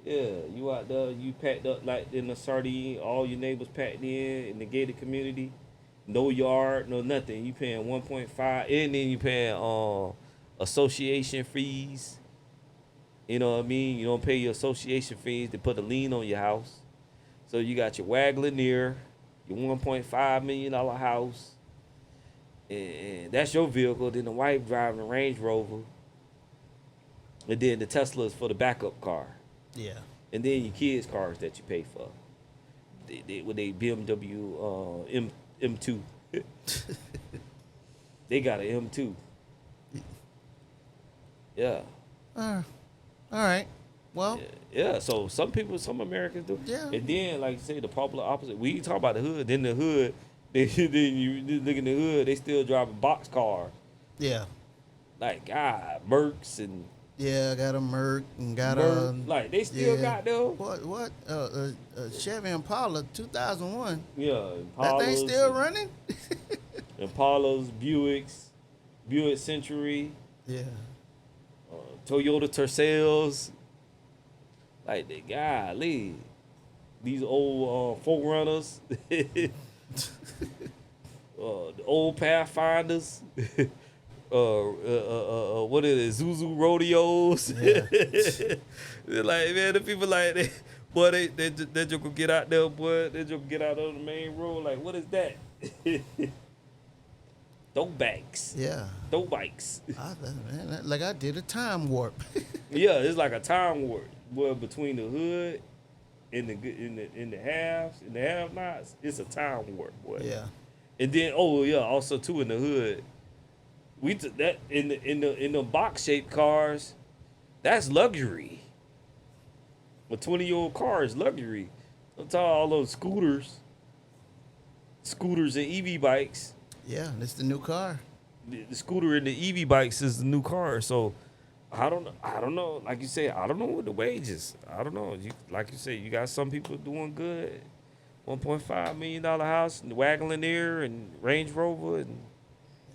Yeah, you out there, you packed up like in the sardine, all your neighbors packed in the gated community. No yard, no nothing. You paying 1.5 and then you paying association fees. You know what I mean? You don't pay your association fees to put a lien on your house. So you got your Wagoneer, your $1.5 million house. And that's your vehicle. Then the wife driving a Range Rover. And then the Tesla is for the backup car. Yeah. And then your kids' cars that you pay for. With a BMW M2. They got an M2. Yeah. All right. Well, Yeah, so some Americans do. Yeah. And then, like you say, the popular opposite. We talk about the hood. Then the hood, then you look in the hood, they still driving box cars. yeah. Like, God, Mercs and Yeah, got a Merc and got Merc. a Like, they still yeah. got them. What? Chevy Impala 2001. Yeah, That thing Impalas, still running? Impalas, Buicks, Buick Century, Yeah. Toyota Tercels. Like, golly. These old 4Runners. The old Pathfinders. What is it? Zuzu Rodeos. Yeah. They're like, man, the people like they, boy, they just gonna get out there, boy. They just get out on the main road. Like, what is that? Dope bikes. Yeah. Dope bikes. Man, like I did a time warp. Yeah, it's like a time warp, boy, between the hood and the halves and the have-nots. It's a time warp, boy. Yeah. And then, oh yeah, also too in the hood, we took that in the box shaped cars. That's luxury. A 20-year-old car is luxury. I'm talking all those scooters and EV bikes. Yeah, it's the new car. The scooter and the EV bikes is the new car. So I don't know. Like you say, I don't know what the wages. I don't know. Like you say, you got some people doing good. $1.5 million house, Wagoneer and Range Rover, and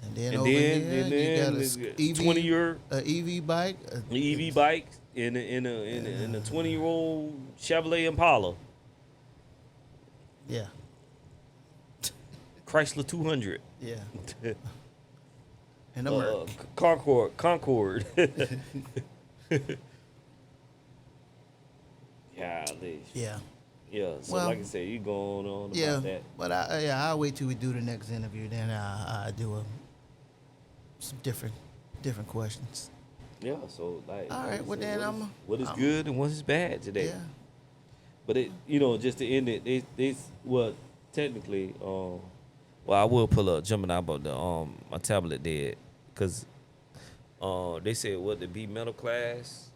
And then you got a EV, 20-year EV bike. EV bike in a 20-year-old Chevrolet Impala, Yeah. Chrysler 200, Yeah. And a Merc. Concord. Golly. Yeah. Yeah, so Well, like I said, you going on about Yeah. that. But I'll wait till we do the next interview. Then I'll do some different questions. Yeah, so like. All like right, I well, said, then what is good and what is bad today. Yeah. But it, just to end it, they well, technically, well, I will pull up Gemini, but my tablet did, cause, they said what to be middle class.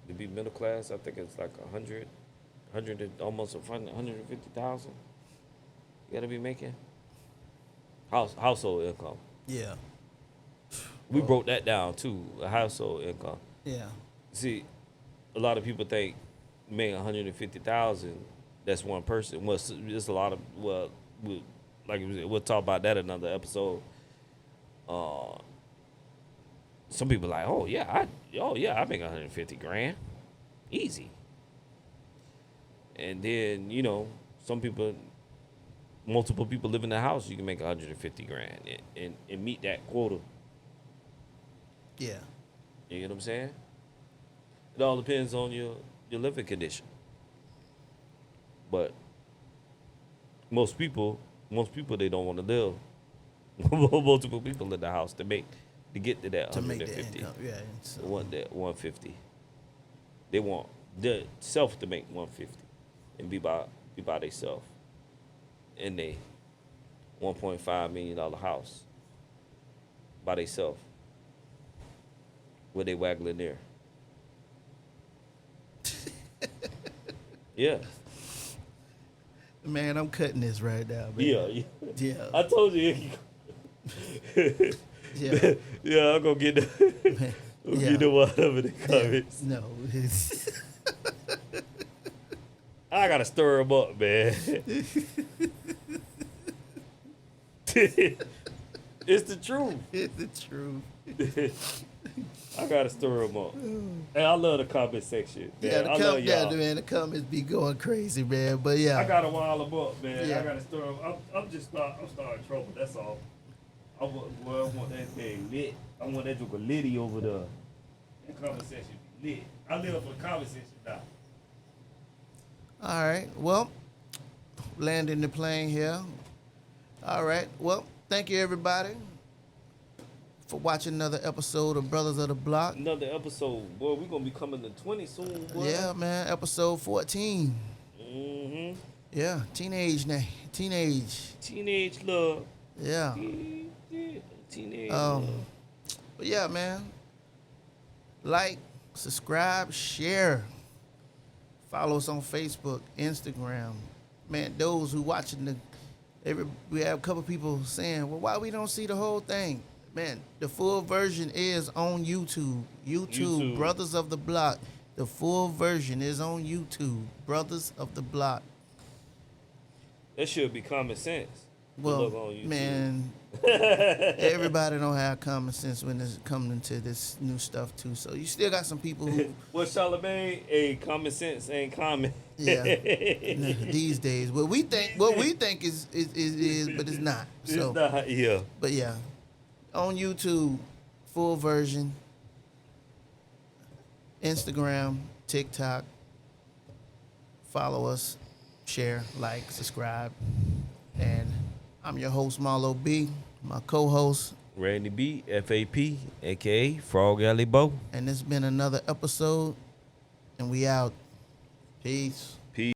To be middle class, I think it's like 100 and almost 150,000. You gotta be making household income. Yeah. We broke that down too. A household income. Yeah. See, a lot of people think making 150,000, that's one person. Well, it's a lot of we'll talk about that in another episode. Some people like, I make 150 grand, easy. And then some people, multiple people live in the house, you can make 150 grand and meet that quota. Yeah. You get what I'm saying? It all depends on your living condition. But most people they don't want to live. Multiple people in the house to get to that To make the 150. income. Yeah. So, They want that 150. They want the self to make 150 and be by themselves in a $1.5 million house by themselves with they waggling there. Yeah. man, I'm cutting this right now, man. Yeah. Yeah. I told you. Yeah. Yeah, I'm gonna get the Yeah. get the whatever the comments. No. I gotta stir them up, man. It's the truth. It's the truth. I gotta stir them up. And I love the comment section. Man. Yeah, I love y'all. man, the comments be going crazy, man. But yeah. I gotta wild them up, man. Yeah. I gotta stir them. I'm starting trouble. That's all. I want that thing lit. I want that joke litty over there. That comment section be lit. I live for the comment section now. All right. Well, landing the plane here. All right. Well, thank you, everybody, for watching another episode of Brothers of the Block. Another episode, boy. We're gonna be coming to 20 soon, boy. Yeah, man. Episode 14. Mm-hmm. Yeah. Teenage. Teenage love. Yeah. Yeah. Teenage. But yeah, man. Like, subscribe, share. Follow us on Facebook, Instagram. Man, those who watching we have a couple people saying, well, why we don't see the whole thing? Man, the full version is on YouTube. YouTube, Brothers of the Block. The full version is on YouTube, Brothers of the Block. That should be common sense. to Well, look on YouTube. man, everybody don't have common sense when it's coming into this new stuff too. So you still got some people who, What Charlamagne? Hey, common sense ain't common. yeah, these days, what we think is, but it's not. So, It's not, yeah. but yeah, on YouTube, full version, Instagram, TikTok. Follow us, share, like, subscribe, and I'm your host Marlo B. My co-host. Randy B, FAP, aka Frog Alley Bo. And it's been another episode, and we out. Peace.